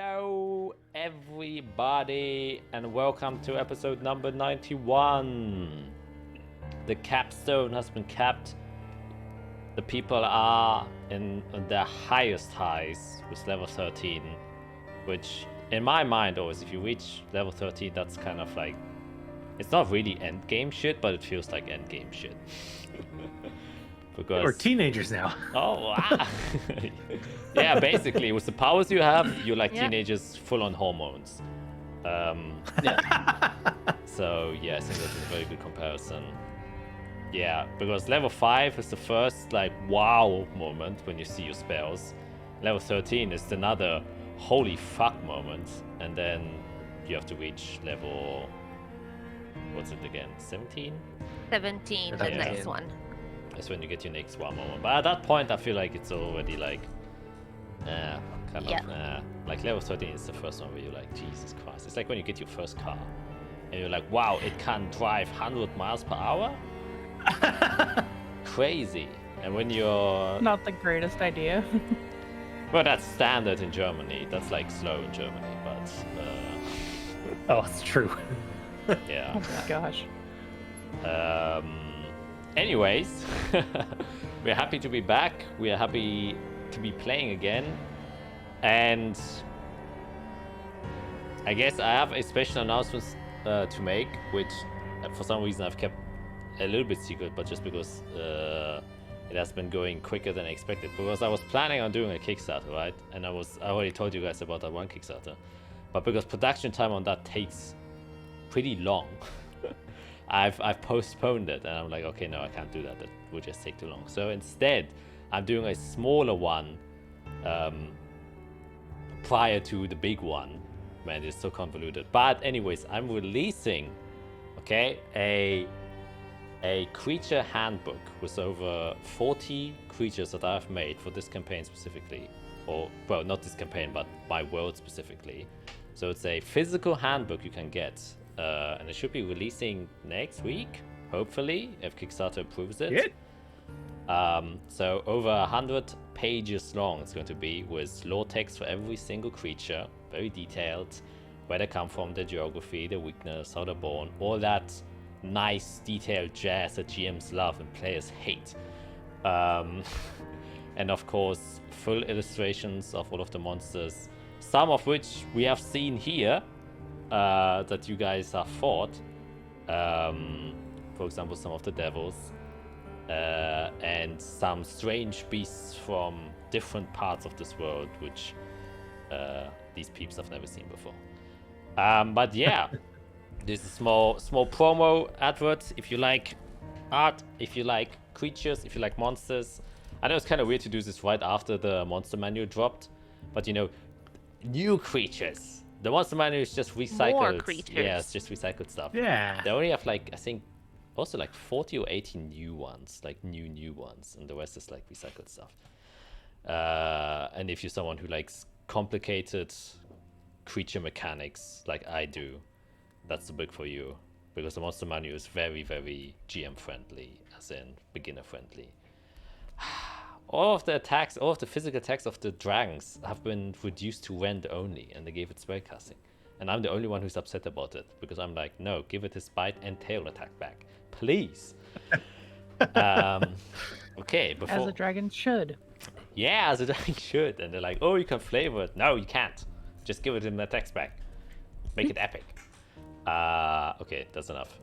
Hello, everybody, and welcome to episode number 91. The capstone has been capped. The people are in their highest highs with level 13, which, in my mind, always, if you reach level 13, that's kind of like, it's not really endgame shit, but it feels like endgame shit. Because we're teenagers now. Oh, wow. Yeah, basically, with the powers you have, you're like teenagers full on hormones. So, yeah, I think that's a very good comparison. Yeah, because level 5 is the first, like, wow moment when you see your spells. Level 13 is another holy fuck moment. And then you have to reach level, what's it again, 17? 17, the next one. That's when you get your next wow moment. But at that point, I feel like it's already like, like level 13 is the first one where you're like, Jesus Christ. It's like when you get your first car and you're like, wow, it can drive 100 miles per hour? Crazy. And when you're... Not the greatest idea. Well, that's standard in Germany. That's like slow in Germany, but... Oh, it's true. Yeah. Oh my gosh. Anyways, we're happy to be back. We are happy to be playing again. And I guess I have a special announcement to make, which for some reason I've kept a little bit secret, but just because it has been going quicker than expected. Because I was planning on doing a Kickstarter, right? And I already told you guys about that one Kickstarter. But because production time on that takes pretty long, I've postponed it, and I'm like, okay, no, I can't do that. That would just take too long. So instead, I'm doing a smaller one prior to the big one. Man, it's so convoluted. But anyways, I'm releasing, okay, a creature handbook with over 40 creatures that I've made for this campaign specifically. Or, well, not this campaign, but my world specifically. So it's a physical handbook you can get. And it should be releasing next week, hopefully, if Kickstarter approves it. So over 100 pages long it's going to be, with lore text for every single creature, very detailed, where they come from, their geography, their weakness, how they're born, all that nice detailed jazz that GMs love and players hate. And of course, full illustrations of all of the monsters, some of which we have seen here. That you guys have fought, for example, some of the devils, and some strange beasts from different parts of this world, which these peeps have never seen before. But yeah, this is a small promo advert. If you like art, if you like creatures, if you like monsters. I know it's kind of weird to do this right after the monster manual dropped, but you know, new creatures. The monster manual is just recycled. More creatures. Yeah, it's just recycled stuff. Yeah. They only have like, I think, also like 40 or 80 new ones, like new ones, and the rest is like recycled stuff. And if you're someone who likes complicated creature mechanics like I do, that's the book for you, because the monster manual is very, very GM friendly, as in beginner friendly. All of the attacks, all of the physical attacks of the dragons have been reduced to rend only, and they gave it spellcasting. And I'm the only one who's upset about it, because I'm like, no, give it his bite and tail attack back, please. Okay, before... As a dragon should. Yeah, as a dragon should. And they're like, oh, you can flavor it. No, you can't. Just give it an attacks back. Make it epic. Okay, that's enough.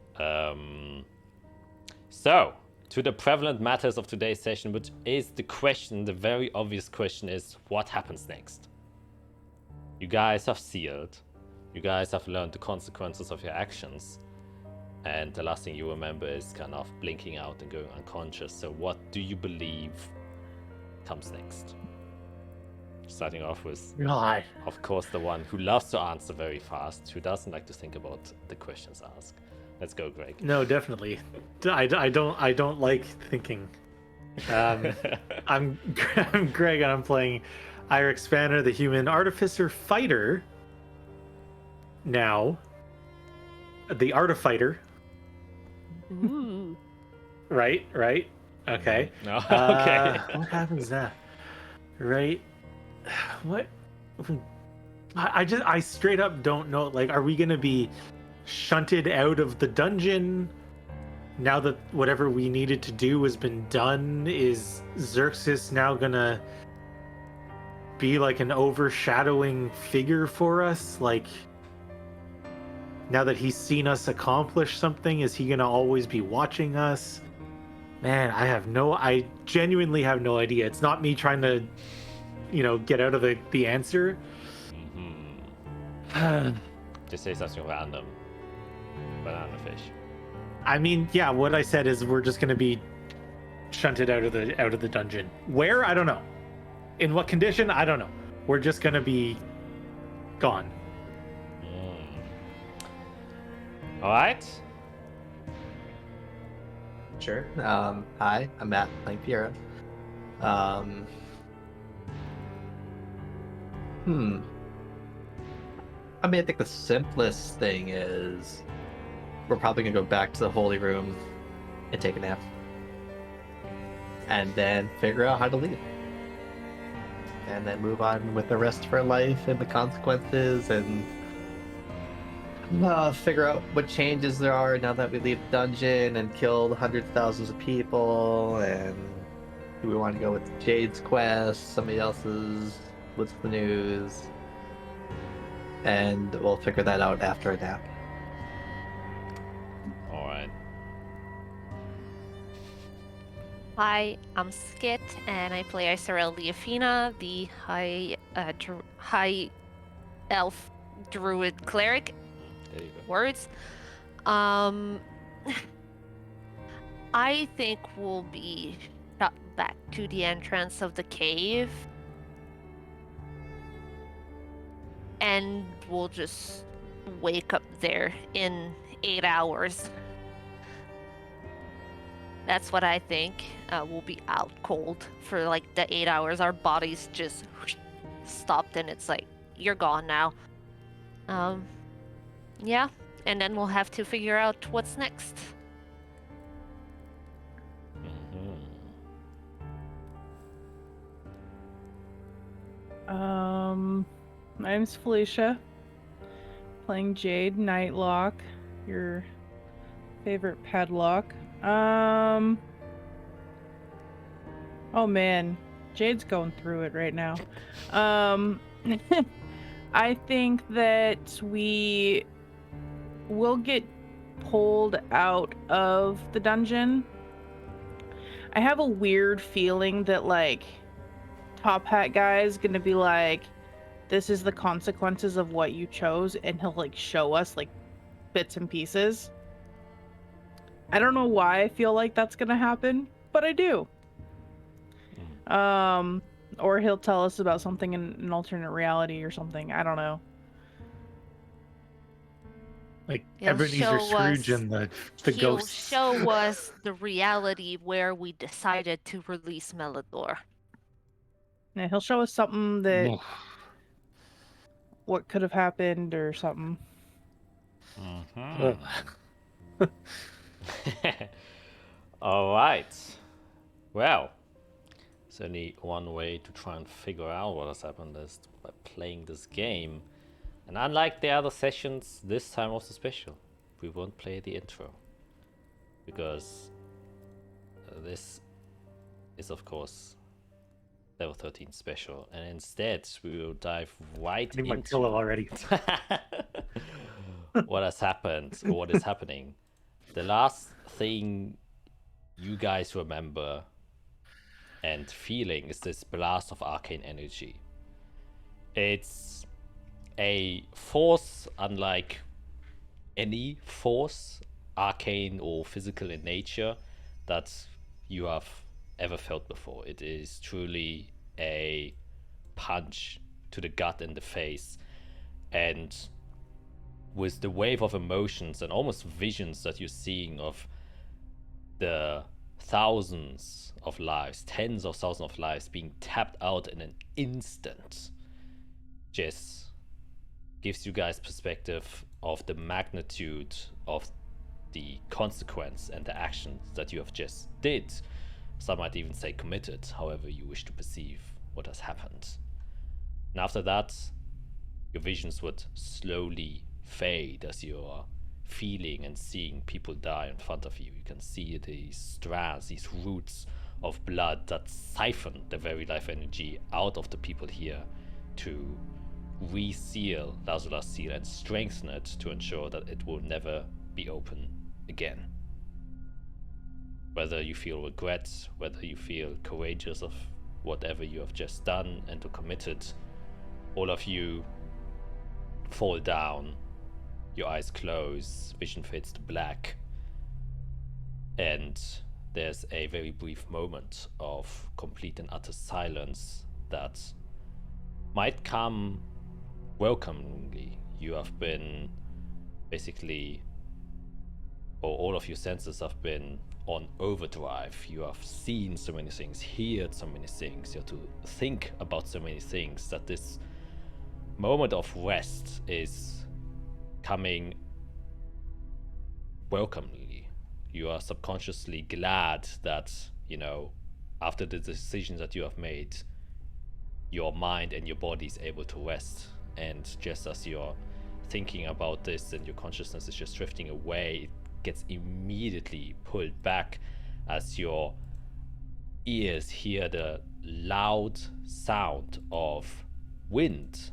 So... to the prevalent matters of today's session, which is the question, the very obvious question is, what happens next? You guys have sealed. You guys have learned the consequences of your actions. And the last thing you remember is kind of blinking out and going unconscious. So what do you believe comes next? Starting off with, God. of course, the one who loves to answer very fast, who doesn't like to think about the questions asked. Let's go, Greg. No, definitely. I don't like thinking. I'm Greg, and I'm playing Irix Spanner, the human artificer fighter. Now, the artifighter. Ooh. Right. Okay. No. Okay. What happens now? Right. What? I straight up don't know. Like, are we gonna be shunted out of the dungeon now that whatever we needed to do has been done? Is Xerxes now gonna be like an overshadowing figure for us? Like, now that he's seen us accomplish something, is he gonna always be watching us? Man, I genuinely have no idea. It's not me trying to, get out of the answer. Just say something random. Banana fish. I mean, yeah, what I said is we're just gonna be shunted out of the dungeon. Where? I don't know. In what condition? I don't know. We're just gonna be gone. All right. Sure. Hi, I'm Matt, playing Fiera. I mean, I think the simplest thing is we're probably gonna go back to the holy room and take a nap. And then figure out how to leave. And then move on with the rest of our life and the consequences, and figure out what changes there are now that we leave the dungeon and killed hundreds of thousands of people, and do we want to go with Jade's quest, somebody else's, what's the news, and we'll figure that out after a nap. Alright. Hi, I'm Skit, and I play Isarel Leofina, the high elf druid cleric. There you go. Words. I think we'll be shot back to the entrance of the cave. And we'll just wake up there in 8 hours. That's what I think. We'll be out cold for like the 8 hours. Our bodies just stopped and it's like, you're gone now. Yeah, and then we'll have to figure out what's next. My name's Felicia, playing Jade Nightlock, your favorite padlock. Oh man, Jade's going through it right now. I think that we will get pulled out of the dungeon. I have a weird feeling that like Top Hat Guy is gonna be like, this is the consequences of what you chose, and he'll like show us like bits and pieces. I don't know why I feel like that's gonna happen, but I do. Or he'll tell us about something in an alternate reality or something. I don't know. Like He'll Ebenezer show Scrooge us- and the He'll ghosts. show us the reality where we decided to release Melador. Yeah, he'll show us something that what could have happened or something. Alright. Well, there's only one way to try and figure out what has happened is by playing this game. And unlike the other sessions, this time also special. We won't play the intro. Because this is, of course, level 13 special. And instead, we will dive right I need my into pillow already. what has happened, or what is happening. The last thing you guys remember and feeling is this blast of arcane energy. It's a force unlike any force, arcane or physical in nature, that you have ever felt before. It is truly a punch to the gut and the face, and with the wave of emotions and almost visions that you're seeing of the thousands of lives, tens of thousands of lives being tapped out in an instant, just gives you guys perspective of the magnitude of the consequence and the actions that you have just did. Some might even say committed, however you wish to perceive what has happened. And after that, your visions would slowly fade as you are feeling and seeing people die in front of you. You can see these strands, these roots of blood that siphon the very life energy out of the people here to reseal Lazula's seal and strengthen it to ensure that it will never be open again. Whether you feel regret, whether you feel courageous of whatever you have just done and committed, all of you fall down, your eyes close, vision fades to black, and there's a very brief moment of complete and utter silence that might come welcomingly. You have been basically, or all of your senses have been on overdrive. You have seen so many things, heard so many things, you have to think about so many things, that this moment of rest is coming welcomingly. You are subconsciously glad that, you know, after the decisions that you have made, your mind and your body is able to rest. And just as you're thinking about this and your consciousness is just drifting away, it gets immediately pulled back as your ears hear the loud sound of wind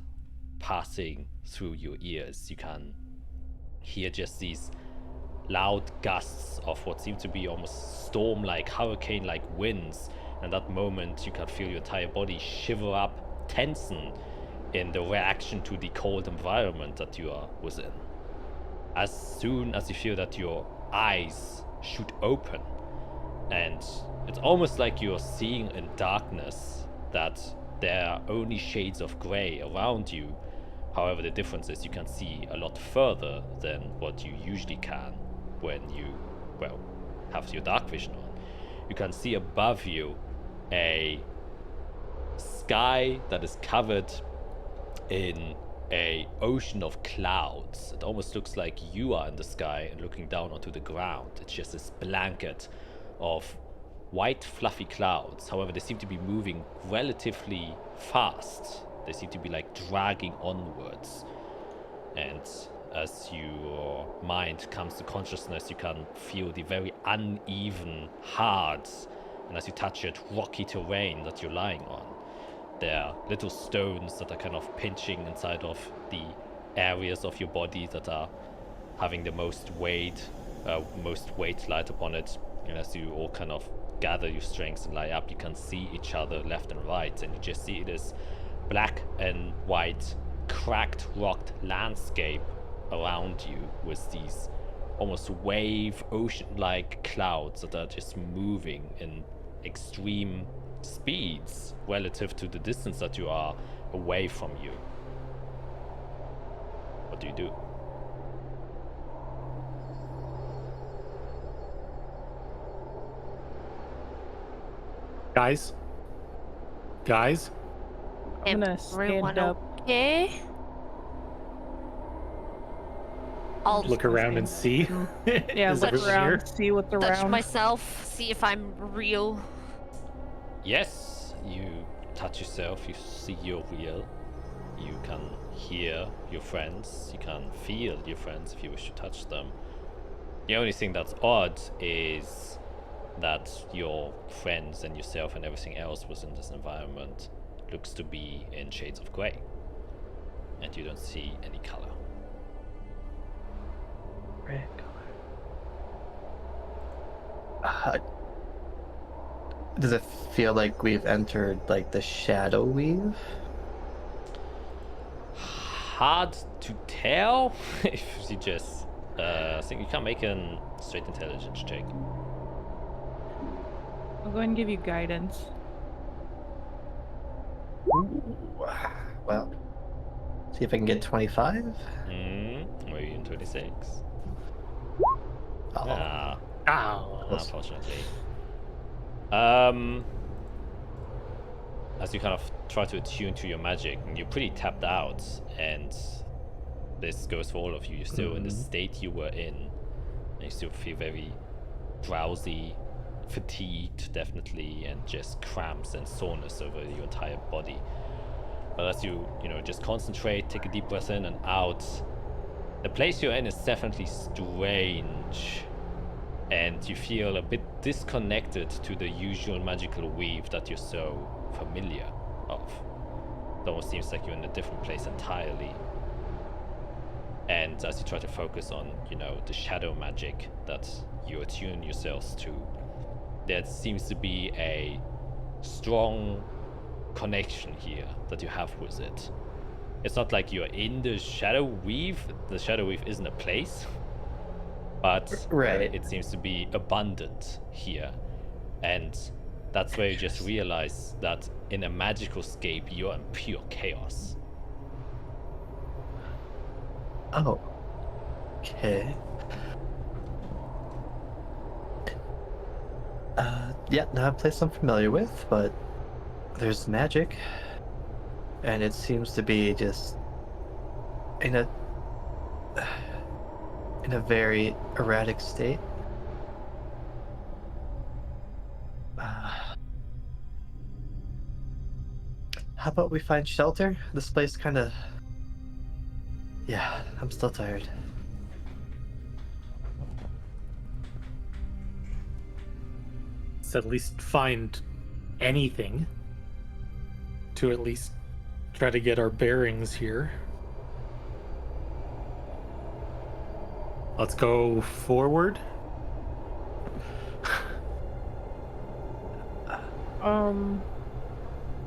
passing through your ears. You can hear just these loud gusts of what seem to be almost storm-like, hurricane-like winds. And at that moment, you can feel your entire body shiver up, tensen in the reaction to the cold environment that you are within. As soon as you feel that your eyes shoot open, and it's almost like you're seeing in darkness, that there are only shades of gray around you. However, the difference is you can see a lot further than what you usually can when you, well, have your dark vision on. You can see above you a sky that is covered in a ocean of clouds. It almost looks like you are in the sky and looking down onto the ground. It's just this blanket of white fluffy clouds. However, they seem to be moving relatively fast. They seem to be like dragging onwards. And as your mind comes to consciousness, you can feel the very uneven, hard, and as you touch it, rocky terrain that you're lying on. There are little stones that are kind of pinching inside of the areas of your body that are having the most weight light upon it. And as you all kind of gather your strengths and lie up, you can see each other left and right, and you just see this black and white, cracked, rocked landscape around you with these almost wave ocean-like clouds that are just moving in extreme speeds relative to the distance that you are away from you. What do you do? Guys? I'm gonna stand Everyone up. okay? I'll Look around and see. Yeah, Is look everyone around, here? see what's touch around. myself, see if I'm real. Yes, you touch yourself, you see you're real. You can hear your friends, you can feel your friends if you wish to touch them. The only thing that's odd is that your friends and yourself and everything else within this environment looks to be in shades of grey. And you don't see any color. Red color. Does it feel like we've entered like the shadow weave? Hard to tell if you just I think you can make a straight intelligence check. I'll go ahead and give you guidance. Ooh, well, see if I can get 25. Or you in 26? Oh, Ah, Ow. unfortunately. As you kind of try to attune to your magic, you're pretty tapped out, and this goes for all of you. You're still in the state you were in, and you still feel very drowsy, fatigued, definitely, and just cramps and soreness over your entire body. But as you just concentrate, take a deep breath in and out, the place you're in is definitely strange. And you feel a bit disconnected to the usual magical weave that you're so familiar of. It almost seems like you're in a different place entirely. And as you try to focus on, the shadow magic that you attune yourselves to, there seems to be a strong connection here that you have with it. It's not like you're in the shadow weave. The shadow weave isn't a place, but Right. it seems to be abundant here. And that's where you just realize that in a magical scape, you're in pure chaos. Oh. Okay. Yeah, not a place I'm familiar with, but there's magic. And it seems to be just in a very erratic state. How about we find shelter? This place kind of... Yeah, I'm still tired. Let's at least find anything to at least try to get our bearings here. Let's go forward.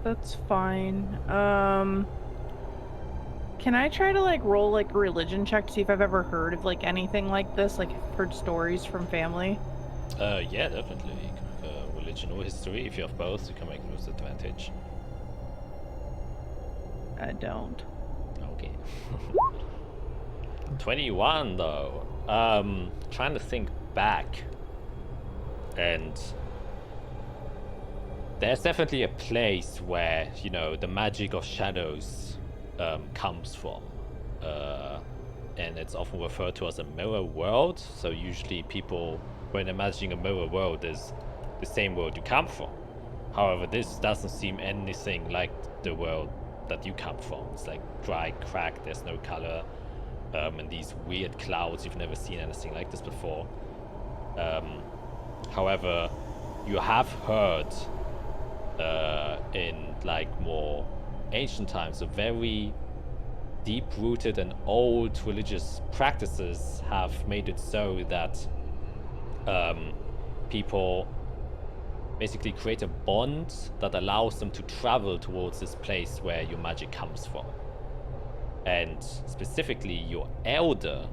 That's fine. Can I try to roll a religion check to see if I've ever heard of anything like this? Heard stories from family? Yeah, definitely. Religion or history. If you have both, you can make most advantage. I don't. Okay. 21 though. Trying to think back, and there's definitely a place where the magic of shadows comes from, and it's often referred to as a mirror world. So usually people, when imagining a mirror world, is the same world you come from. However, this doesn't seem anything like the world that you come from. It's dry, cracked, there's no color, and these weird clouds. You've never seen anything like this before. However, you have heard in more ancient times, of very deep-rooted and old religious practices have made it so that people basically create a bond that allows them to travel towards this place where your magic comes from. And specifically, your elder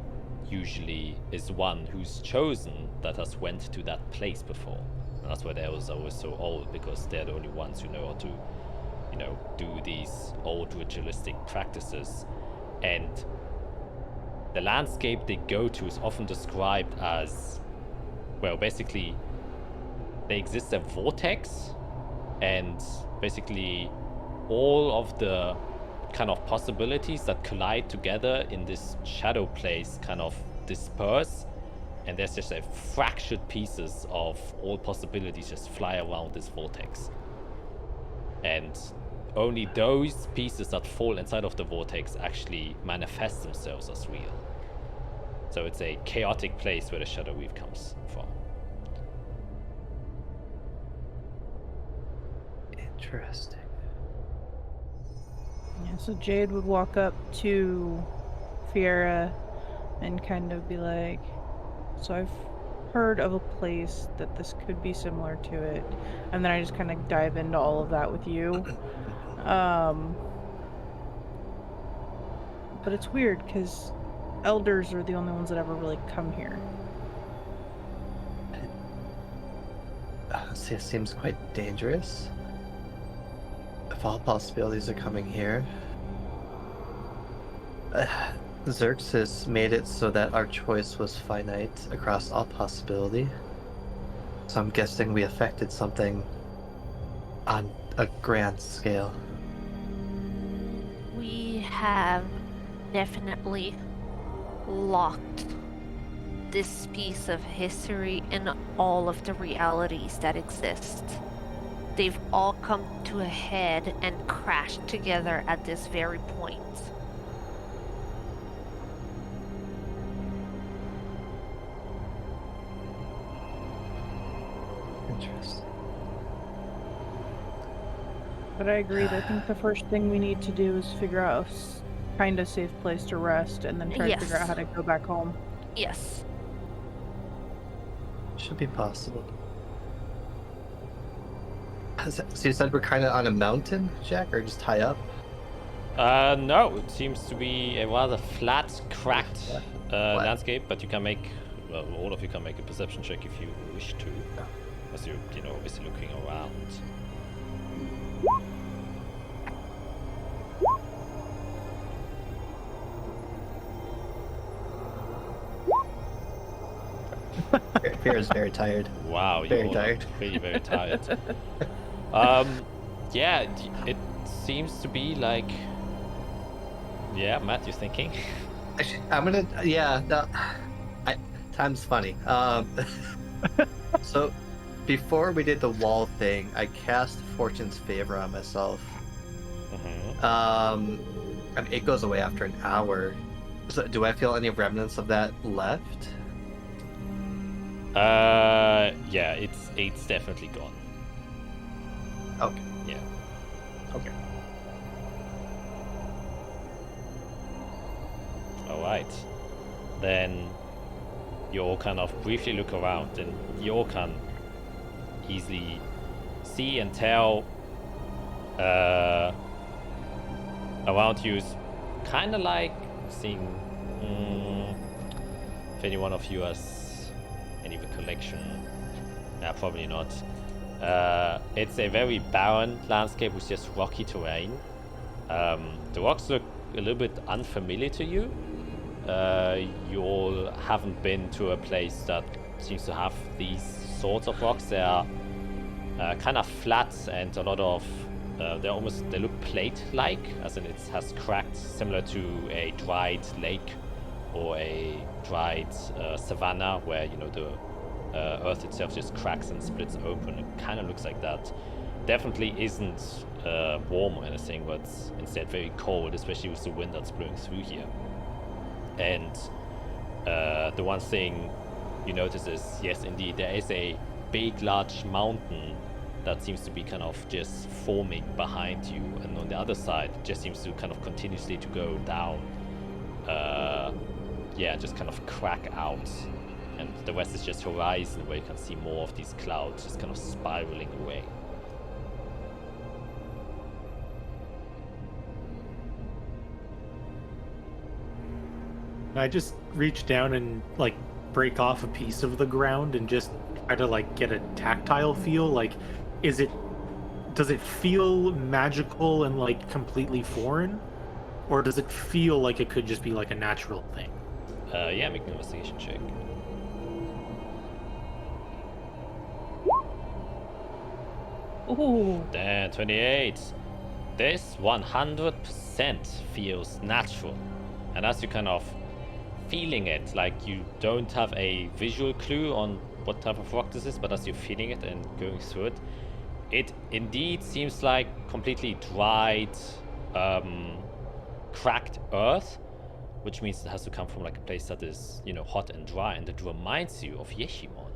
usually is one who's chosen that has went to that place before. And that's why the elders are always so old, because they're the only ones who know how to, do these old ritualistic practices. And the landscape they go to is often described as, well, basically, there exists a vortex, and basically all of the kind of possibilities that collide together in this shadow place kind of disperse, and there's just fractured pieces of all possibilities just fly around this vortex. And only those pieces that fall inside of the vortex actually manifest themselves as real. So it's a chaotic place where the shadow weave comes from. Interesting. Yeah, so Jade would walk up to Fiera and kind of be like, so I've heard of a place that this could be similar to it. And then I just kind of dive into all of that with you. But it's weird because elders are the only ones that ever really come here. See, it seems quite dangerous. If all possibilities are coming here. Xerxes made it so that our choice was finite across all possibility. So I'm guessing we affected something on a grand scale. We have definitely locked this piece of history in all of the realities that exist. they've all come to a head and crashed together at this very point. Interesting. But I agree. I think the first thing we need to do is figure out a kind of safe place to rest, and then try to figure out how to go back home. Yes. Should be possible. So you said we're kind of on a mountain, Jack, or just high up? No, it seems to be a rather flat, cracked landscape, but you can make, well, all of you can make a perception check if you wish to, as you're, obviously looking around. Fear is very tired. Wow, Very you're tired. really very tired. Yeah, it seems to be like. Yeah, Matt, you thinking? Actually, I'm gonna. Yeah, no, time's funny. So, before we did the wall thing, I cast Fortune's Favor on myself. Mm-hmm. And it goes away after an hour. So, do I feel any remnants of that left? Yeah, it's definitely gone. Okay. Yeah. Okay. All right. Then you all kind of briefly look around, and you all can easily see and tell around you is kind of like seeing if any one of you has any recollection. Nah, probably not. It's a very barren landscape with just rocky terrain. The rocks look a little bit unfamiliar to you. You all haven't been to a place that seems to have these sorts of rocks. They are kind of flat and a lot of they look plate-like, as in it has cracked, similar to a dried lake or a dried savanna, where the earth itself just cracks and splits open. It kind of looks like that. Definitely isn't warm or anything, but instead very cold, especially with the wind that's blowing through here. And the one thing you notice is, yes, indeed, there is a big, large mountain that seems to be kind of just forming behind you, and on the other side, it just seems to kind of continuously to go down. Yeah, just kind of crack out, and the rest is just horizon, where you can see more of these clouds just kind of spiraling away. I just reach down and like break off a piece of the ground and just try to like get a tactile feel. Like, does it feel magical and like completely foreign, or does it feel like it could just be like a natural thing? Yeah, make an investigation check. Ooh. Then 28. This 100% feels natural, and as you kind of feeling it, like you don't have a visual clue on what type of rock this is, but as you're feeling it and going through it, it indeed seems like completely dried, cracked earth, which means it has to come from like a place that is, hot and dry, and it reminds you of Yeshimon.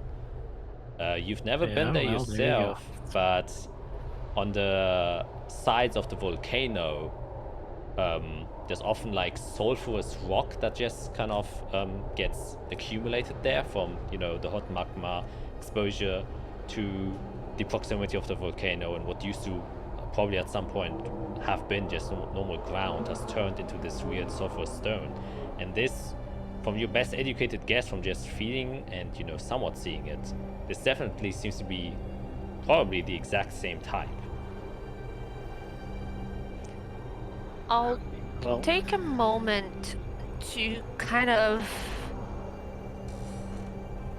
You've never been there yourself, but on the sides of the volcano, there's often like sulfurous rock that just kind of gets accumulated there from, the hot magma exposure to the proximity of the volcano, and what used to probably at some point have been just normal ground has turned into this weird sulfurous stone. And this, from your best educated guess, from just feeling and somewhat seeing it, this definitely seems to be probably the exact same type. I'll Well, take a moment to kind of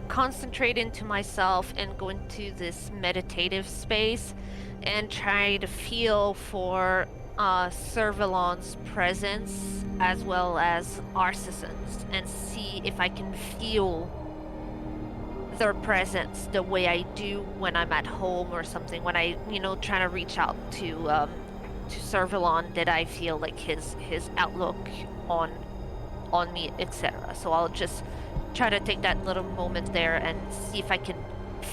concentrate into myself and go into this meditative space and try to feel for Servalon's presence as well as Arcison's, and see if I can feel their presence the way I do when I'm at home or something. When I, trying to reach out to Servalon, did I feel like his outlook on me, etc. So I'll just try to take that little moment there and see if I can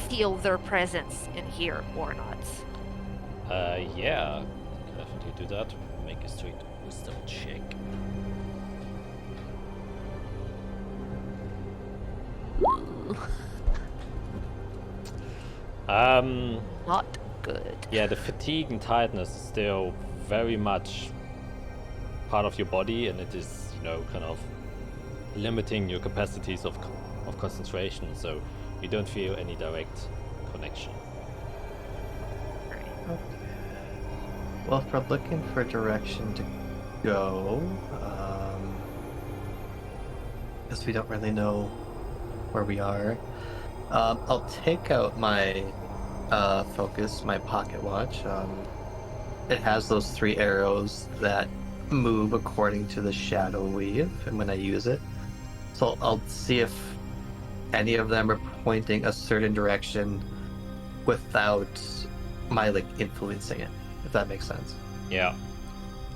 feel their presence in here or not. Yeah, definitely do that. Make a straight wisdom check. Not good. Yeah, the fatigue and tiredness is still very much part of your body, and it is, kind of limiting your capacities of concentration, so you don't feel any direct connection. Okay. Well, if we're looking for direction to go, because we don't really know where we are, I'll take out my focus, my pocket watch. It has those 3 arrows that move according to the shadow weave, and when I use it, so I'll see if any of them are pointing a certain direction without my influencing it, if that makes sense. Yeah.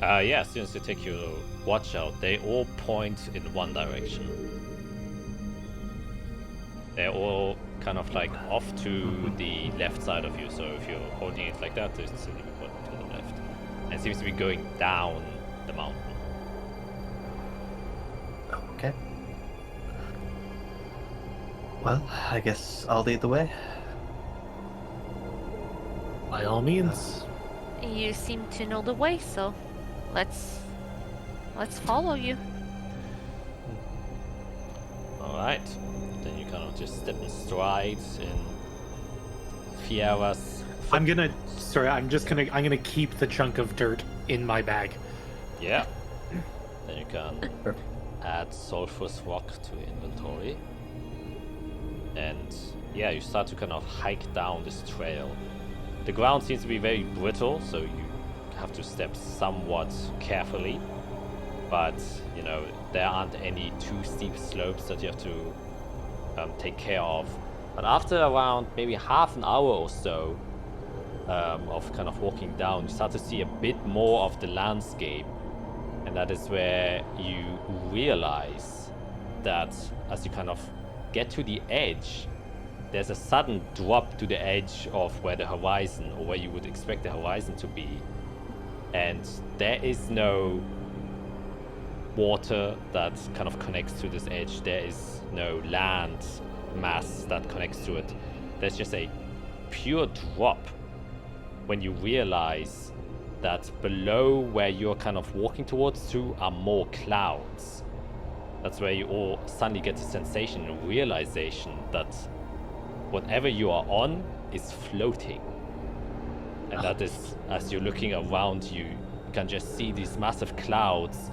Yeah, as soon as you take your watch out, they all point in one direction. They're all kind of off to the left side of you, so if you're holding it like that, it's still pointing to the left. And it seems to be going down the mountain. Okay. Well, I guess I'll lead the way. By all means. You seem to know the way, so let's follow you. Alright. Then you kind of just step in stride in Fiera's. I'm gonna keep the chunk of dirt in my bag. Yeah. Then you can add sulfurous rock to your inventory. And yeah, you start to kind of hike down this trail. The ground seems to be very brittle, so you have to step somewhat carefully. But, there aren't any too steep slopes that you have to take care of. But after around maybe half an hour or so of kind of walking down, you start to see a bit more of the landscape. And that is where you realize that as you kind of get to the edge, there's a sudden drop to the edge of where the horizon, or where you would expect the horizon to be. And there is no water that kind of connects to this edge. There is no land mass that connects to it. There's just a pure drop when you realize that below where you're kind of walking towards to are more clouds. That's where you all suddenly get a sensation and realization that whatever you are on is floating. And that is, as you're looking around you, you can just see these massive clouds,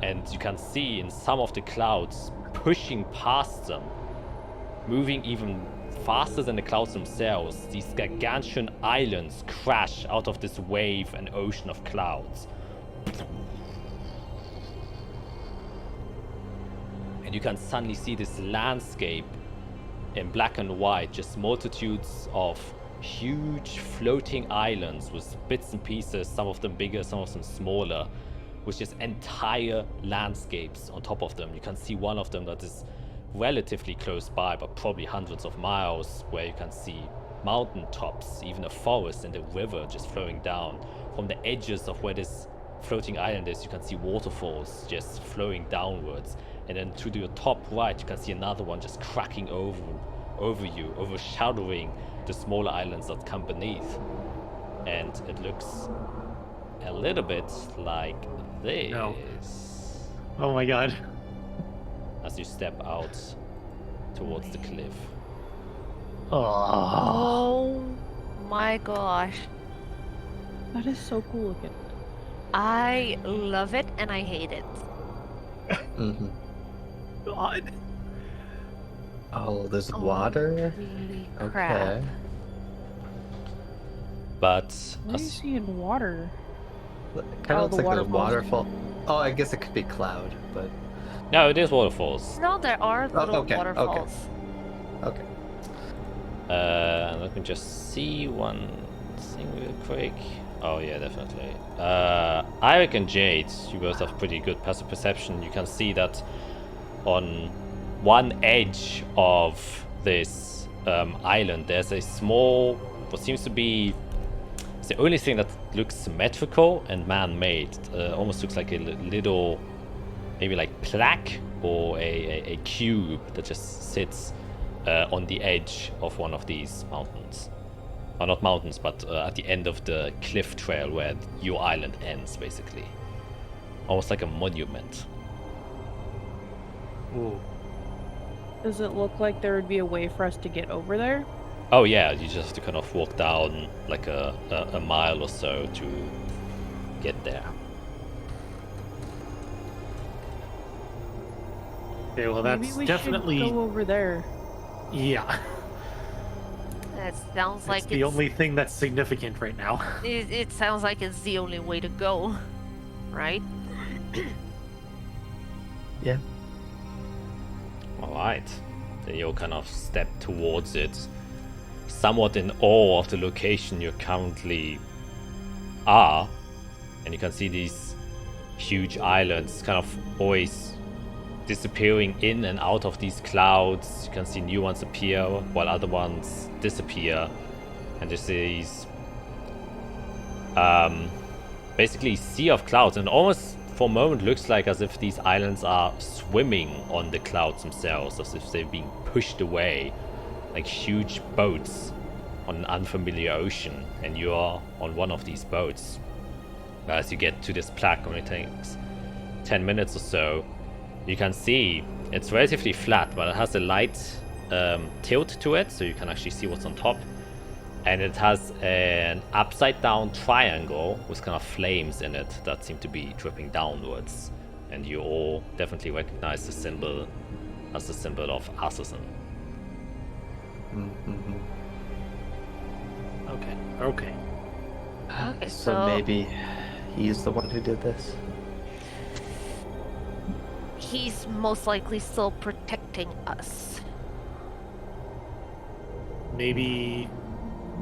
and you can see in some of the clouds pushing past them, moving even faster than the clouds themselves. These gargantuan islands crash out of this wave and ocean of clouds. And you can suddenly see this landscape in black and white, just multitudes of huge floating islands with bits and pieces, some of them bigger, some of them smaller, with just entire landscapes on top of them. You can see one of them that is relatively close by, but probably hundreds of miles, where you can see mountain tops, even a forest and a river just flowing down. From the edges of where this floating island is, you can see waterfalls just flowing downwards. And then to your top right, you can see another one just cracking over you, overshadowing the smaller islands that come beneath. And it looks a little bit like this. No. Oh my god. As you step out towards the cliff. Oh my gosh. That is so cool looking. I love it and I hate it. Mm-hmm. God. Oh, there's water? Holy crap. Okay. But Why are you seeing water? Kind Oh, of the looks like a waterfalls. waterfall. Oh, I guess it could be cloud, but no, it is waterfalls. No, there are little okay, okay. waterfalls. okay. And let me just see one thing real quick. Oh yeah, definitely. Eric and Jade, you both have pretty good passive perception. You can see that on one edge of this island, there's a small, what seems to be, it's the only thing that looks symmetrical and man-made. Almost looks like a little, maybe like plaque or a cube that just sits on the edge of one of these mountains. Or not mountains, but at the end of the cliff trail where your island ends, basically. Almost like a monument. Ooh. Does it look like there would be a way for us to get over there? Oh yeah, you just have to kind of walk down like a mile or so to get there. Okay, well Maybe that's we definitely should go over there. yeah. That sounds like It's the only thing that's significant right now. It sounds like it's the only way to go, right? Yeah. Alright. Then you'll kind of step towards it, somewhat in awe of the location you currently are. And you can see these huge islands kind of always disappearing in and out of these clouds. You can see new ones appear while other ones disappear. And there's these basically sea of clouds, and almost for a moment looks like as if these islands are swimming on the clouds themselves, as if they're being pushed away like huge boats on an unfamiliar ocean, and you are on one of these boats. As you get to this plaque, only takes 10 minutes or so, you can see it's relatively flat, but it has a light tilt to it, so you can actually see what's on top. And it has an upside down triangle with kind of flames in it that seem to be dripping downwards. And you all definitely recognize the symbol as the symbol of Azathia. Mm-hmm. Okay. Okay, So so- maybe he's the one who did this. He's most likely still protecting us. Maybe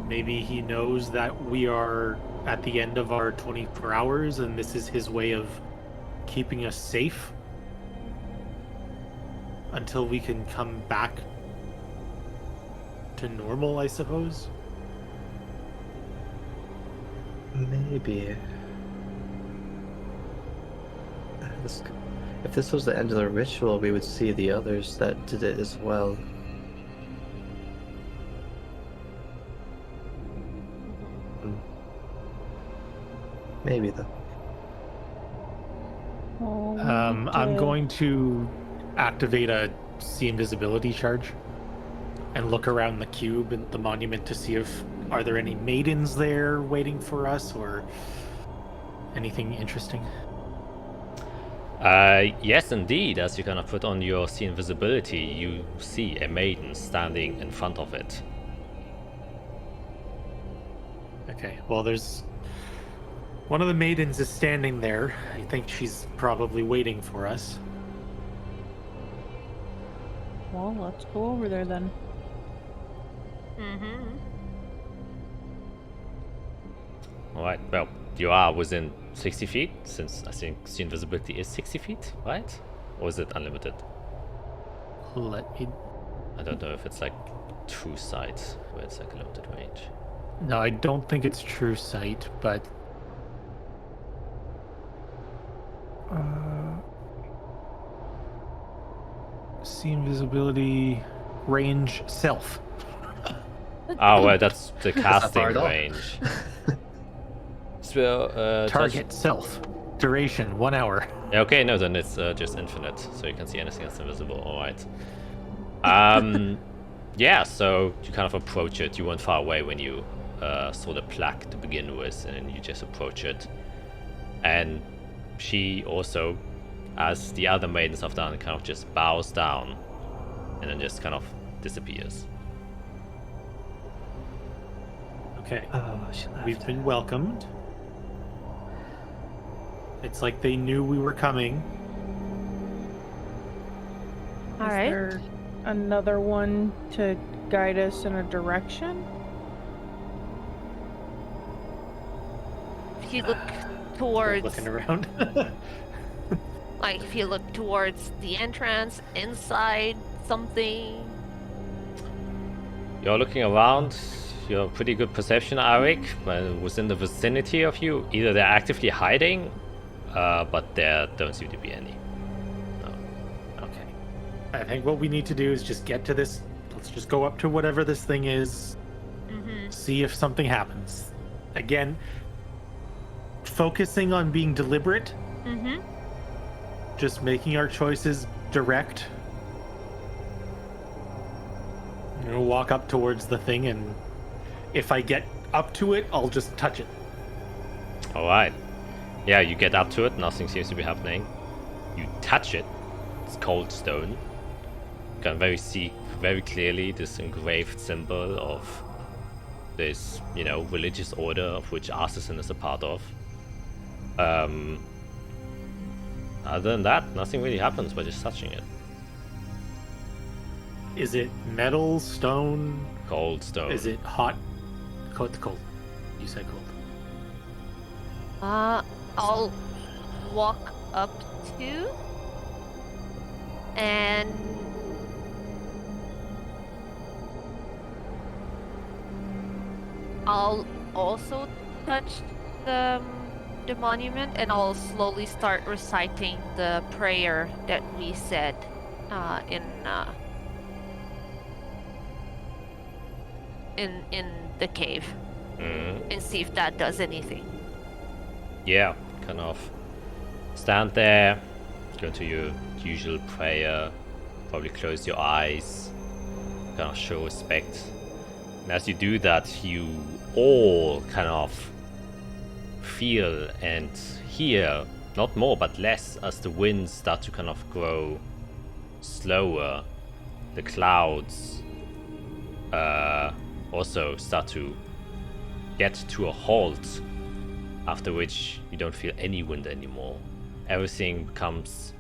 he knows that we are at the end of our 24 hours and this is his way of keeping us safe until we can come back to normal, I suppose. Maybe. If this was the end of the ritual, we would see the others that did it as well. Maybe though. Oh, I'm going to activate a see invisibility charge and look around the cube and the monument to see if are there any maidens there waiting for us or anything interesting. Yes, indeed. As you kind of put on your see invisibility, you see a maiden standing in front of it. Okay, well, there's one of the maidens is standing there. I think she's probably waiting for us. Well, let's go over there then. Mm-hmm. Alright, well, you are within 60 feet, since I think see invisibility is 60 feet, right? Or is it unlimited? Let me. I don't know if it's like true sight, where it's like a limited range. No, I don't think it's true sight, but. See invisibility, range, self. Oh, well, that's the That's not far casting at all. range. So, Target, self. Duration, 1 hour. Yeah, okay, no, then it's just infinite, so you can see anything that's invisible. Alright. Yeah, so you kind of approach it. You weren't far away when you saw the plaque to begin with, and then you just approach it. And she also, as the other maidens have done, kind of just bows down and then just kind of disappears. Okay, Oh, she left. we've been welcomed. It's like they knew we were coming. All Is right. there another one to guide us in a direction? If you look Start towards, looking around. like, if you look towards the entrance, inside something. You're looking around. You have pretty good perception, Arik, but within the vicinity of you, either they're actively hiding, but there don't seem to be any. Okay. I think what we need to do is just get to this. Let's just go up to whatever this thing is. See if something happens. Again, focusing on being deliberate. Just making our choices direct. We'll walk up towards the thing, and if I get up to it, I'll just touch it. Alright. Yeah, you get up to it, nothing seems to be happening. You touch it, it's cold stone. You can see very clearly this engraved symbol of this, religious order of which Azathia is a part of. Other than that, nothing really happens by just touching it. Is it metal, stone? Cold stone. Is it hot? Cold. You said cold. I'll walk up to and I'll also touch the monument, and I'll slowly start reciting the prayer that we said in the cave, and see if that does anything. Yeah, kind of stand there, go into your usual prayer, probably close your eyes, kind of show respect. And as you do that, you all kind of feel and hear, not more but less, as the winds start to kind of grow slower. The clouds also start to get to a halt, after which you don't feel any wind anymore. Everything becomes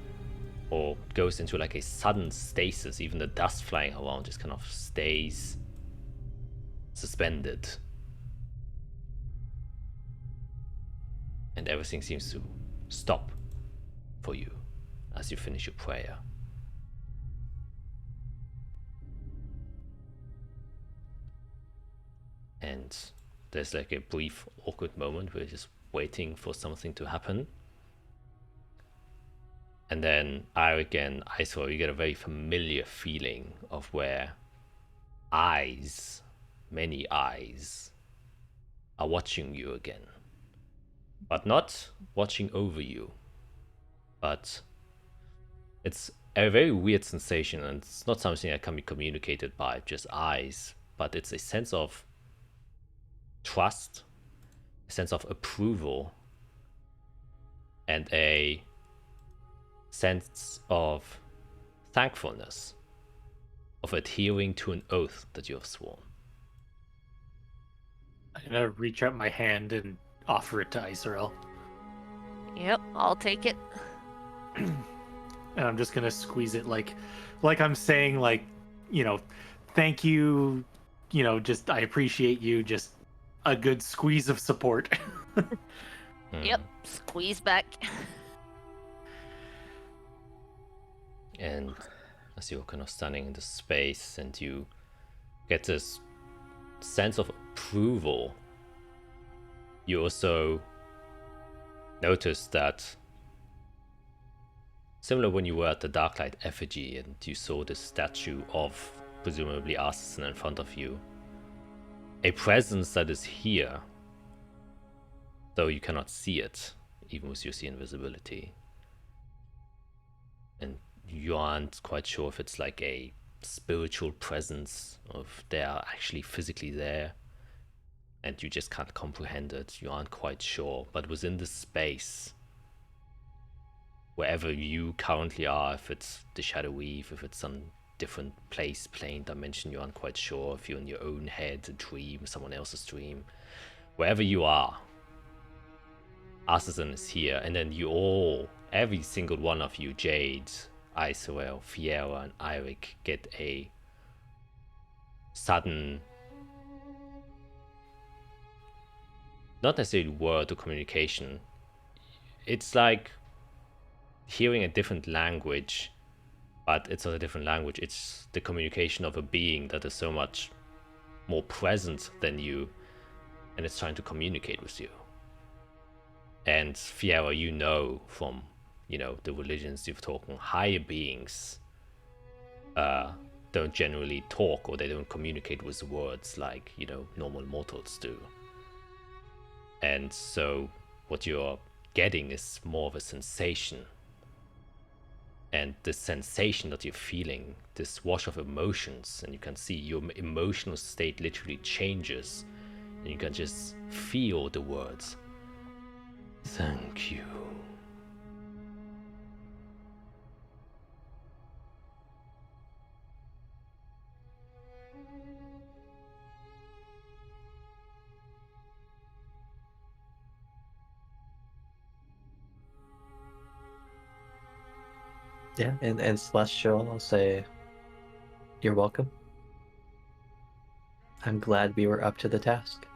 or goes into like a sudden stasis. Even the dust flying around just kind of stays suspended. And everything seems to stop for you as you finish your prayer. And there's like a brief awkward moment where you're just waiting for something to happen. And then Arik and Isor, you get a very familiar feeling of where eyes, many eyes, are watching you again. But not watching over you. But it's a very weird sensation, and it's not something that can be communicated by just eyes, but it's a sense of trust, a sense of approval, and a sense of thankfulness, of adhering to an oath that you have sworn. I'm gonna reach out my hand and offer it to Iserel. Yep, I'll take it. And I'm just gonna squeeze it like I'm saying, like, thank you, just I appreciate you, just a good squeeze of support. Yep, squeeze back. And as you're kind of standing in the space and you get this sense of approval, you also notice that, similar when you were at the Darklight effigy and you saw this statue of presumably Azathia in front of you, a presence that is here, though you cannot see it, even with your see invisibility. And you aren't quite sure if it's like a spiritual presence, or if they are actually physically there, and you just can't comprehend it. You aren't quite sure. But within this space, wherever you currently are, if it's the Shadow Weave, if it's some different place, plane, dimension, you aren't quite sure, if you're in your own head, a dream, someone else's dream, wherever you are, Azathia is here. And then you all, every single one of you, Jade, Isuel, Fiera, and Eirik get a sudden, not necessarily word or communication. It's like hearing a different language, but it's not a different language. It's the communication of a being that is so much more present than you, and it's trying to communicate with you. And Fiera, you know from, the religions you've talked on, higher beings don't generally talk, or they don't communicate with words like, normal mortals do. And so what you're getting is more of a sensation. And this sensation that you're feeling, this wash of emotions, and you can see your emotional state literally changes, and you can just feel the words. Thank you. Yeah, and Celestial, I'll say, you're welcome. I'm glad we were up to the task.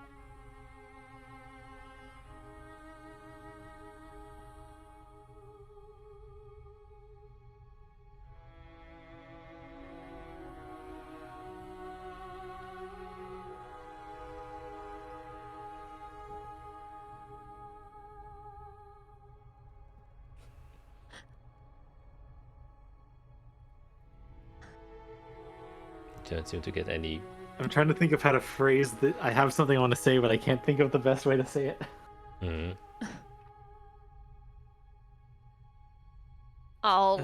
Don't seem to get any. I'm trying to think of how to phrase that. I have something I want to say, but I can't think of the best way to say it. I'll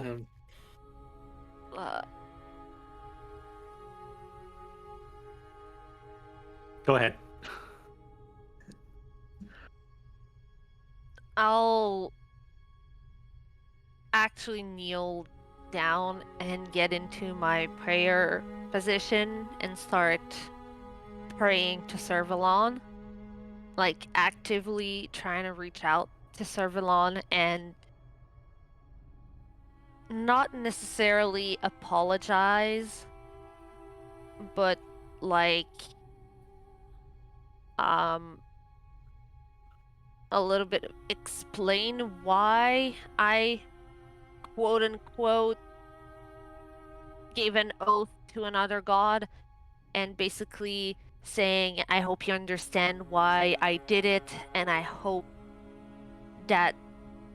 Go ahead. I'll actually kneel down and get into my prayer position and start praying to Servalon, like actively trying to reach out to Servalon and not necessarily apologize, but like a little bit explain why I quote unquote gave an oath to another god, and basically saying I hope you understand why I did it, and I hope that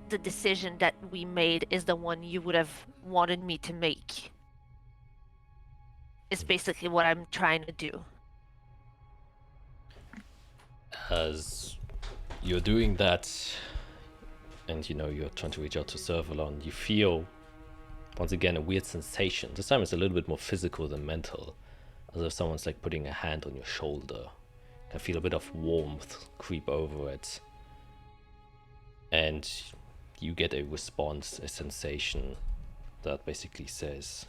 the decision that we made is the one you would have wanted me to make. Is basically what I'm trying to do. As you're doing that, and you're trying to reach out to Servalon, you feel once again a weird sensation. This time it's a little bit more physical than mental, as if someone's like putting a hand on your shoulder. You can feel a bit of warmth creep over it, and you get a response, a sensation that basically says,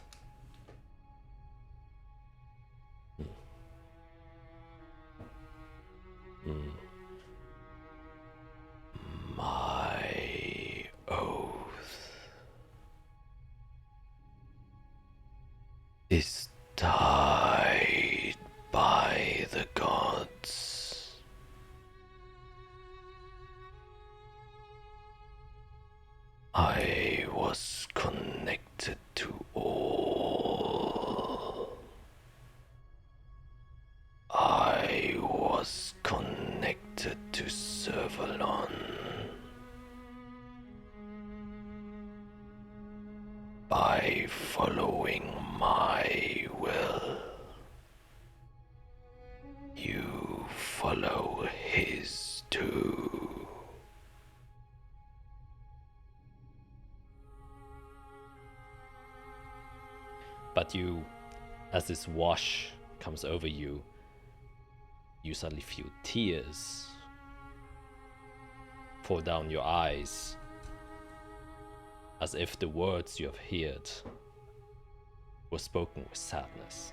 my oath is tied by the gods. I was connected to all. I was connected to Servalon by following my will. You follow his too. But you, as this wash comes over you, you suddenly feel tears fall down your eyes, as if the words you have heard were spoken with sadness.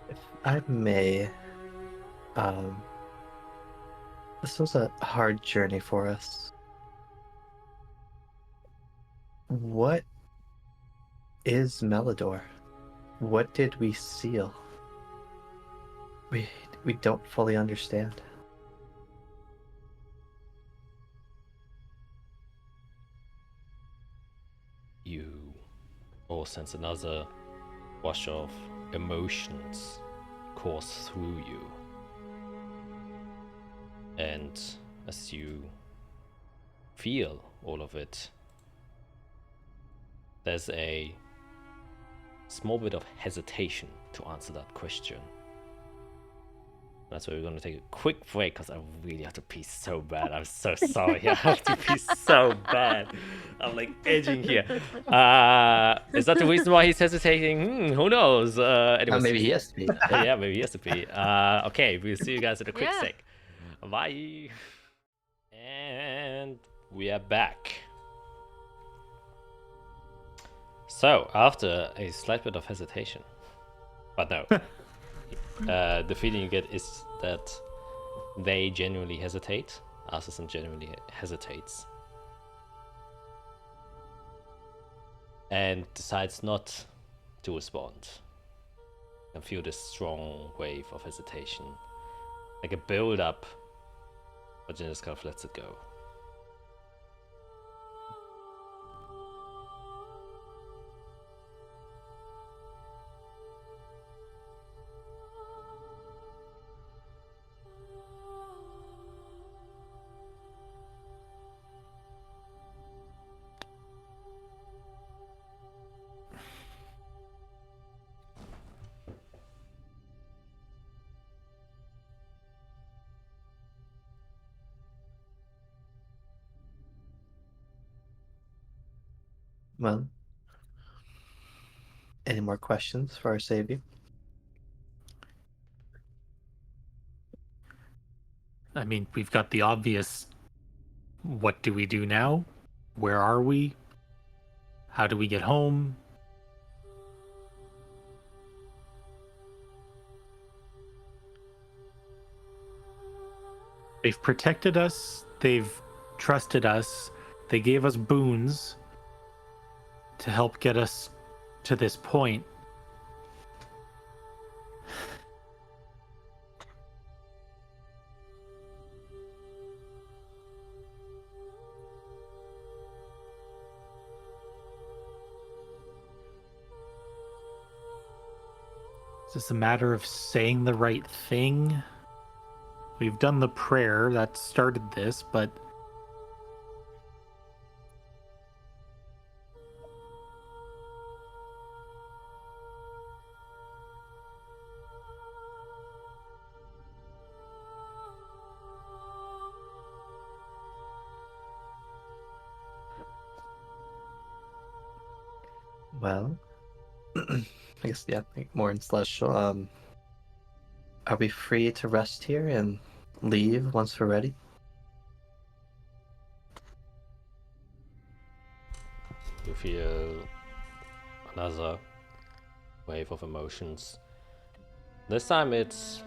If I may, this was a hard journey for us. What is Melidor? What did we seal? We don't fully understand. You all sense another wash of emotions course through you. And as you feel all of it, there's a small bit of hesitation to answer that question. That's why we're going to take a quick break, because I really have to pee so bad. I'm so sorry. I have to pee so bad. I'm like edging here. Is that the reason why he's hesitating? Who knows? Anyways, Maybe he has to be. yeah, maybe he has to pee. Okay, we'll see you guys in a quick sec. Bye. And we are back. So, after a slight bit of hesitation, but no. The feeling you get is that they genuinely hesitate. Azathia genuinely hesitates. And decides not to respond. And feel this strong wave of hesitation. Like a build up, but then just kind of lets it go. Well, any more questions for our savior? I mean, we've got the obvious. What do we do now? Where are we? How do we get home? They've protected us. They've trusted us. They gave us boons to help get us to this point. Is this a matter of saying the right thing? We've done the prayer that started this, but Well, I guess, yeah, I think more in Celestial. Are we free to rest here and leave once we're ready? You feel another wave of emotions. This time it's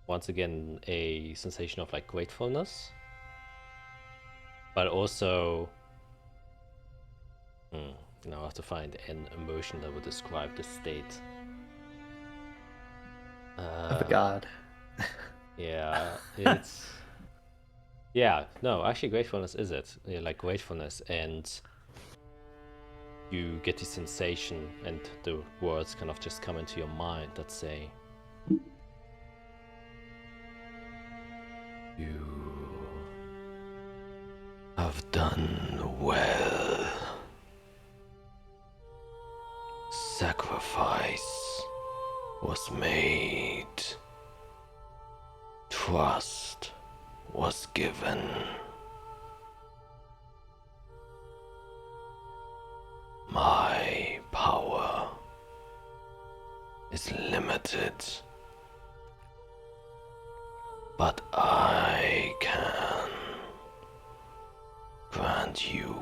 once again a sensation of like gratefulness, but also now I have to find an emotion that would describe the state. Of a god. Yeah, it's yeah, no, actually gratefulness is it. Yeah, like gratefulness, and you get the sensation and the words kind of just come into your mind that say, you have done well. Sacrifice was made. Trust was given. My power is limited, but I can grant you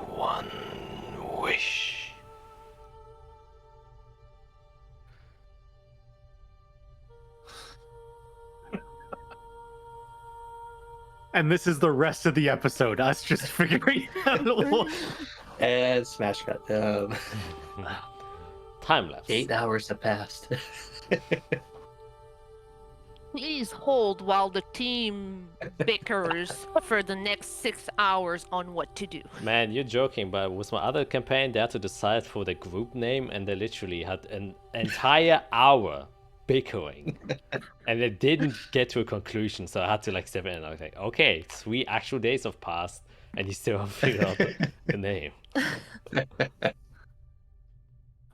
And this is the rest of the episode, us just figuring out what... And smash cut. Time lapse. 8 hours have passed. Please hold while the team bickers for the next 6 hours on what to do. Man, you're joking, but with my other campaign, they had to decide for the group name, and they literally had an entire hour bickering, and they didn't get to a conclusion. So I had to like step in, and I was like, "Okay, 3 actual days have passed, and you still haven't figured out the name."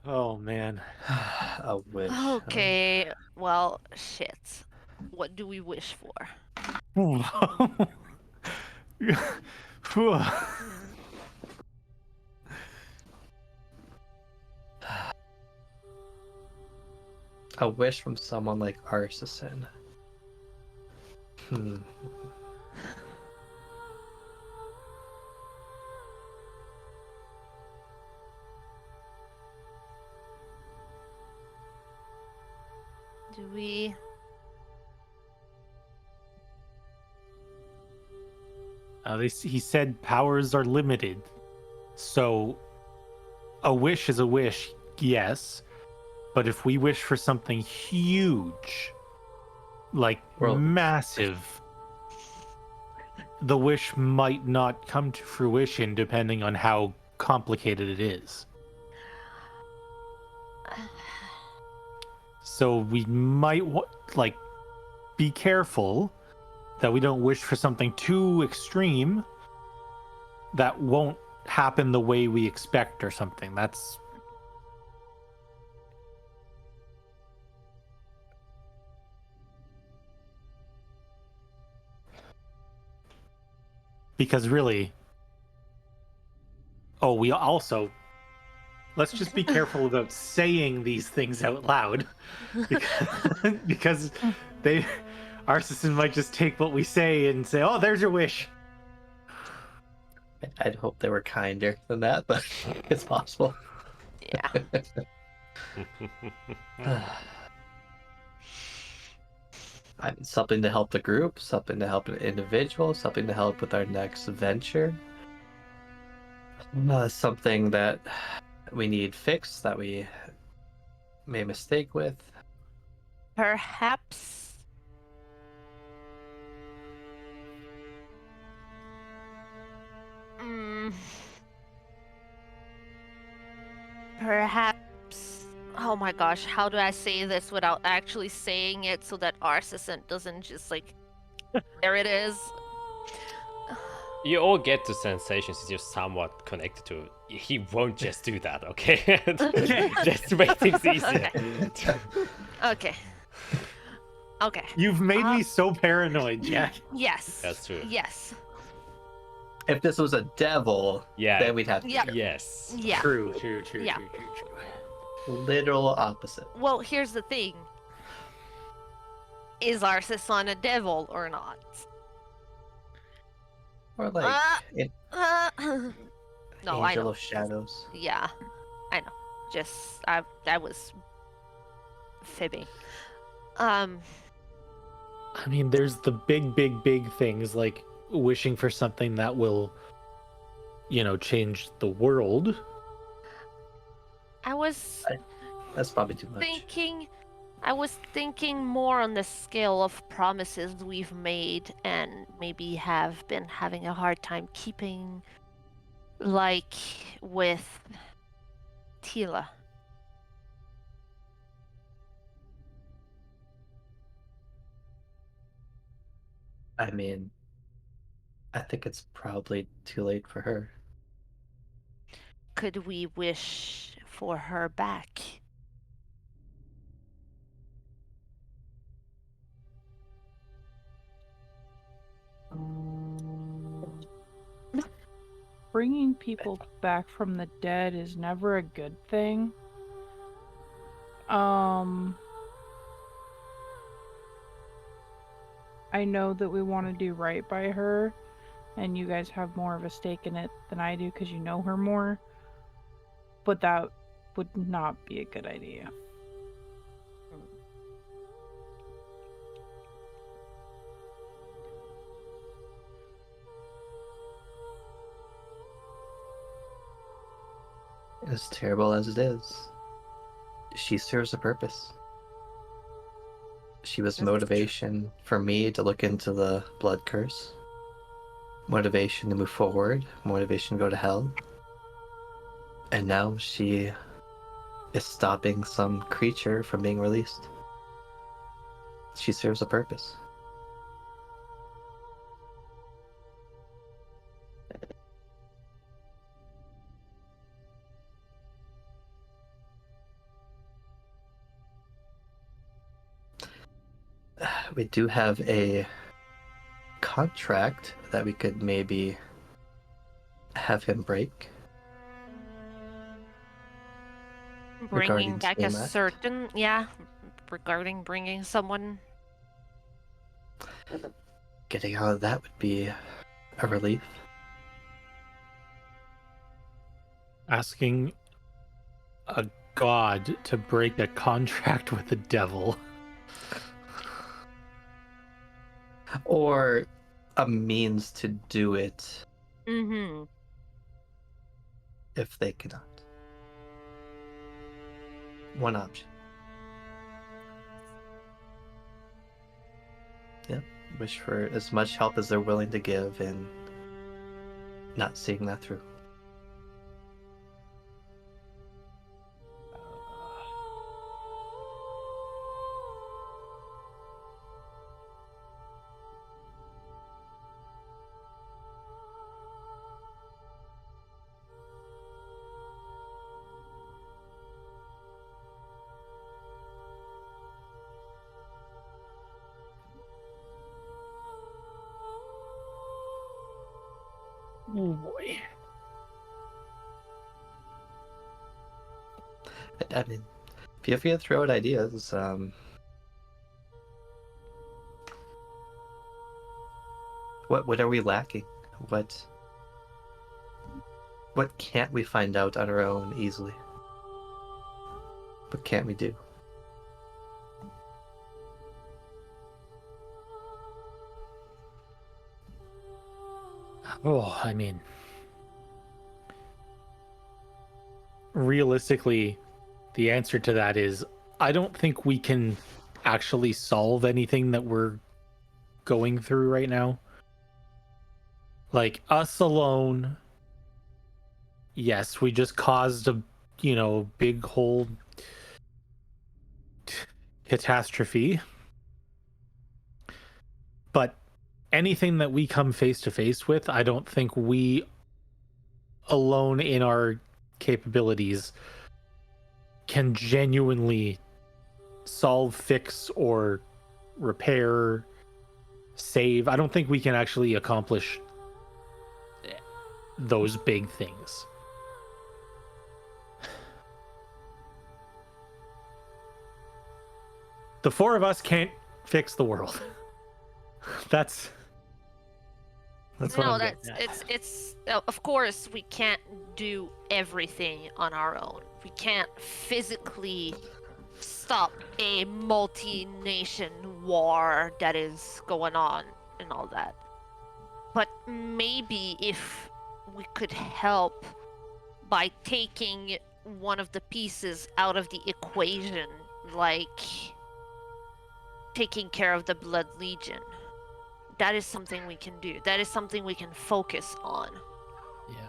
Oh man. I wish. Okay, well, shit. What do we wish for? A wish from someone like Arsasin. Do we... He said powers are limited. So a wish is a wish, yes. But if we wish for something huge, like massive, the wish might not come to fruition depending on how complicated it is. So we might be careful that we don't wish for something too extreme that won't happen the way we expect or something. That's... Because really... Oh, we also... Let's just be careful about saying these things out loud. Because they... Arsasin might just take what we say and say, "Oh, there's your wish." I'd hope they were kinder than that, but it's possible. Yeah. Something to help the group, something to help an individual, something to help with our next venture. Something that we need fixed, that we made a mistake with. Perhaps... Perhaps... Oh my gosh, how do I say this without actually saying it so that Arsasin doesn't just like... There it is. You all get the sensations you're somewhat connected to. He won't just do that, okay? Just to make things easier. Okay. Okay. You've made me so paranoid, Jack. Yes. That's true. Yes. If this was a devil, then we'd have to Yeah. go. Yes. Yeah. True. Yeah. Literal opposite. Well, here's the thing. Is Arsasin a devil or not? Or like an No, I angel know. of shadows. Yeah, I know. Just I was fibbing. I mean, there's the big things like wishing for something that will, change the world. That's probably too much. I was thinking more on the scale of promises we've made and maybe have been having a hard time keeping, like with Tila. I mean, I think it's probably too late for her. Could we wish for her back? Bringing people back from the dead is never a good thing. I know that we want to do right by her, and you guys have more of a stake in it than I do because you know her more, but that would not be a good idea. As terrible as it is, she serves a purpose. She was motivation for me to look into the blood curse, motivation to move forward, motivation to go to hell. And now she is stopping some creature from being released. She serves a purpose. We do have a contract that we could maybe have him break. Bringing Regarding back a Tiamat. certain, yeah, regarding bringing someone. Getting out of that would be a relief. Asking a god to break a contract with the devil. Or a means to do it Mm-hmm. if they cannot. One option. Yep. Wish for as much help as they're willing to give and not seeing that through. Oh boy. I mean, feel free to throw out ideas. What are we lacking? What can't we find out on our own easily? What can't we do? Oh, I mean, realistically, the answer to that is I don't think we can actually solve anything that we're going through right now. Like, us alone, yes, we just caused a, big whole catastrophe. But anything that we come face to face with, I don't think we alone in our capabilities can genuinely solve, fix, or repair, save. I don't think we can actually accomplish those big things. The four of us can't fix the world. That's what No, I'm that's getting at. it's of course we can't do everything on our own. We can't physically stop a multi-nation war that is going on and all that. But maybe if we could help by taking one of the pieces out of the equation, like taking care of the Blood Legion. That is something we can do. That is something we can focus on. Yeah.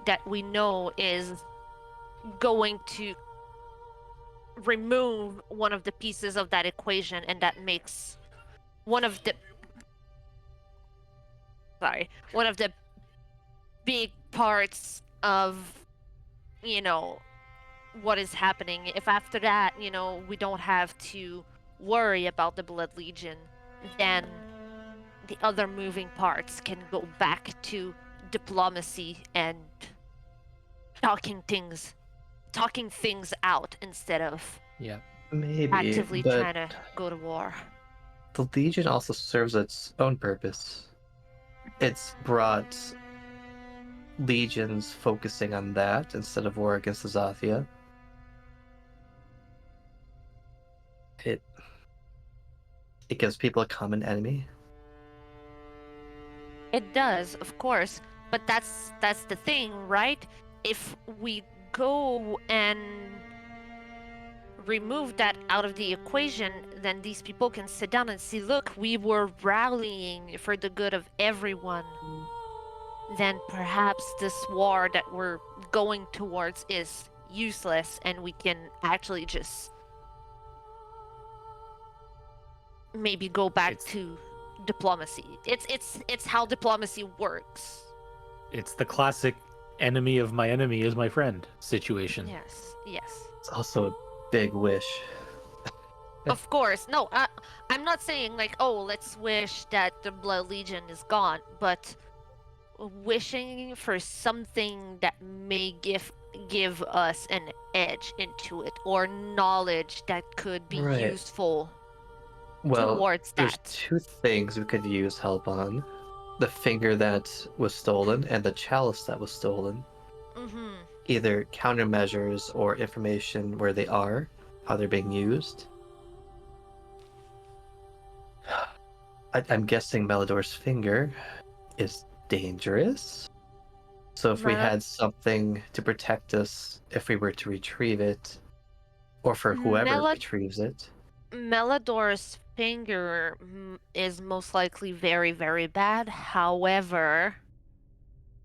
That we know is going to remove one of the pieces of that equation, and that makes one of the big parts of what is happening. If after that we don't have to worry about the Blood Legion, then the other moving parts can go back to diplomacy and talking things out instead of Yeah. Maybe, actively but trying to go to war. the Legion also serves its own purpose. It's brought legions focusing on that instead of war against Azathia. It gives people a common enemy. It does, of course, but that's the thing, right? If we go and remove that out of the equation, then these people can sit down and see, look, we were rallying for the good of everyone. Then perhaps this war that we're going towards is useless and we can actually just maybe go back to diplomacy. It's how diplomacy works. It's the classic enemy of my enemy is my friend situation. Yes. It's also a big wish. Of course. No, I'm not saying like, oh, let's wish that the Blood Legion is gone, but wishing for something that may give us an edge into it, or knowledge that could be Right. useful Well, towards there's that. 2 things we could use help on. The finger that was stolen and the chalice that was stolen. Mm-hmm. Either countermeasures or information where they are, how they're being used. I'm guessing Melidor's finger is dangerous. So if we had something to protect us if we were to retrieve it, or for whoever retrieves it. Melidor's finger is most likely very, very bad. However,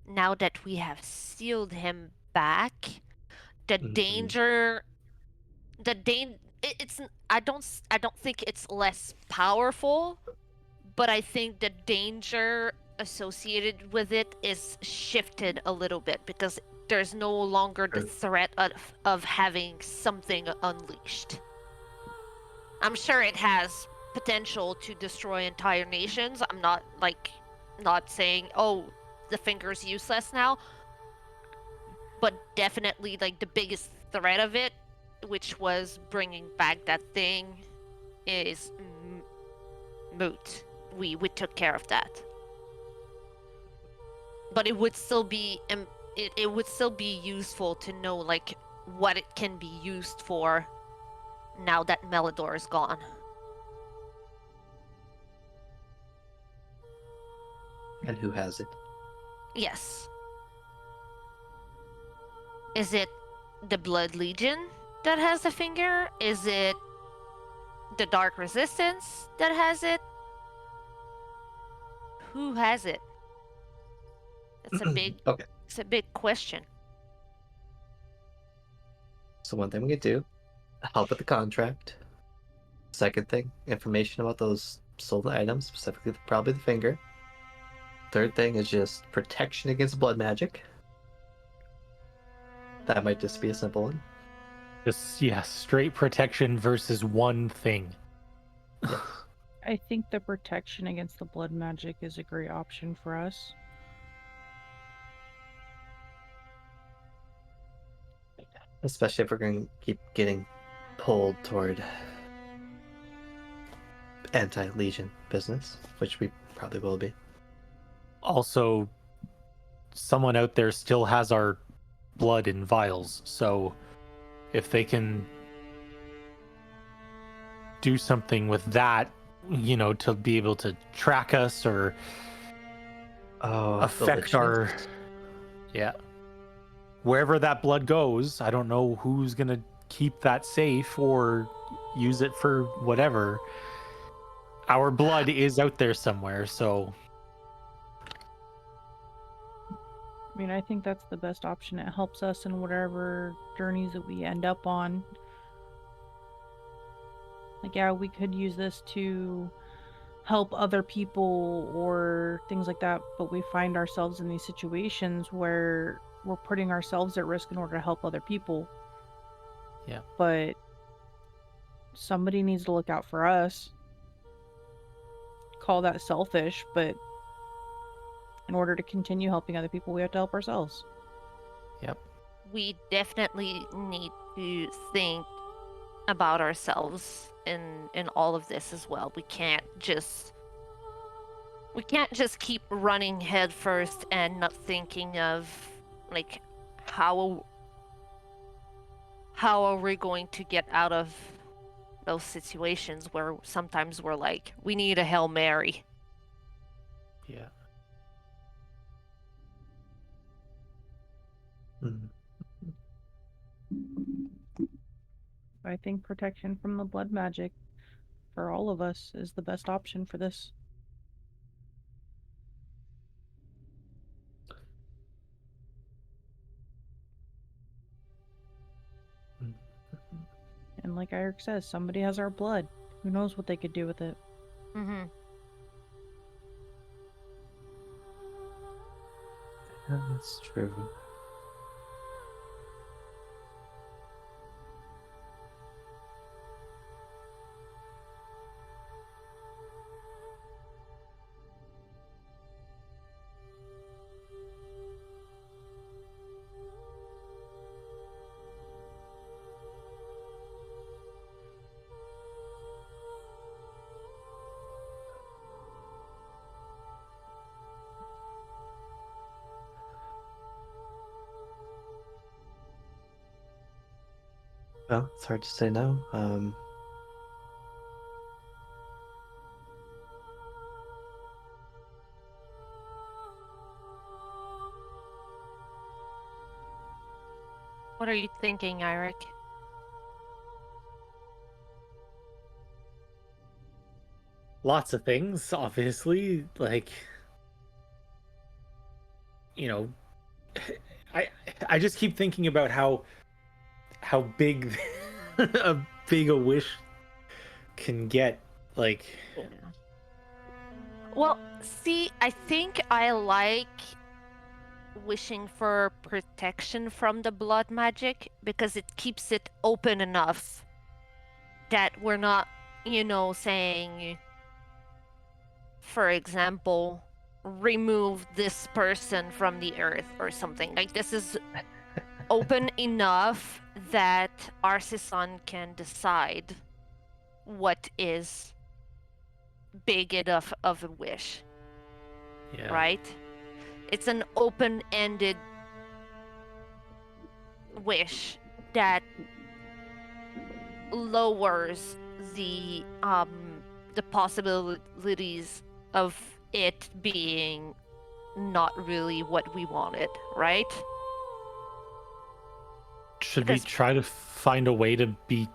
now that we have sealed him back, the danger, it's I don't think it's less powerful, but I think the danger associated with it is shifted a little bit because there's no longer the threat of having something unleashed. I'm sure it has potential to destroy entire nations. I'm not saying, oh, the finger's useless now, but definitely like the biggest threat of it, which was bringing back that thing, is moot. We took care of that, but it would still be it would still be useful to know like what it can be used for now that Melidor is gone. And who has it? Yes. Is it the Blood Legion that has the finger? Is it the Dark Resistance that has it? Who has it? It's a big Okay. It's a big question. So one thing we could do, help with the contract. Second thing, information about those stolen items, specifically probably the finger. Third thing is just protection against blood magic. That might just be a simple one. Just straight protection versus one thing. Yes. I think the protection against the blood magic is a great option for us. Especially if we're going to keep getting pulled toward anti-Legion business, which we probably will be. Also, someone out there still has our blood in vials, so if they can do something with that, to be able to track us or affect our wherever that blood goes. I don't know who's gonna keep that safe or use it for whatever. Our blood is out there somewhere, so I mean, I think that's the best option. It helps us in whatever journeys that we end up on. Like, yeah, we could use this to help other people or things like that, but we find ourselves in these situations where we're putting ourselves at risk in order to help other people. Yeah. But somebody needs to look out for us. Call that selfish, but in order to continue helping other people, we have to help ourselves. Yep. We definitely need to think about ourselves in all of this as well. We can't just keep running head first and not thinking of like how are we going to get out of those situations where sometimes we're like, we need a Hail Mary. Yeah. I think protection from the blood magic for all of us is the best option for this. And like Eric says, somebody has our blood. Who knows what they could do with it? Mm-hmm. Yeah, that's true. Well, it's hard to say no. What are you thinking, Eric? Lots of things, obviously. Like, you know, I just keep thinking about how big a big a wish can get. Like, Well, see, I think I like wishing for protection from the blood magic because it keeps it open enough that we're not, saying, for example, remove this person from the earth or something. Like, this is open enough that Artisan can decide what is big enough of a wish, yeah. right? It's an open-ended wish that lowers the possibilities of it being not really what we wanted, right? Should Because- we try to find a way to be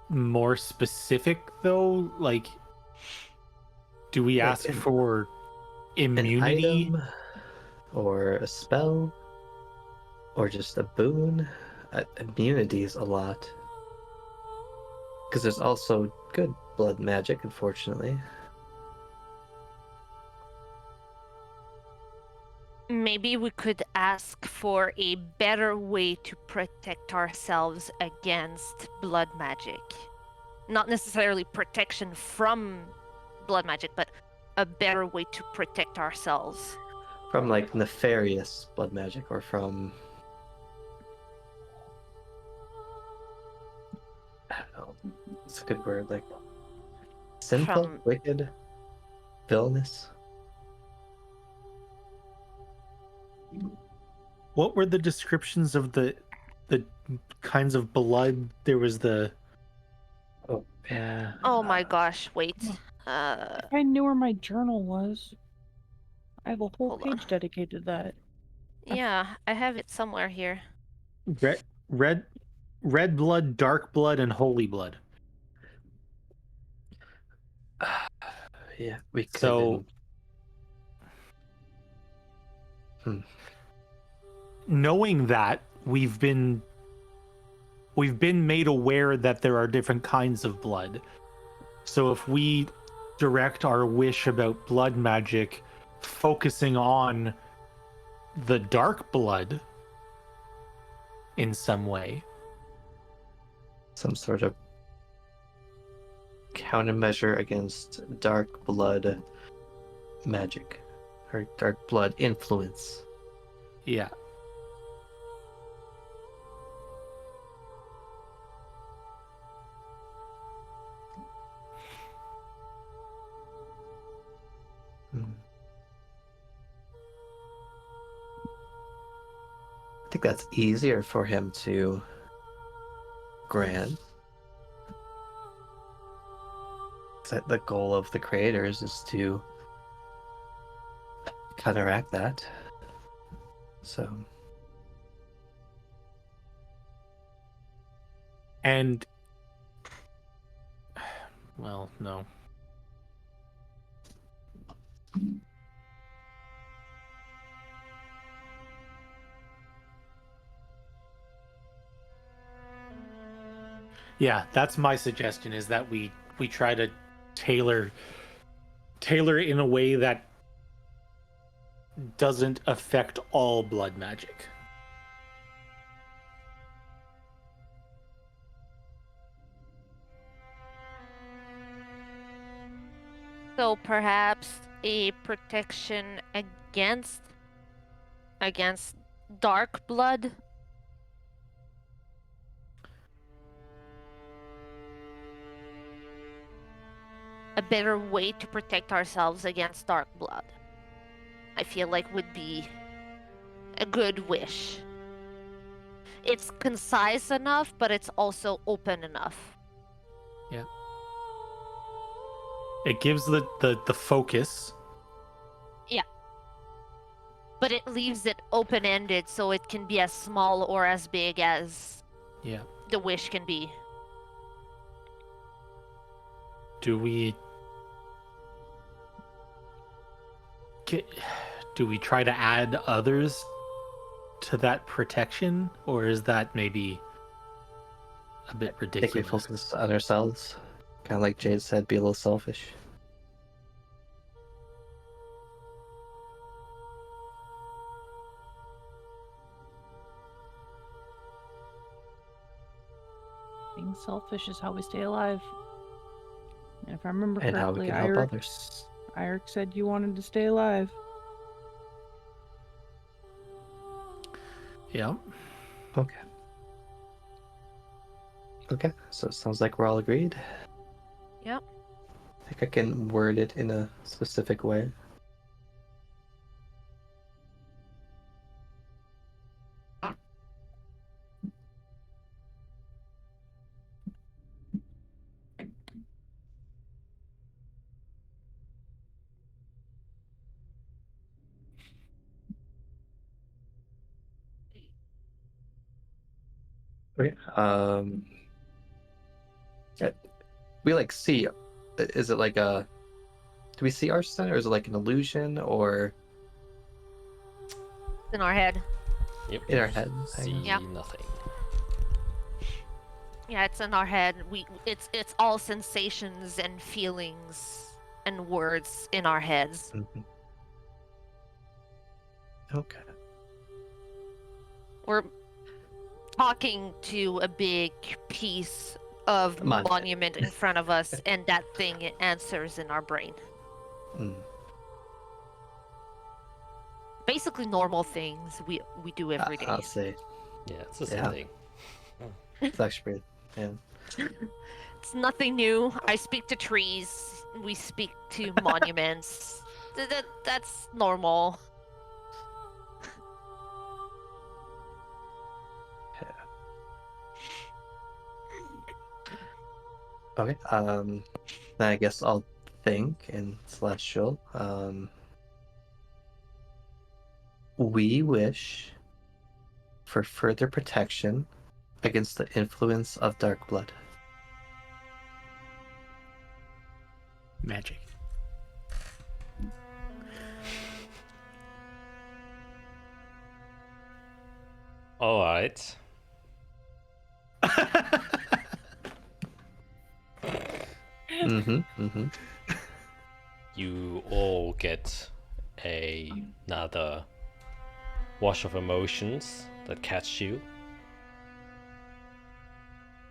more specific, though? Like, do we Like ask for immunity? An item, or a spell, or just a boon? Immunity is a lot. Because there's also good blood magic, unfortunately. Maybe we could ask for a better way to protect ourselves against blood magic. Not necessarily protection from blood magic, but a better way to protect ourselves. From like nefarious blood magic, or from, I don't know, it's a good word, like sinful, From- wicked, villainous. What were the descriptions of the kinds of blood? There was the Oh yeah. Oh my gosh, wait. If I knew where my journal was, I have a whole Hold on. page dedicated to that. Yeah, I have it somewhere here. red blood, dark blood, and holy blood. Yeah, we could. So, knowing that, we've been made aware that there are different kinds of blood. So if we direct our wish about blood magic focusing on the dark blood in some way, some sort of countermeasure against dark blood magic, or dark blood influence. yeah. I think that's easier for him to grant. The goal of the creators is to counteract that. So, And Well, no. Yeah, that's my suggestion, is that we try to tailor it in a way that doesn't affect all blood magic. So perhaps a protection against dark blood. A better way to protect ourselves against dark blood, I feel like would be a good wish. It's concise enough, but it's also open enough. Yeah. It gives the focus. Yeah. But it leaves it open-ended, so it can be as small or as big as the wish can be. Do we try to add others to that protection, or is that maybe a bit ridiculous? Take a focus on ourselves. Kind of like Jade said, be a little selfish. Being selfish is how we stay alive. And if I remember And how we correctly, can help others. Eirik said you wanted to stay alive. Yeah. Okay. Okay, so it sounds like we're all agreed. Yep. I think I can word it in a specific way. Okay. We like see. Is it like a? Do we see Arsene, or is it like an illusion, or In our head. Yep. in our head? See Yeah. nothing. Yeah, it's in our head. It's all sensations and feelings and words in our heads. Mm-hmm. Okay. We're talking to a big piece of monument in front of us, and that thing answers in our brain. Mm. Basically, normal things we do every day. I'll say Yeah, it's the same thing. it's actually yeah. It's nothing new. I speak to trees. We speak to monuments. That's normal. Okay. Then I guess I'll think in Celestial. We wish for further protection against the influence of dark blood. Magic. All right. You all get another wash of emotions that catch you,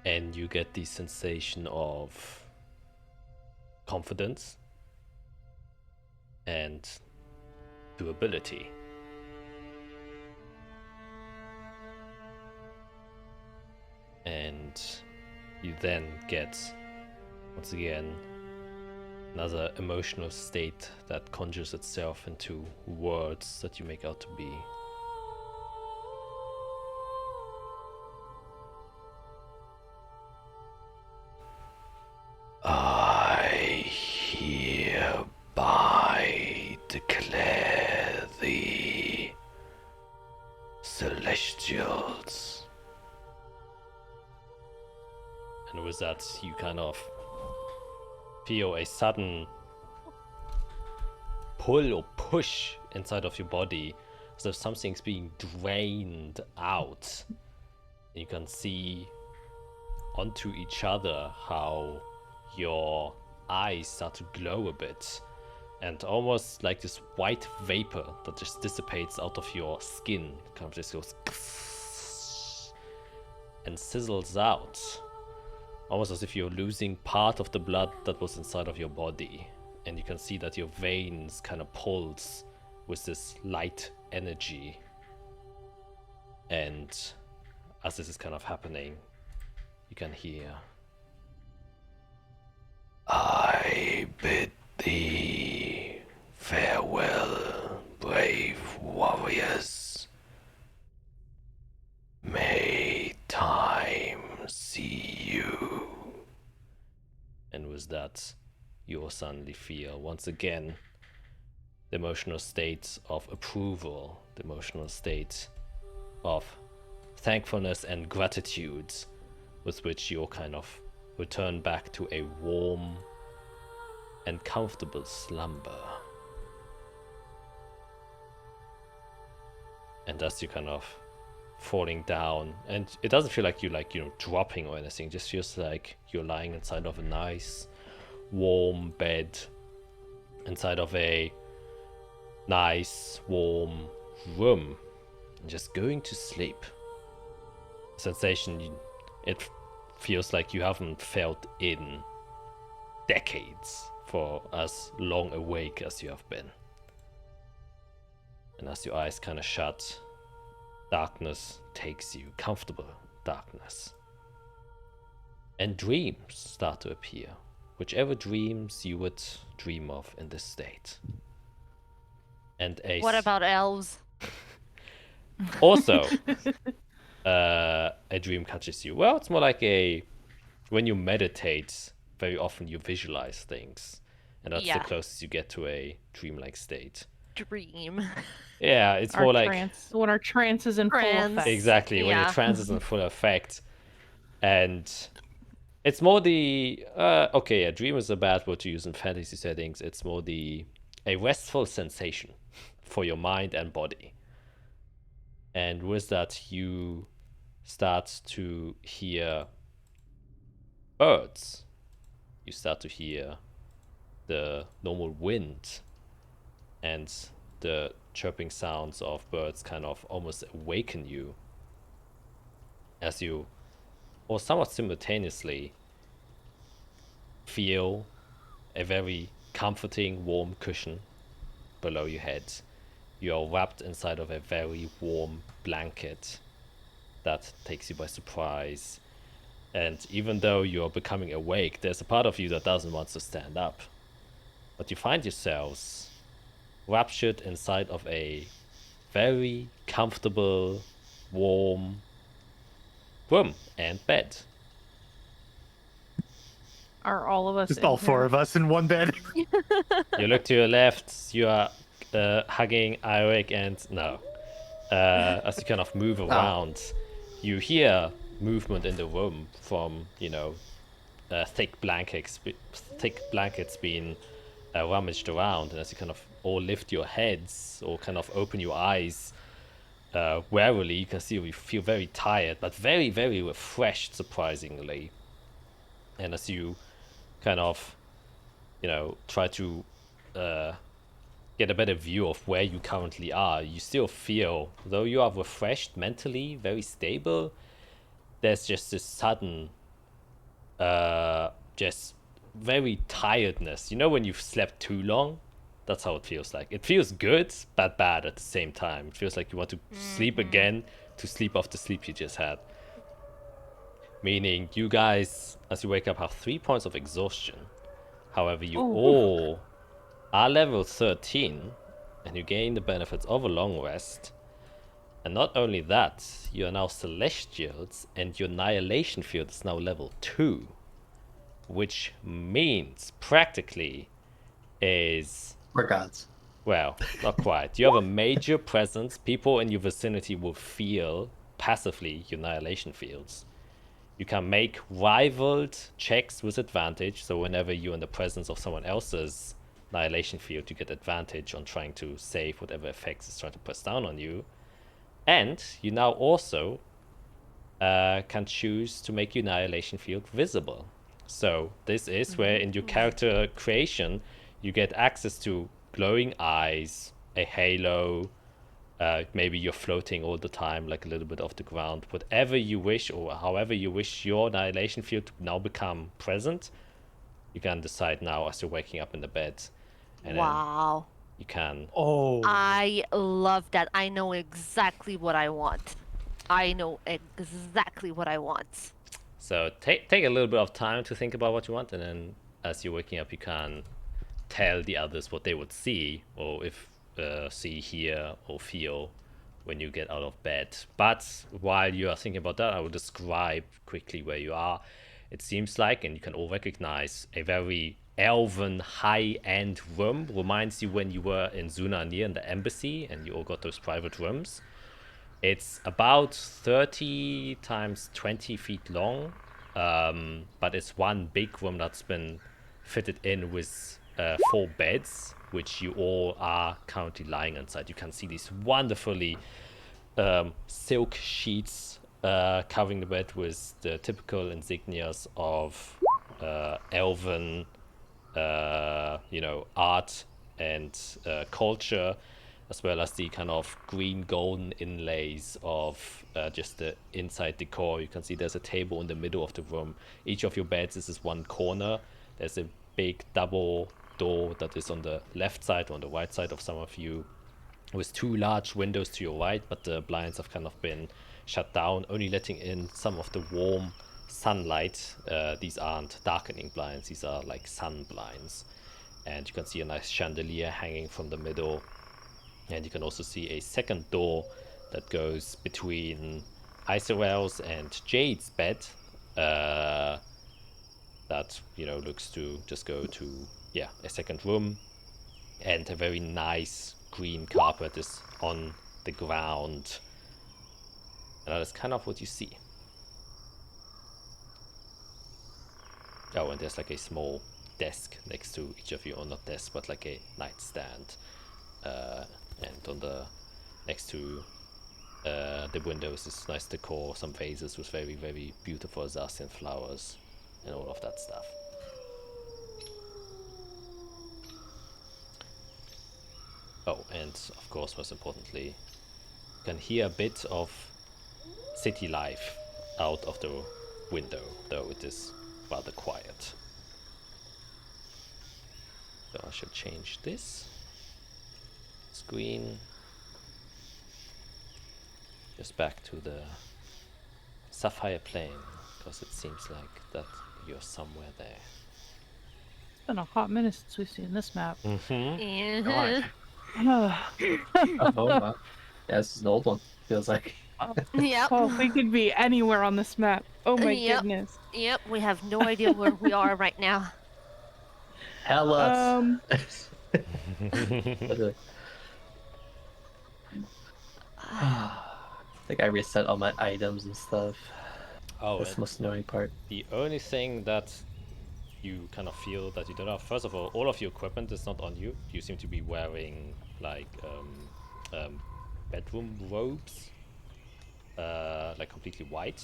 and you get the sensation of confidence and doability. And you then get, once again, another emotional state that conjures itself into words that you make out to be I hereby declare the Celestials. And with that, you kind of feel a sudden pull or push inside of your body, as if something's being drained out. And you can see onto each other how your eyes start to glow a bit, and almost like this white vapor that just dissipates out of your skin, kind of just goes and sizzles out, almost as if you're losing part of the blood that was inside of your body. And you can see that your veins kind of pulse with this light energy. And as this is kind of happening, you can hear, "I bid thee farewell, brave warriors. May time see you." And with that, you will suddenly feel once again the emotional state of approval, the emotional state of thankfulness and gratitude, with which you'll kind of return back to a warm and comfortable slumber. And as you kind of falling down, and it doesn't feel like you're dropping or anything, it just feels like you're lying inside of a nice warm bed, inside of a nice warm room, and just going to sleep. Sensation, it feels like you haven't felt in decades for as long awake as you have been. And as your eyes kind of shut, darkness takes you, comfortable darkness. And dreams start to appear, whichever dreams you would dream of in this state. And What about elves? also, a dream catches you. Well, it's more like when you meditate, very often you visualize things, and that's the closest you get to a dreamlike state. Dream. Yeah, it's more like when our trance is in full effect. Exactly, when your trance is in full effect. And it's more the dream is a bad word to use in fantasy settings. It's more a restful sensation for your mind and body. And with that, you start to hear birds. You start to hear the normal wind, and the chirping sounds of birds kind of almost awaken you as you, or somewhat simultaneously, feel a very comforting warm cushion below your head. You are wrapped inside of a very warm blanket that takes you by surprise. And even though you're becoming awake, there's a part of you that doesn't want to stand up. But you find yourselves raptured inside of a very comfortable, warm room and bed. Are all of us Just all four of us in one bed? You look to your left, you are hugging Ioric, and no. As you kind of move around, you hear movement in the room from, thick blankets being rummaged around, and as you kind of all lift your heads or kind of open your eyes warily, you can see you feel very tired, but very, very refreshed, surprisingly. And as you kind of, try to get a better view of where you currently are, you still feel, though you are refreshed mentally, very stable, there's just this sudden, just very tiredness. When you've slept too long, that's how it feels like. It feels good, but bad at the same time. It feels like you want to sleep again, to sleep off the sleep you just had. Meaning, you guys, as you wake up, have 3 points of exhaustion. However, you all are level 13, and you gain the benefits of a long rest. And not only that, you are now Celestials, and your Annihilation Field is now level 2. Which means, practically, is... We're gods. Well, not quite. You have a major presence. People in your vicinity will feel, passively, your Annihilation Fields. You can make rivaled checks with advantage. So whenever you're in the presence of someone else's annihilation field, you get advantage on trying to save whatever effects it's trying to press down on you. And you now also can choose to make your annihilation field visible. So this is where in your character creation, you get access to glowing eyes, a halo, maybe you're floating all the time, like a little bit off the ground. Whatever you wish, or however you wish your annihilation field to now become present, you can decide now as you're waking up in the bed. And Wow. then you can... Oh. I love that. I know exactly what I want. I know exactly what I want. So take a little bit of time to think about what you want, and then as you're waking up, you can tell the others what they would see, or if see, hear, or feel when you get out of bed. But while you are thinking about that, I will describe quickly where you are. It seems like, and you can all recognize, a very elven high-end room. Reminds you when you were in Zunanir in the embassy and you all got those private rooms. It's about 30 times 20 feet long, but it's one big room that's been fitted in with 4 beds, which you all are currently lying inside. You can see these wonderfully silk sheets covering the bed with the typical insignias of elven, art and culture, as well as the kind of green golden inlays of just the inside decor. You can see there's a table in the middle of the room. Each of your beds is this one corner. There's a big double door that is on the left side or on the right side of some of you, with 2 large windows to your right, but the blinds have kind of been shut down, only letting in some of the warm sunlight. These aren't darkening blinds, these are like sun blinds. And you can see a nice chandelier hanging from the middle. And you can also see a second door that goes between Isorel's and Jade's bed. That, looks to just go to, a second room. And a very nice green carpet is on the ground. And that is kind of what you see. Oh, and there's like a small desk next to each of you, or not desk, but like a nightstand. And on the next to the windows is nice decor, some vases with very, very beautiful Azathian flowers and all of that stuff. Oh, and of course, most importantly, you can hear a bit of city life out of the window, though it is rather quiet. So I should change this screen just back to the sapphire plane, because it seems like that you're somewhere there. It's been a hot minute since we've seen this map. Mhm. Oh, wow. Yeah, this is an old one, feels like. Yep. Oh, if we could be anywhere on this map. Oh my Yep. goodness. Yep. We have no idea where we are right now. Tell us. Literally. I think I reset all my items and stuff. Oh, That's the most annoying part. the only thing that you kind of feel that you don't have, first of all of your equipment is not on you. You seem to be wearing like bedroom robes, like completely white.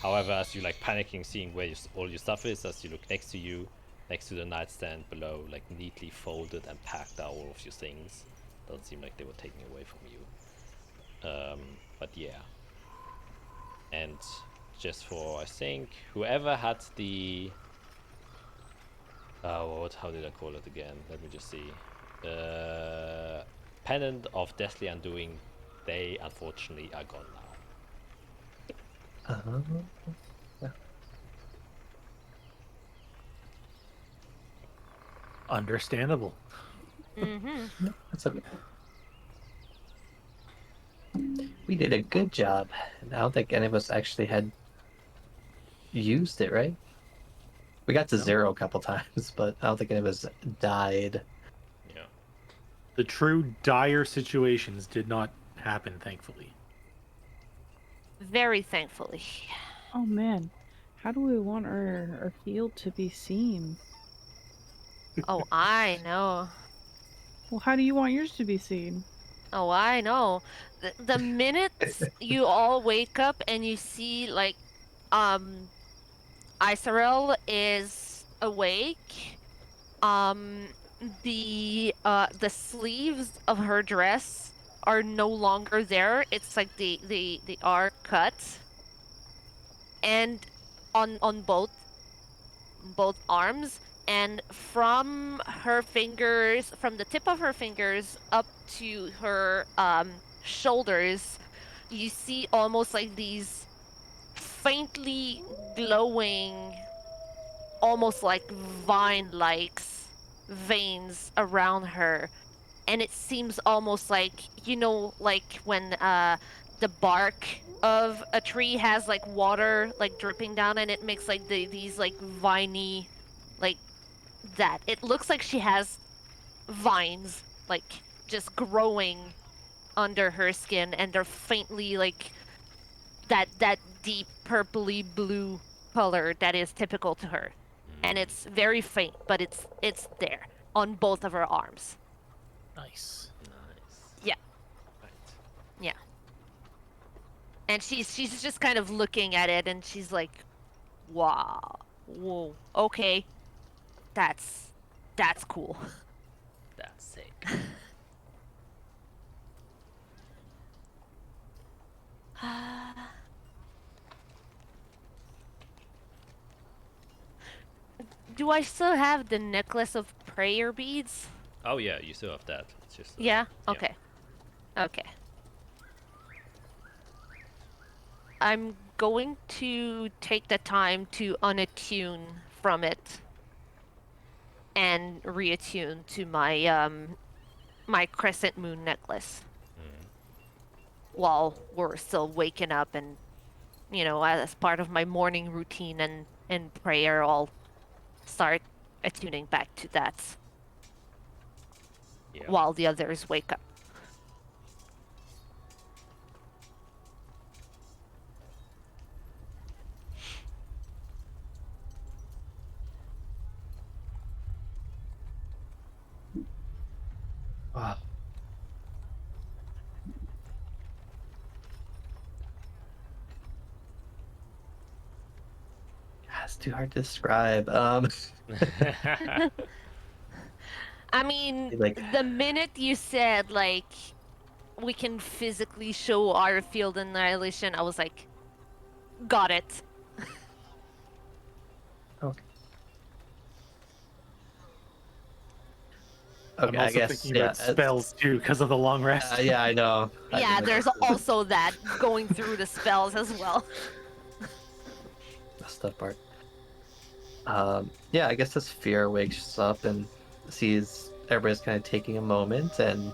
However, as you like panicking, seeing where all your stuff is, as you look next to you, next to the nightstand below, like neatly folded and packed are all of your things. Doesn't seem like they were taken away from you. But yeah. And just for, I think, whoever had the... how did I call it again? Let me just see. Pennant of Deathly Undoing, they unfortunately are gone now. Yeah. Understandable. Mm-hmm. That's okay. We did a good job. And I don't think any of us actually had used it, right? We got to 0 a couple times, but I don't think any of us died. Yeah. The true dire situations did not happen, thankfully. Very thankfully. Oh man. How do we want our field to be seen? Oh, I know. Well, how do you want yours to be seen? Oh, I know. The minute you all wake up and you see like Isarel is awake, um the sleeves of her dress are no longer there. It's like the are cut, and on both arms, and from her fingers, from the tip of her fingers up to her shoulders, you see almost like these faintly glowing, almost like vine-like veins around her. And it seems almost like, like when the bark of a tree has like water like dripping down, and it makes like these like viney, like that. It looks like she has vines like just growing under her skin, and they're faintly like that deep purpley blue color that is typical to her. And it's very faint, but it's there on both of her arms. Nice. Nice. Yeah. Right. Yeah. And she's just kind of looking at it, and she's like, "Wow, whoa, okay, that's cool." That's sick. Do I still have the necklace of prayer beads? Oh yeah, you still have that. It's just Yeah. Okay. Okay. I'm going to take the time to unattune from it and reattune to my crescent moon necklace while we're still waking up, and as part of my morning routine and prayer, I'll start attuning back to that Yeah. while the others wake up. Wow. It's too hard to describe. I mean, Like- the minute you said like we can physically show our field annihilation, I was like, got it. Okay. I'm Okay, also I guess thinking yeah. about spells too because of the long rest. Yeah, I know. I Yeah, didn't there's like also that going through the spells as well. the stuff part. Yeah, I guess this fear wakes up and sees everybody's kind of taking a moment and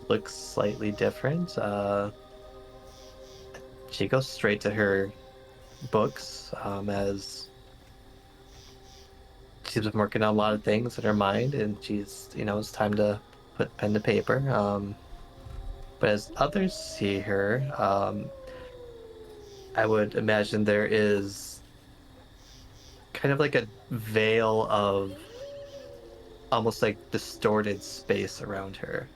looks slightly different. She goes straight to her books, as she's been working on a lot of things in her mind, and she's, it's time to put pen to paper. But as others see her, I would imagine there is kind of like a veil of almost like distorted space around her.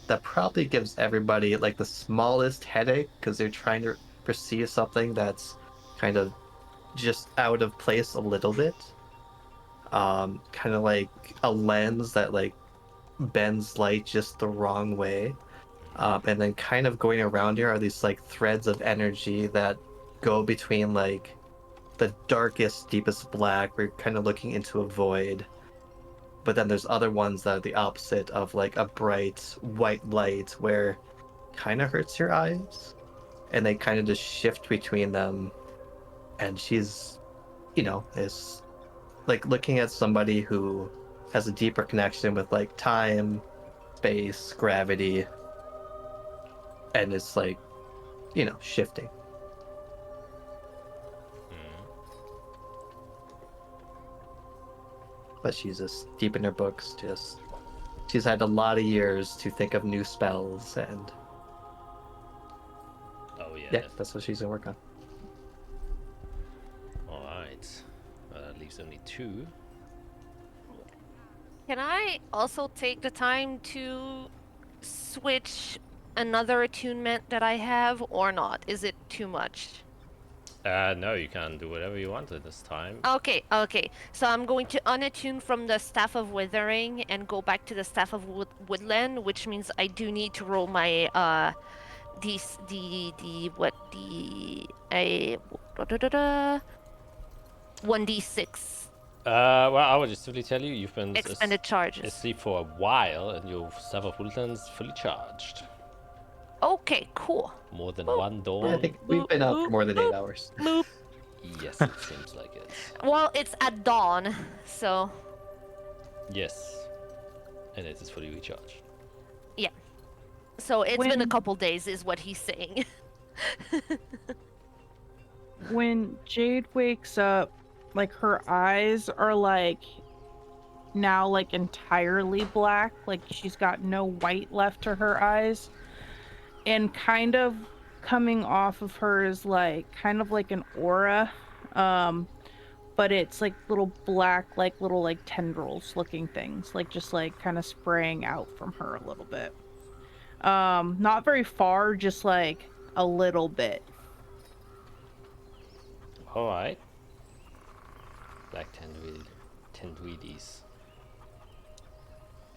That probably gives everybody like the smallest headache because they're trying to perceive something that's kind of just out of place a little bit. Kind of like a lens that like bends light just the wrong way. And then kind of going around here are these like threads of energy that go between like the darkest, deepest black, where you're kind of looking into a void. But then there's other ones that are the opposite of like a bright white light where kind of hurts your eyes. And they kind of just shift between them. And she's, is like looking at somebody who has a deeper connection with like time, space, gravity, and it's like, shifting. But she's just deep in her books, she's had a lot of years to think of new spells, and Oh yeah. yeah, that's what she's gonna work on. is only 2. Can I also take the time to switch another attunement that I have, or not? Is it too much? No, you can do whatever you want at this time. Okay, okay. So I'm going to unattune from the Staff of Withering and go back to the Staff of Woodland, which means I do need to roll my a 1d6 Well, I would just simply tell you, you've been expended charges. asleep for a while, and your Staff of Woodlands fully charged. Okay, cool. More than one door. I think we've been up for more than 8 hours. Bloop. Yes, it seems like it. Well, it's at dawn, so Yes, and it is fully recharged. so it's been a When- couple days, is what he's saying. When Jade wakes up, like her eyes are like now like entirely black, like she's got no white left to her eyes, and kind of coming off of her is like kind of like an aura, but it's like little black, like little like tendrils looking things, like just like kind of spraying out from her a little bit. Not very far, just like a little bit. Alright. Black tendrides.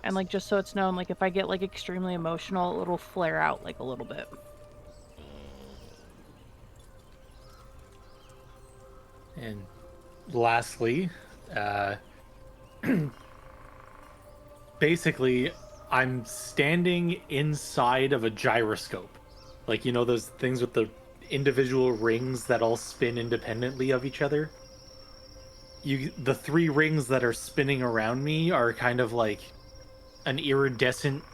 And like just so it's known, like if I get like extremely emotional, it'll flare out like a little bit. And lastly, basically, I'm standing inside of a gyroscope. Like, you know, those things with the individual rings that all spin independently of each other? The 3 rings that are spinning around me are kind of like an iridescent,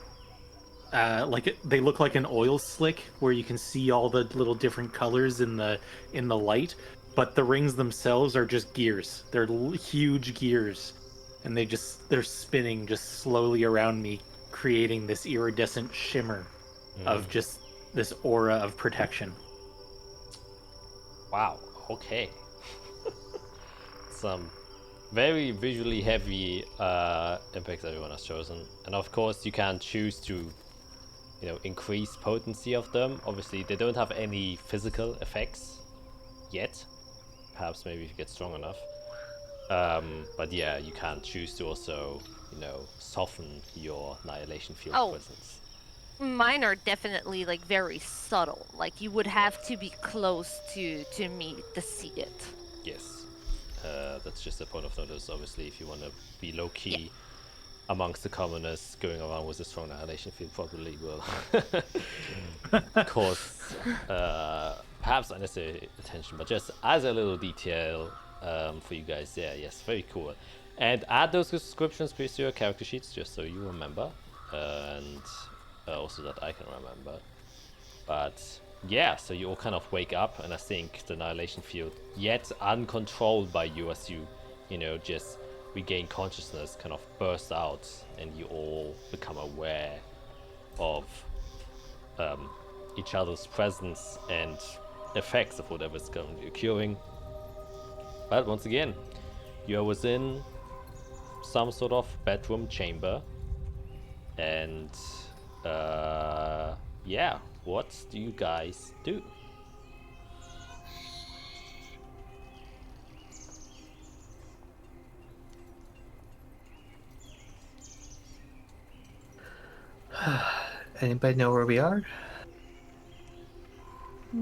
they look like an oil slick where you can see all the little different colors in the light. But the rings themselves are just gears. They're huge gears, and they're spinning just slowly around me, creating this iridescent shimmer of just this aura of protection. Wow, okay. Some very visually heavy impacts everyone has chosen. And of course you can choose to, increase potency of them. Obviously they don't have any physical effects yet. Perhaps maybe if you get strong enough. But yeah, you can choose to also, soften your annihilation field presence. Mine are definitely like very subtle. Like you would have to be close to me to see it. Yes. That's just a point of notice. Obviously, if you want to be low-key amongst the commoners, going around with a strong annihilation field probably will cause perhaps unnecessary attention. But just as a little detail for you guys there, yes, very cool. And add those descriptions please to your character sheets, just so you remember, and also that I can remember. But yeah, so you all kind of wake up, and I think the annihilation field, yet uncontrolled by you as you, just regain consciousness, kind of bursts out, and you all become aware of each other's presence and effects of whatever's currently occurring. But once again, you are within some sort of bedroom chamber, and yeah, what do you guys do? Anybody know where we are?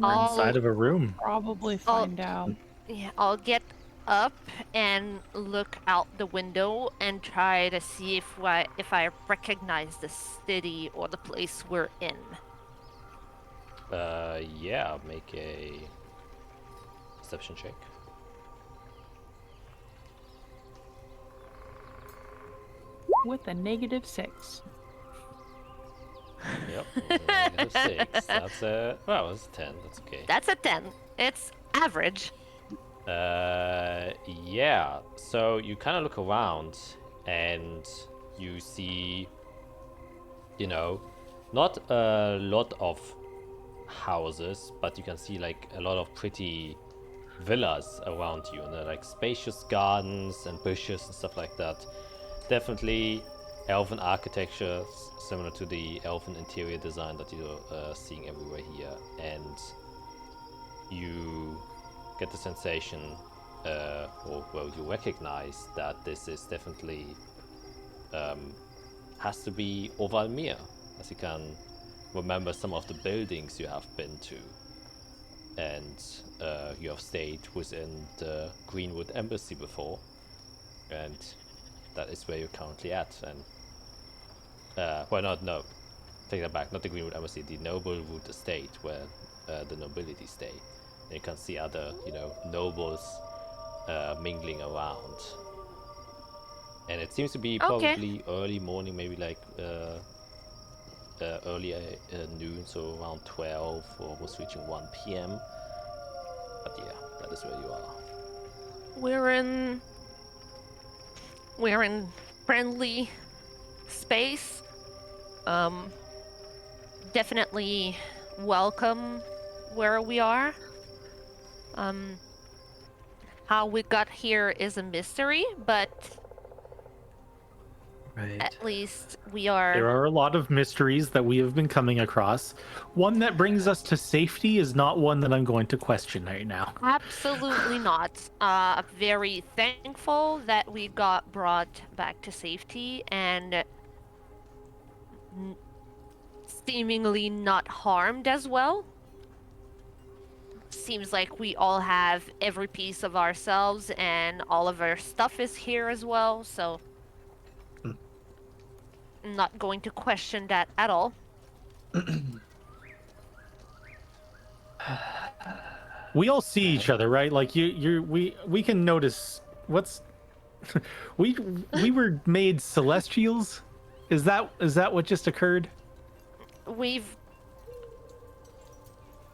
I'll- Inside of a room. Probably find out. Yeah, I'll get up and look out the window and try to see if I recognize the city or the place we're in. Yeah, make a perception check. With a -6. Yep, -6. That's a well, it's 10. That's okay. That's a 10. It's average. Yeah. So you kind of look around and you see, not a lot of houses, but you can see like a lot of pretty villas around you, and they're like spacious gardens and bushes and stuff like that. Definitely elven architecture, similar to the elven interior design that you're seeing everywhere here, and you get the sensation, or well, you recognize that this is definitely has to be Ovalmir, as you can remember some of the buildings you have been to, and you have stayed within the Greenwood Embassy before, and that is where you're currently at. And take that back, not the Greenwood Embassy, the Noblewood Estate, where the nobility stay. And you can see other, nobles mingling around. And it seems to be probably early morning, maybe like early noon, so around 12, or almost reaching 1 p.m. But yeah, that is where you are. We're in friendly space. Definitely welcome where we are. How we got here is a mystery, but Right. at least we are. There are a lot of mysteries that we have been coming across. One that brings us to safety is not one that I'm going to question right now. Absolutely not. Very thankful that we got brought back to safety and seemingly not harmed as well. Seems like we all have every piece of ourselves and all of our stuff is here as well, so I'm not going to question that at all. We all see each other, right? Like we can notice what's we were made celestials. Is that what just occurred?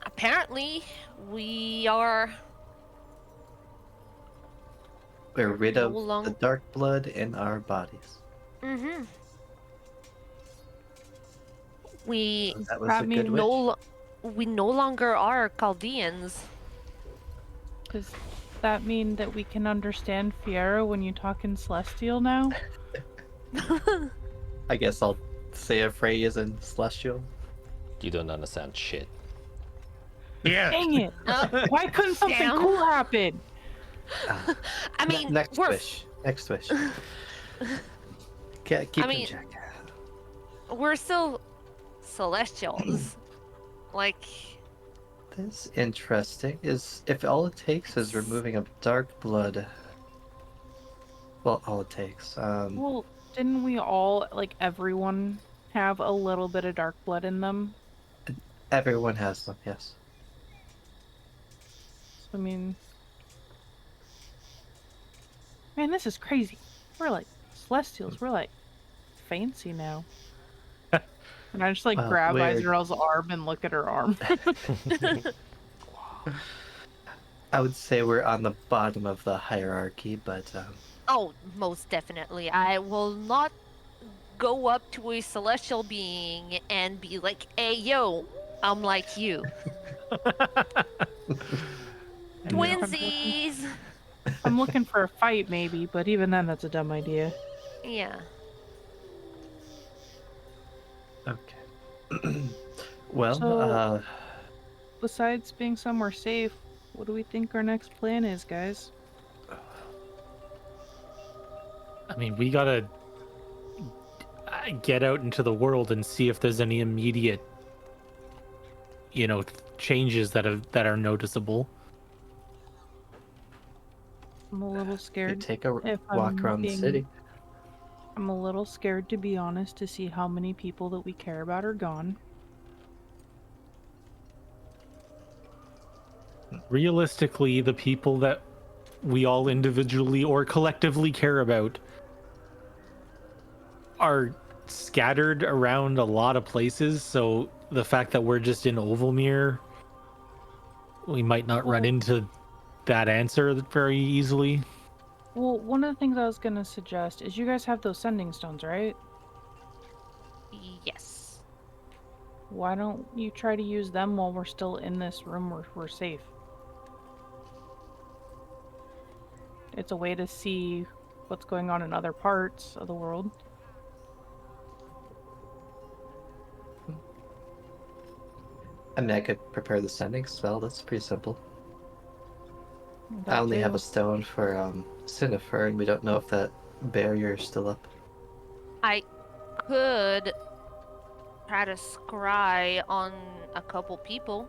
Apparently we are. We're rid of No the dark blood in our bodies. Mm-hmm. We That was a good wish. we no longer are Chaldeans. Does that mean that we can understand Fiera when you talk in Celestial now? I guess I'll say a phrase in Celestial. You don't understand shit. Yeah. Dang it! Why couldn't something Damn. cool happen? I mean, next we're wish. Next wish. Keep in check. we're still celestials. Like, That's interesting. Is if all it takes is removing a dark blood. Well, all it takes. Well, didn't we all, like everyone, have a little bit of dark blood in them? Everyone has them. Yes. I mean, man, this is crazy. We're like Celestials. We're like fancy now. And I just like grab Izrael's arm and look at her arm. I would say we're on the bottom of the hierarchy, but oh, most definitely. I will not go up to a celestial being and be like, "Hey, yo, I'm like you." Twinsies. I'm looking for a fight, maybe, but even then, that's a dumb idea. Yeah. okay. Well, So- Besides being somewhere safe, what do we think our next plan is, guys? I mean, we gotta get out into the world and see if there's any immediate, changes that are noticeable. I'm a little you scared. take a if walk I'm around the being- city. I'm a little scared, to be honest, to see how many people that we care about are gone. Realistically, the people that we all individually or collectively care about are scattered around a lot of places, so the fact that we're just in Ovalmere, we might not run into that answer very easily. Well, one of the things I was gonna suggest is you guys have those sending stones, right? Yes. Why don't you try to use them while we're still in this room where we're safe? It's a way to see what's going on in other parts of the world. I mean, I could prepare the sending spell. That's pretty simple. That I only have too. a stone for Cinifer, and we don't know if that barrier is still up. I could try to scry on a couple people.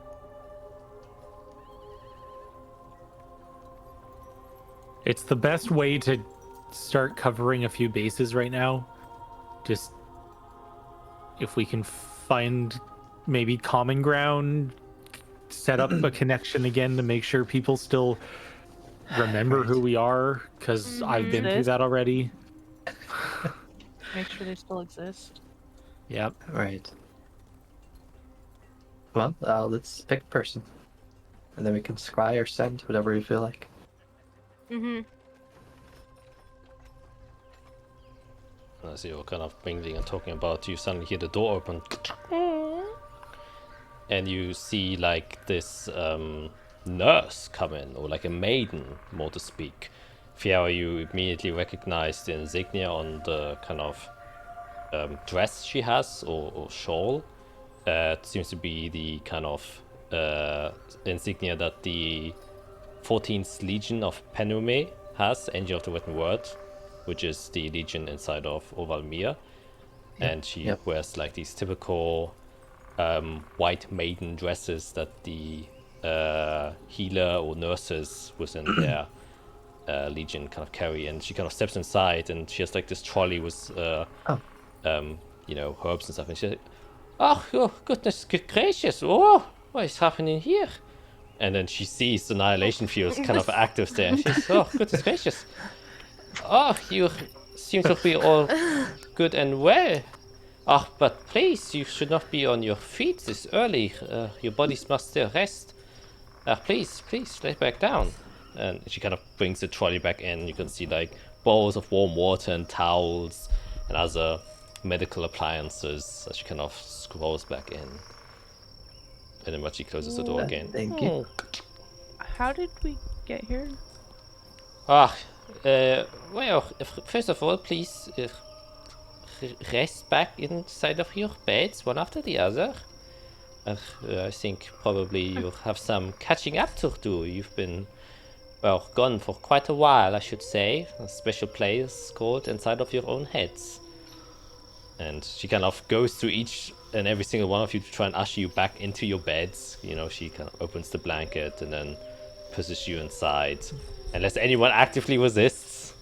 It's the best way to start covering a few bases right now. Just if we can find maybe common ground, set up a connection again to make sure people still remember who we are, because I've been through that already. Make sure they still exist. Yep. Right. Well, let's pick a person. And then we can scry or send, whatever you feel like. As you're kind of mingling and talking about, you suddenly hear the door open. And you see like this nurse come in, or like a maiden, more to speak. Fiera, you immediately recognize the insignia on the kind of dress she has, or shawl. It seems to be the kind of insignia that the 14th Legion of Penume has, Angel of the Written Word, which is the legion inside of Ovalmir. And she wears like these typical white maiden dresses that the healer or nurses within their legion kind of carry. And she kind of steps inside, and she has like this trolley with you know, herbs and stuff. And she's like, oh goodness gracious, oh, what is happening here? And then she sees the annihilation fields kind of active there. She's, oh goodness gracious, oh, you seem to be all good and well. Oh, but please, you should not be on your feet this early. Your bodies must still rest. Please, lay back down. And she kind of brings the trolley back in. You can see like bowls of warm water and towels and other medical appliances as she kind of scrolls back in. And then when she closes the door again. Thank you. How did we get here? Well, first of all, please rest back inside of your beds, one after the other. I think probably you have some catching up to do. You've been, well, gone for quite a while, I should say. A special place called inside of your own heads. And she kind of goes to each and every single one of you to try and usher you back into your beds. You know, she kind of opens the blanket and then pushes you inside. Unless anyone actively resists.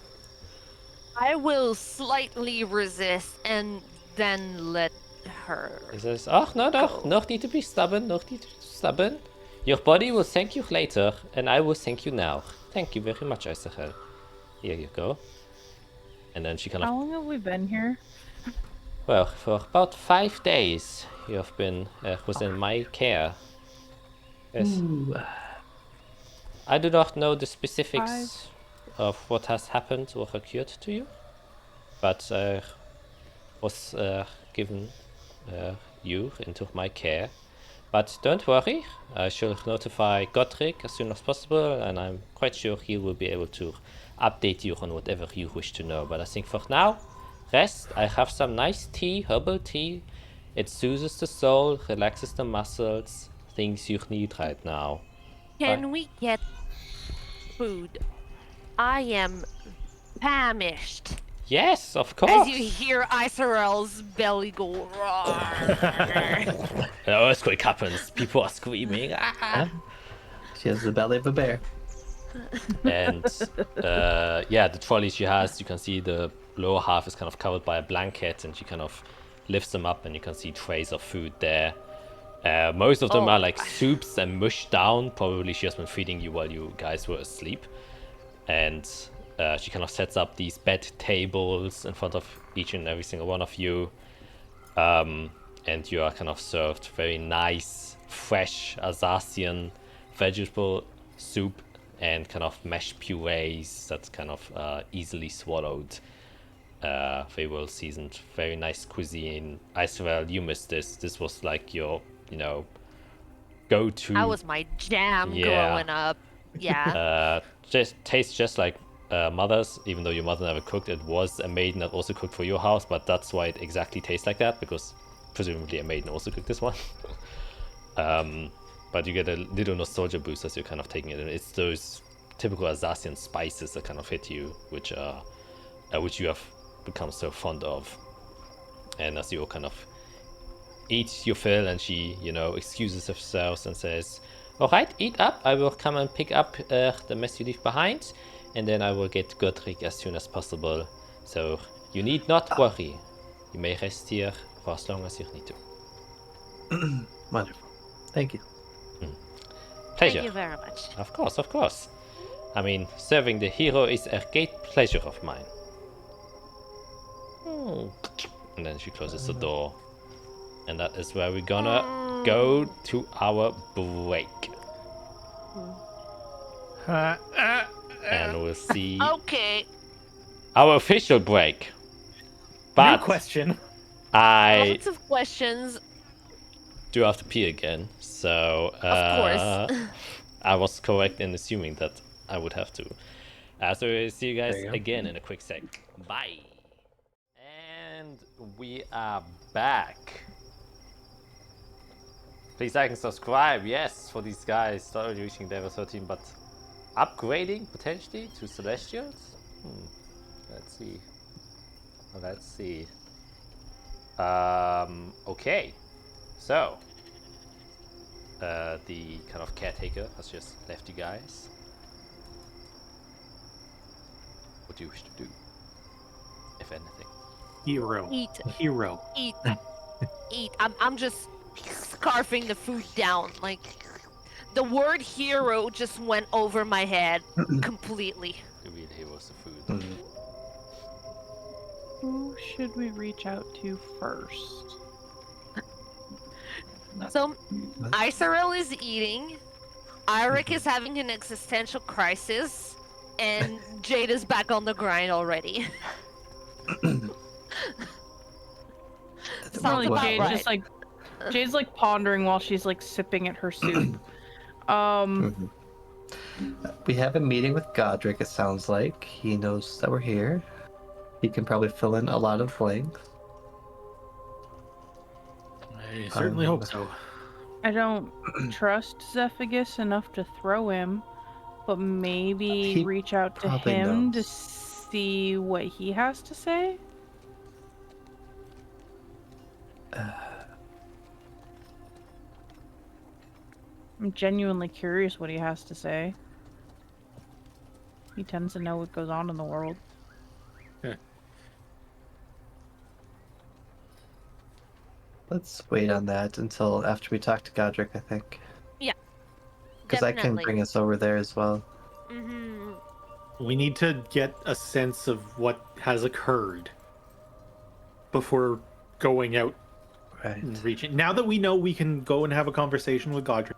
I will slightly resist and then let her. He says, oh, no need to be stubborn, Your body will thank you later, and I will thank you now. Thank you very much, Isachel. Here you go. And then she kind of... How long have we been here? Well, for about 5 days, you have been within my care. Yes. Ooh. I do not know the specifics of what has happened or occurred to you, but was given you into my care. But don't worry, I shall notify Godric as soon as possible, and I'm quite sure he will be able to update you on whatever you wish to know. But I think for now, rest. I have some nice tea, herbal tea. It soothes the soul, relaxes the muscles, things you need right now. Can we get food? I am famished. Yes, of course. As you hear Isarel's belly go roar. An earthquake happens. People are screaming. She has the belly of a bear. And yeah, the trolley she has, you can see the lower half is kind of covered by a blanket, and she kind of lifts them up, and you can see trays of food there. Most of them are like soups and mushed down. Probably she has been feeding you while you guys were asleep. And she kind of sets up these bed tables in front of each and every single one of you. And you are kind of served very nice, fresh Azathian vegetable soup and kind of mesh purees that's kind of easily swallowed. Very well seasoned, very nice cuisine. Isabel, you missed this. This was like your, you know, go-to. That was my jam growing up. Yeah. Just tastes just like mothers, even though your mother never cooked. It was a maiden that also cooked for your house, but that's why it exactly tastes like that, because presumably a maiden also cooked this one. But you get a little nostalgia boost as you're kind of taking it in. It's those typical Azathian spices that kind of hit you, which you have become so fond of. And as you kind of eat your fill, and she, excuses herself and says, "All right, eat up. I will come and pick up the mess you leave behind, and then I will get Godric as soon as possible. So you need not worry. You may rest here for as long as you need to." Wonderful. Thank you. Pleasure. Thank you very much. Of course, of course. I mean, serving the hero is a great pleasure of mine. And then she closes the door. And that is where we're gonna go to our break. And we'll see Okay. our official break. New But question. I Lots of questions. do have to pee again, so Of course. I was correct in assuming that I would have to. So we'll see you guys There you go. again in a quick sec. Bye. And we are back. Please like and subscribe, yes, for these guys. Not only reaching level 13, but upgrading potentially to Celestials? Let's see. Let's see. Okay. So, the kind of caretaker has just left you guys. What do you wish to do, if anything? Hero. Eat. Hero. Eat. Eat. I'm just scarfing the food down. Like, the word hero just went over my head completely. The real heroes of food. Who should we reach out to first? So, Isarel is eating, Irik is having an existential crisis, and Jade is back on the grind already. Sounds Probably about Jade right. just like Jade's like pondering while she's like sipping at her soup. We have a meeting with Godric, it sounds like. He knows that we're here. He can probably fill in a lot of blanks. I certainly hope so. I don't trust Zephagus enough to throw him, but maybe He reach out to probably him to knows. see what he has to say. I'm genuinely curious what he has to say. He tends to know what goes on in the world. Let's wait on that until after we talk to Godric, I think. Yeah. Because I can Definitely. bring us over there as well. Mm-hmm. We need to get a sense of what has occurred before going out Right. and reaching. Now that we know we can go and have a conversation with Godric,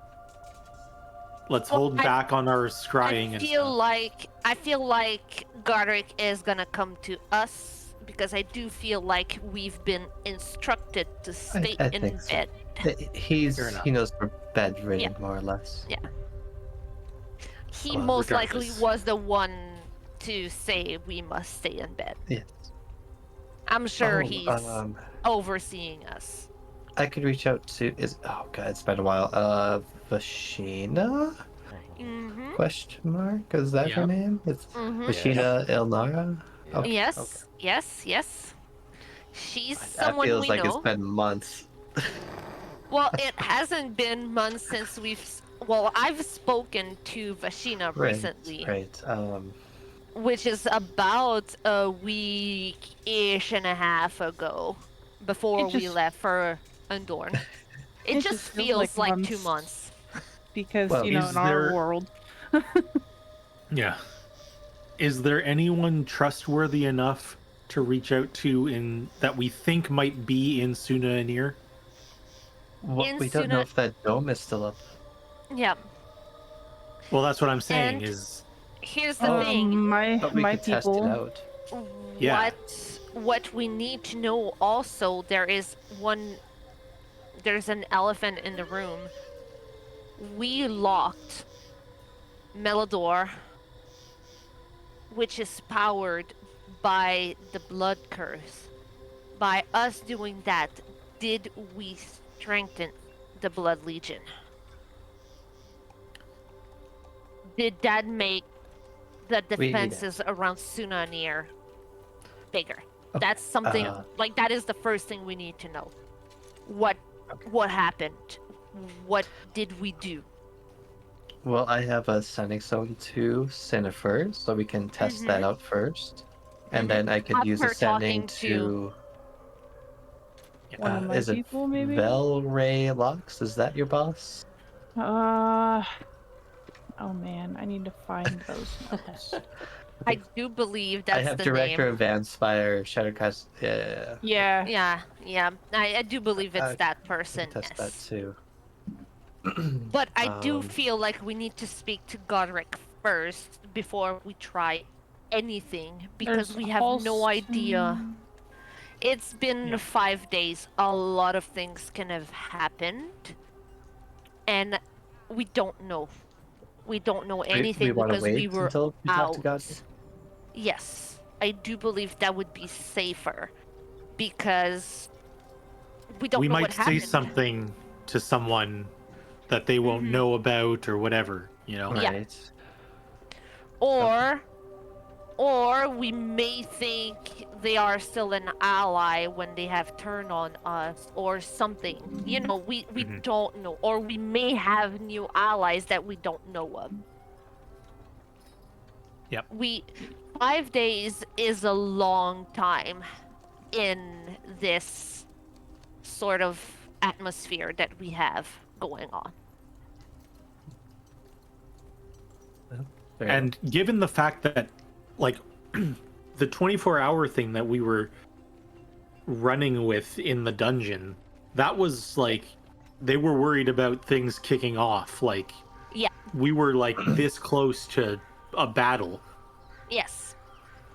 let's Well, hold back on our scrying I and feel stuff. like Godric is gonna come to us because I do feel like we've been instructed to stay I in think so. bed. Fair enough. He knows we're bedridden, more or less. Yeah. He Well, most likely regardless. was the one to say we must stay in bed. Yes. I'm sure Oh, he's overseeing us. I could reach out to oh god, it's been a while. Vashina? Mm-hmm. Question mark? Is that her Yep. name? It's Mm-hmm. Vashina Ilnara? Okay, Yes, okay. yes. She's That someone feels we like know. it's been months. Well, it hasn't been months since I've spoken to Vashina recently, Right. which is about a week-ish and a half ago, before we just- left for Undorn. It It just just feels feels like like 2 months. months. Because, Well, you know, is in our there- world. Yeah. Is there anyone trustworthy enough to reach out to in that we think might be in Suna Anir? In We don't know Suna- if that dome is still up. Yeah. Well, that's what I'm saying. And- Is Here's the thing. My But we could test it people. out. Yeah. What we need to know also, there's an elephant in the room. We locked Melidor which is powered by the blood curse. By us doing that, did we strengthen the Blood Legion? Did that make the defenses around Sunanir bigger? That's something like that is the first thing we need to know. What happened? What did we do? Well, I have a Sending Stone 2 Cinepher, so we can test that out first. And then I could use a Sending to... One of my is it people, maybe? Velray Lux? Is that your boss? Oh man, I need to find those notes. I do believe that's I have the Director name. of Vanspire, Shadowcast. Yeah. Yeah. I do believe it's that person. Test that too. But I do feel like we need to speak to Godric first before we try anything, because we have no idea. It's been 5 days. A lot of things can have happened, and we don't know. We don't know anything because we were until we talk to God? Yes, I do believe that would be safer, because we don't know what happened. We might say something to someone that they won't know about or whatever, you know? Right. Or we may think they are still an ally when they have turned on us or something. You know, we don't know. Or we may have new allies that we don't know of. Yep. 5 days is a long time in this sort of atmosphere that we have going on. And given the fact that, like, the 24-hour thing that we were running with in the dungeon, that was like, they were worried about things kicking off. Like, yeah, we were like this close to a battle. Yes.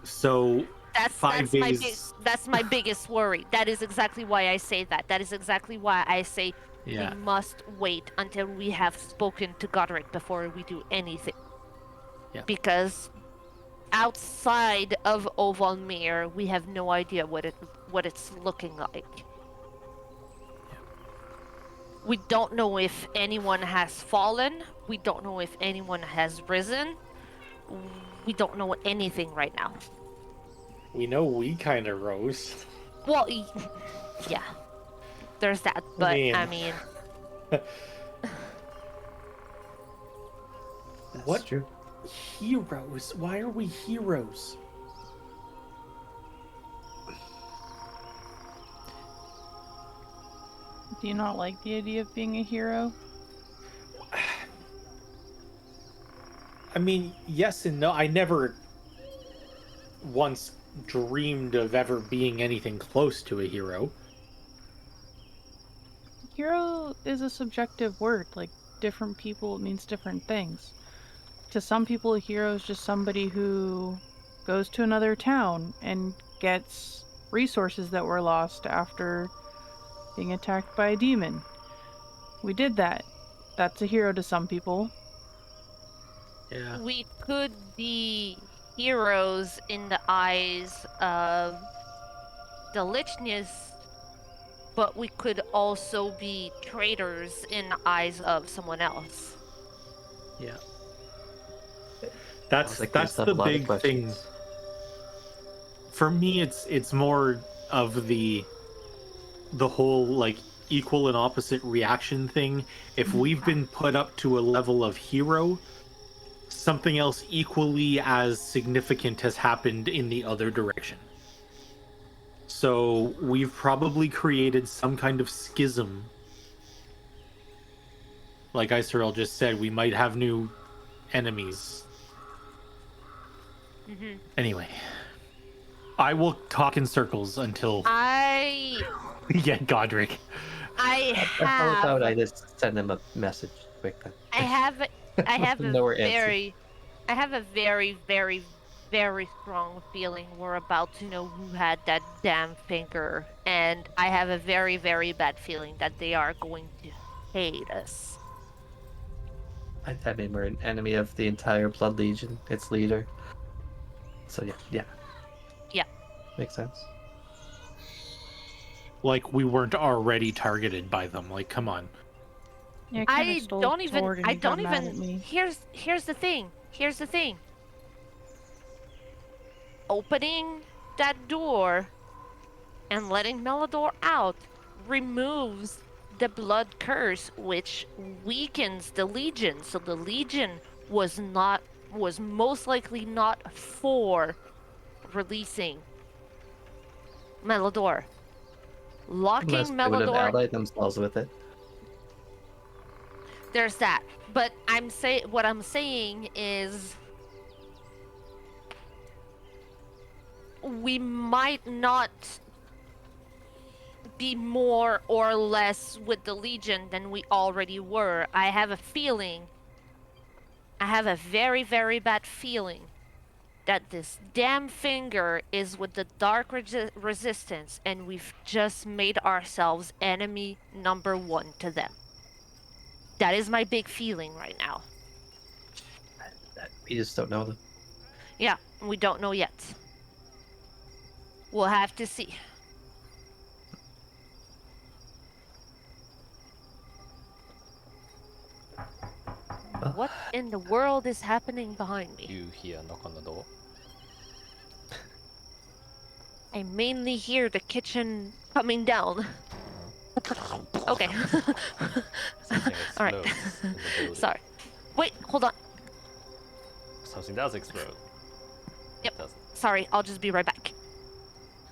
So that's 5 days. That's my biggest worry. That is exactly why I say that. That is exactly why I say we must wait until we have spoken to Godric before we do anything. Yeah. Because outside of Ovalmir, we have no idea what it's looking like. Yeah. We don't know if anyone has fallen. We don't know if anyone has risen. We don't know anything right now. We know we kind of rose. Well, yeah. There's that, but I mean... That's true. Heroes? Why are we heroes? Do you not like the idea of being a hero? I mean, yes and no. I never once dreamed of ever being anything close to a hero. Hero is a subjective word. Like, different people, it means different things. To some people, a hero is just somebody who goes to another town and gets resources that were lost after being attacked by a demon. We did that. That's a hero to some people. Yeah. We could be heroes in the eyes of the Lichnias, but we could also be traitors in the eyes of someone else. Yeah. That's the big thing. For me, it's more of the whole like equal and opposite reaction thing. If we've been put up to a level of hero, something else equally as significant has happened in the other direction. So we've probably created some kind of schism. Like Iserel just said, we might have new enemies. Anyway, I will talk in circles until we get Godric. I How about I just send him a message quick then? I have a very, very, very strong feeling we're about to know who had that damn finger, and I have a very, very bad feeling that they are going to hate us. I mean, we're an enemy of the entire Blood Legion, its leader. So yeah. Yeah. Makes sense. Like we weren't already targeted by them. Like, come on. Yeah, I don't even. I don't mad even. at me. Here's the thing. Here's the thing. Opening that door and letting Melodor out removes the blood curse, which weakens the Legion. So the Legion was most likely not for releasing Melodor. Locking Unless they would have Melodor. allied themselves with it. There's that. But what I'm saying is we might not be more or less with the Legion than we already were. I have a very, very bad feeling that this damn finger is with the Dark Resistance, and we've just made ourselves enemy number 1 to them. That is my big feeling right now. We just don't know them. Yeah, we don't know yet. We'll have to see. What in the world is happening behind me? You hear a knock on the door. I mainly hear the kitchen coming down. Okay. Something All right. explodes in the building. Sorry. Wait, hold on. Something does explode. Yep. It doesn't. Sorry, I'll just be right back.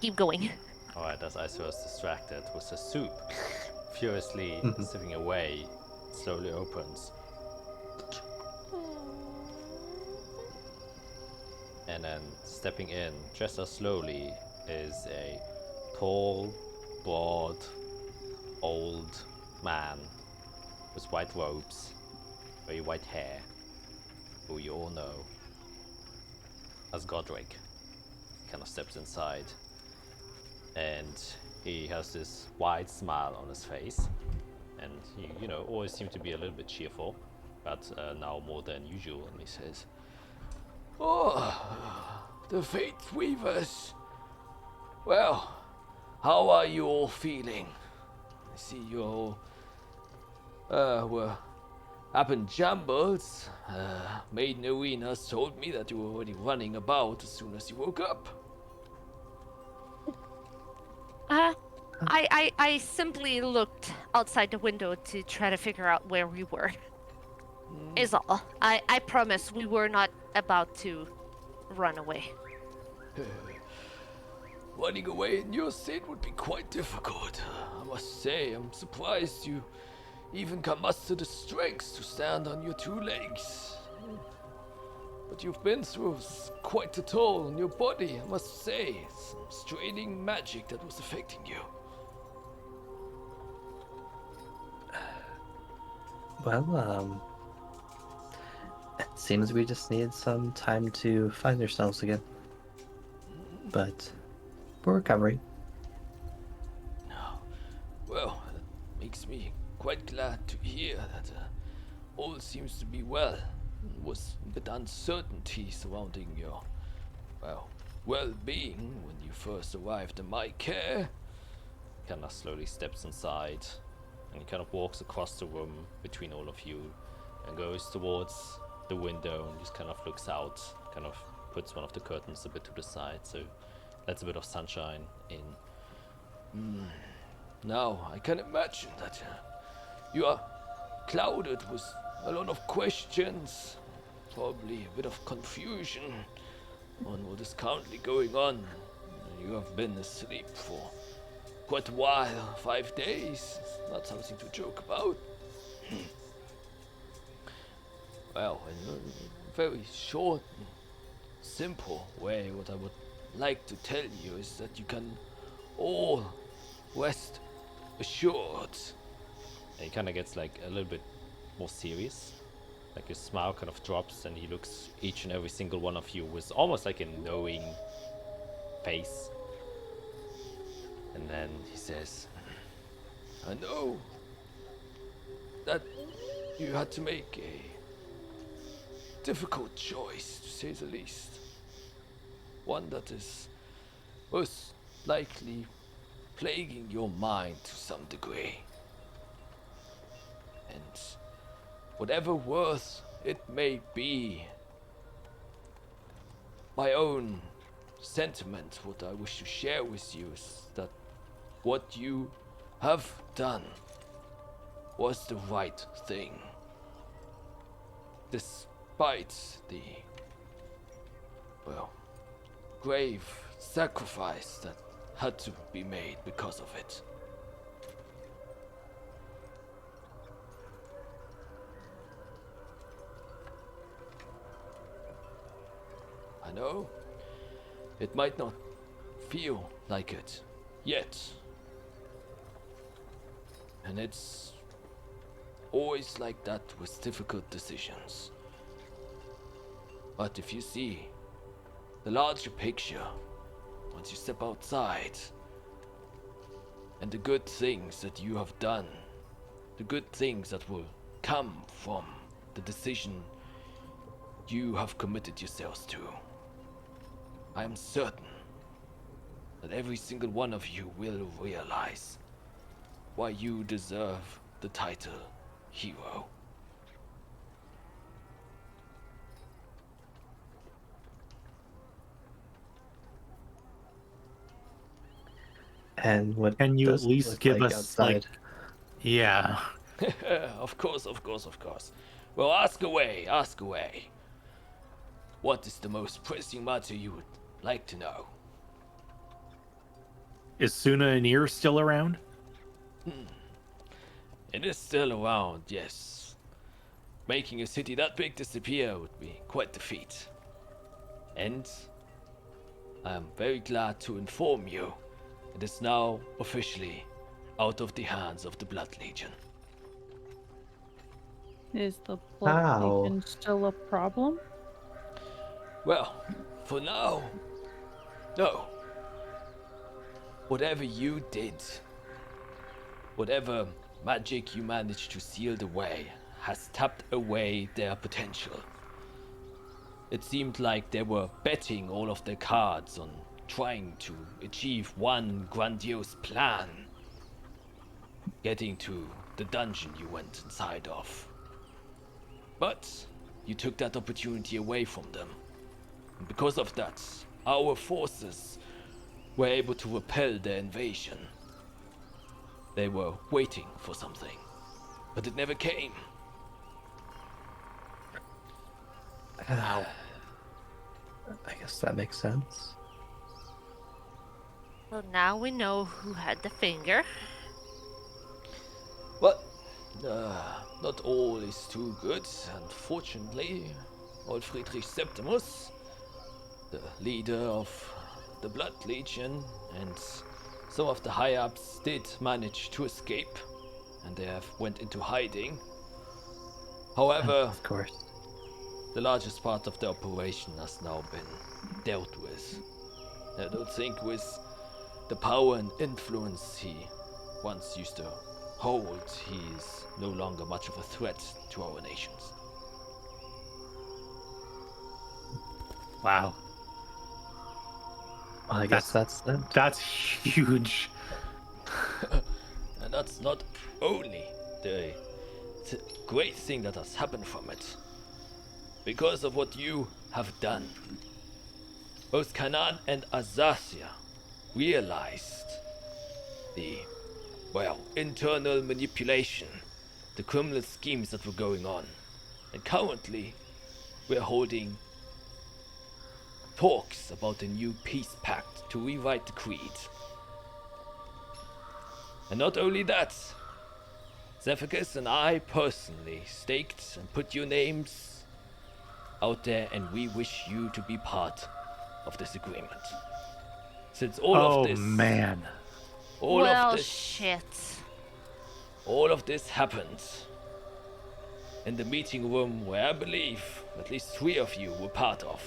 Keep going. Alright, as Iso was distracted with the soup, furiously sipping away, slowly opens. And then stepping in, just as slowly, is a tall, broad, old man with white robes, very white hair, who you all know as Godric. He kind of steps inside, and he has this wide smile on his face, and he, always seemed to be a little bit cheerful, but now more than usual, and he says, "Oh, the Faith Weavers. Well, how are you all feeling? I see you all were up in jumbles. Maiden Arenas told me that you were already running about as soon as you woke up." I simply looked outside the window to try to figure out where we were. Is all. I promise we were not about to run away. Running away in your state would be quite difficult. I must say, I'm surprised you even can muster the strength to stand on your 2 legs. But you've been through quite a toll on your body, I must say. Some straining magic that was affecting you. Well, it seems we just need some time to find ourselves again. But we're recovering. Well, that makes me quite glad to hear that all seems to be well. There was a bit uncertainty surrounding your, well-being when you first arrived in my care. He kind of slowly steps inside, and he kind of walks across the room between all of you, and goes towards the window and just kind of looks out, kind of puts one of the curtains a bit to the side, so lets a bit of sunshine in. Now, I can imagine that you are clouded with a lot of questions, probably a bit of confusion on what is currently going on. You have been asleep for quite a while, 5 days. It's not something to joke about. Well, in a very short and simple way, what I would like to tell you is that you can all rest assured. And he kind of gets like a little bit more serious. Like his smile kind of drops, and he looks each and every single one of you with almost like a knowing face. And then he says, "I know that you had to make a difficult choice, to say the least. one that is most likely plaguing your mind to some degree. And whatever worth it may be, my own sentiment, what I wish to share with you is that what you have done was the right thing. Despite the, well, grave sacrifice that had to be made because of it. I know it might not feel like it yet, and it's always like that with difficult decisions. But if you see the larger picture, once you step outside, and the good things that you have done, the good things that will come from the decision you have committed yourselves to, I am certain that every single one of you will realize why you deserve the title hero. And what Can you does at it least look give like us outside? yeah. Of course. Well, ask away. What is the most pressing matter you would like to know? Is Suna and Ear still around? It is still around, yes. Making a city that big disappear would be quite the feat. And I am very glad to inform you, it is now officially out of the hands of the Blood Legion. Is the Blood How? Legion still a problem? Well, for now, no. Whatever you did, whatever magic you managed to seal away, has tapped away their potential. It seemed like they were betting all of their cards on trying to achieve one grandiose plan. Getting to the dungeon you went inside of. But you took that opportunity away from them. And because of that, our forces were able to repel their invasion. They were waiting for something, but it never came. I guess that makes sense. Well, now we know who had the finger. But not all is too good. Unfortunately, old Friedrich Septimus, the leader of the Blood Legion, and some of the high-ups did manage to escape, and they have went into hiding. However, Of course. the largest part of the operation has now been dealt with. I don't think with the power and influence he once used to hold, he is no longer much of a threat to our nations. Wow. Well, I guess that's that. That's huge. And that's not only the great thing that has happened from it. Because of what you have done, both Canaan and Azathia realized the, well, internal manipulation, the criminal schemes that were going on. And currently, we're holding talks about a new peace pact to rewrite the creed. And not only that, Zephyrus and I personally staked and put your names out there, and we wish you to be part of this agreement. Since all of this, man. all of this, Shit. all of this happened in the meeting room where I believe at least 3 of you were part of.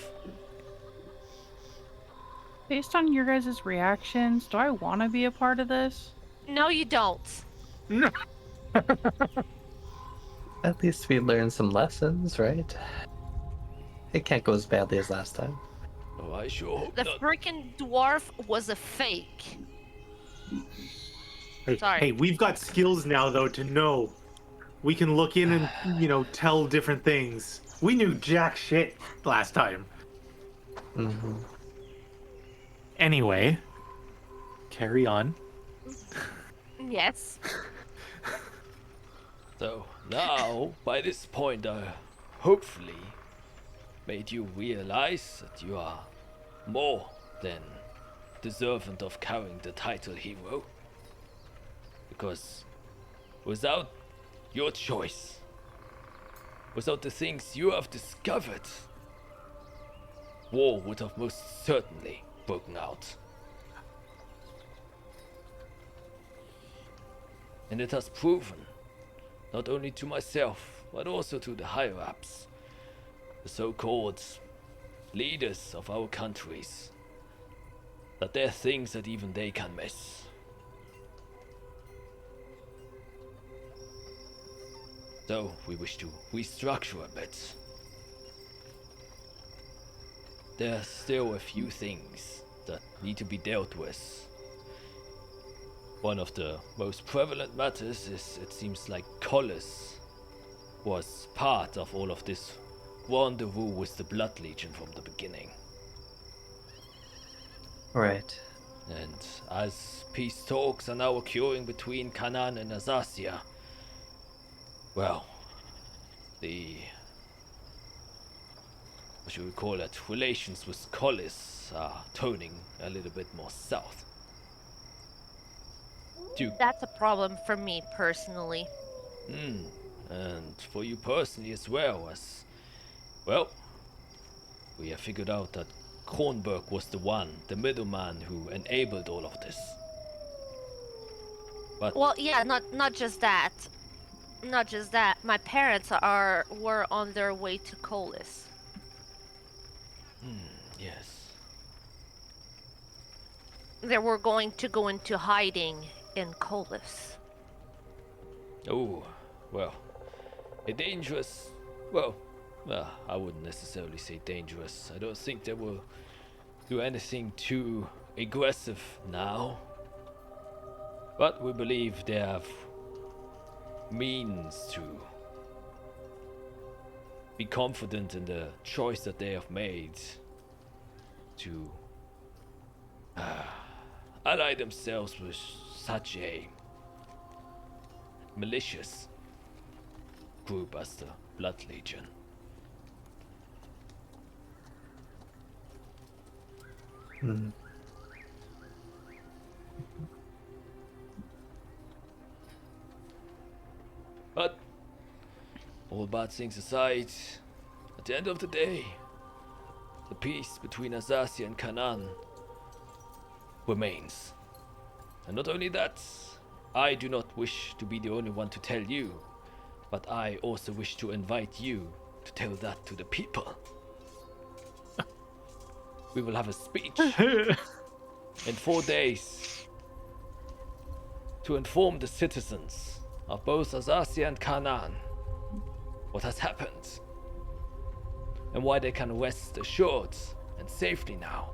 Based on your guys' reactions, do I want to be a part of this? No, you don't. At least we learned some lessons, right? It can't go as badly as last time. Oh, I sure hope The not. freaking dwarf was a fake. Hey, Sorry. hey, we've got skills now though to know. We can look in and tell different things. We knew jack shit last time. Mm-hmm. Anyway, carry on. Yes. So now, by this point, I hopefully made you realize that you are more than deserving of carrying the title hero. Because without your choice, without the things you have discovered, war would have most certainly broken out. And it has proven, not only to myself, but also to the higher-ups, the so-called leaders of our countries, that there are things that even they can miss. So, we wish to restructure a bit. There are still a few things that need to be dealt with. One of the most prevalent matters is it seems like Collis was part of all of this rendezvous with the Blood Legion from the beginning. Right. And as peace talks are now occurring between Canaan and Azathia, well, what should we call it, relations with Collis are turning a little bit more south. That's a problem for me personally. And for you personally as well, as well, we have figured out that Kronberg was the middleman who enabled all of this. But Well, yeah, not just that. Not just that. My parents were on their way to Colis. yes, They were going to go into hiding in Colis. oh, well, a dangerous, I wouldn't necessarily say dangerous. I don't think they will do anything too aggressive now. But we believe they have means to be confident in the choice that they have made to ally themselves with such a malicious group as the Blood Legion. But all bad things aside, at the end of the day, the peace between Azathia and Canaan remains. And not only that, I do not wish to be the only one to tell you, but I also wish to invite you to tell that to the people. We will have a speech in 4 days to inform the citizens of both Azathia and Canaan what has happened and why they can rest assured and safely now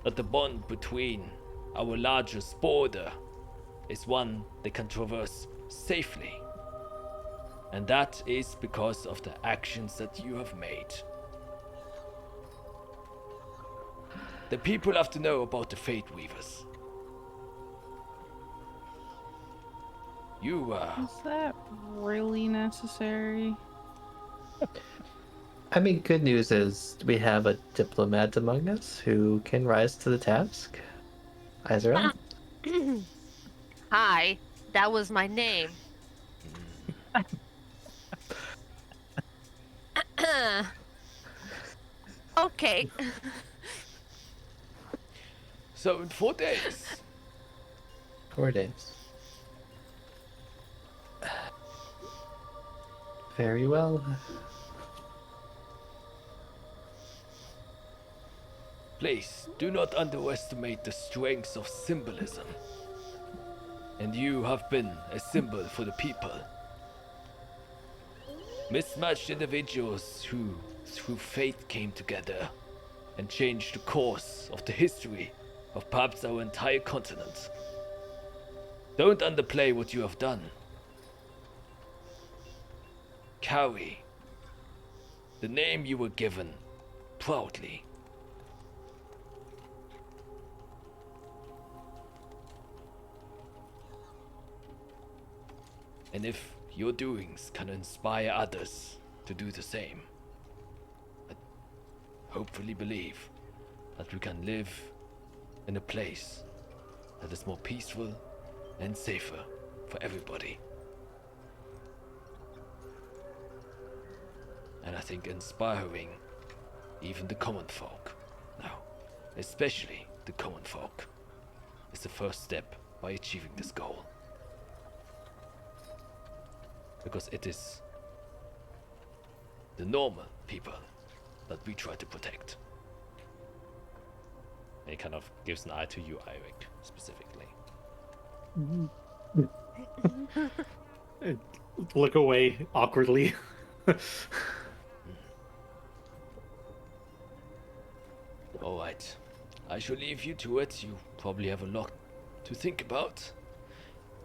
that the bond between our largest border is one they can traverse safely. And that is because of the actions that you have made. The people have to know about the Fate Weavers. Is that really necessary? I mean, good news is we have a diplomat among us who can rise to the task. Heuser. Hi, that was my name. Okay. So in 4 days, 4 days. Very well. please do not underestimate the strength of symbolism. And you have been a symbol for the people. Mismatched individuals who, through fate, came together and change the course of the history of perhaps our entire continent. Don't underplay what you have done. Carry the name you were given proudly. And if your doings can inspire others to do the same, I hopefully believe that we can live in a place that is more peaceful and safer for everybody. And I think inspiring even the common folk, now, especially the common folk, is the first step by achieving this goal. Because it is the normal people that we try to protect. And he kind of gives an eye to you, Eirik, specifically. Look away awkwardly. Alright, I shall leave you to it. You probably have a lot to think about.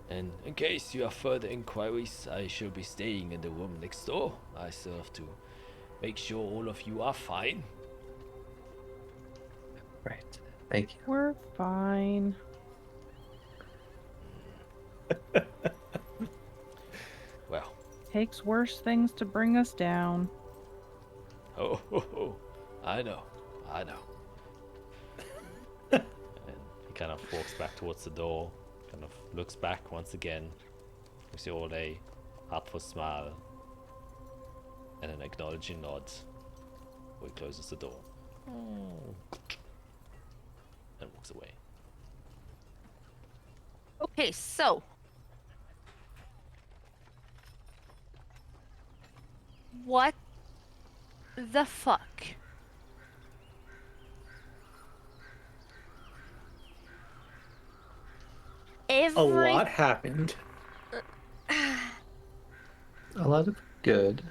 And in case you have further inquiries, I shall be staying in the room next door. I still have to make sure all of you are fine. Right. Thank you. We're fine. Well, Takes worse things to bring us down. oh, I know. And he kind of walks back towards the door, kind of looks back once again, gives you all a heartful smile, and an acknowledging nod before he closes the door. And walks away. Okay, so what the fuck? A lot happened. A lot of good.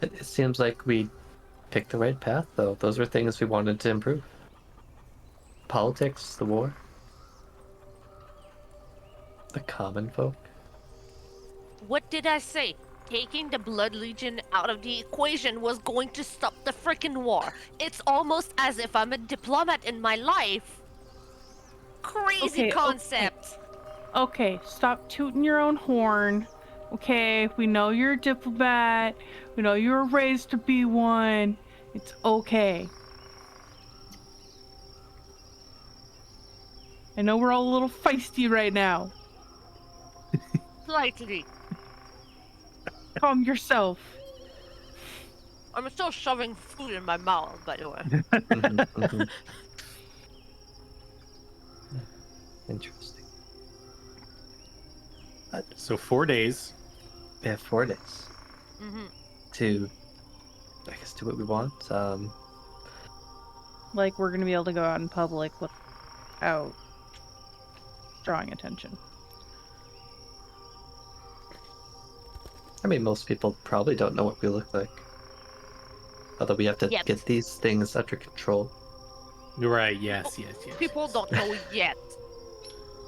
It seems like we picked the right path, though. Those were things we wanted to improve. Politics, the war, the common folk. What did I say? Taking the Blood Legion out of the equation was going to stop the frickin' war. It's almost as if I'm a diplomat in my life. Crazy concept. Okay, stop tooting your own horn. Okay, we know you're a diplomat. We know you were raised to be one. It's okay. I know we're all a little feisty right now. Slightly. Calm yourself. I'm still shoving food in my mouth, by the way. Interesting. So 4 days. We have 4 days to, I guess, do what we want. Like, we're gonna be able to go out in public without drawing attention. I mean, most people probably don't know what we look like. Although we have to get these things under control. Right, yes. People don't know yet.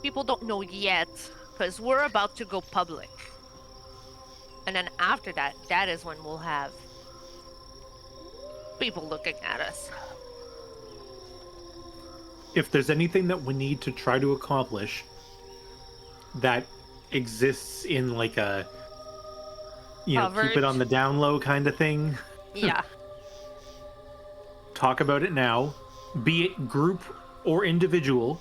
People don't know yet, because we're about to go public. And then after that, that is when we'll have people looking at us. If there's anything that we need to try to accomplish that exists in like a, you know, keep it on the down low kind of thing. Yeah. Talk about it now, be it group or individual.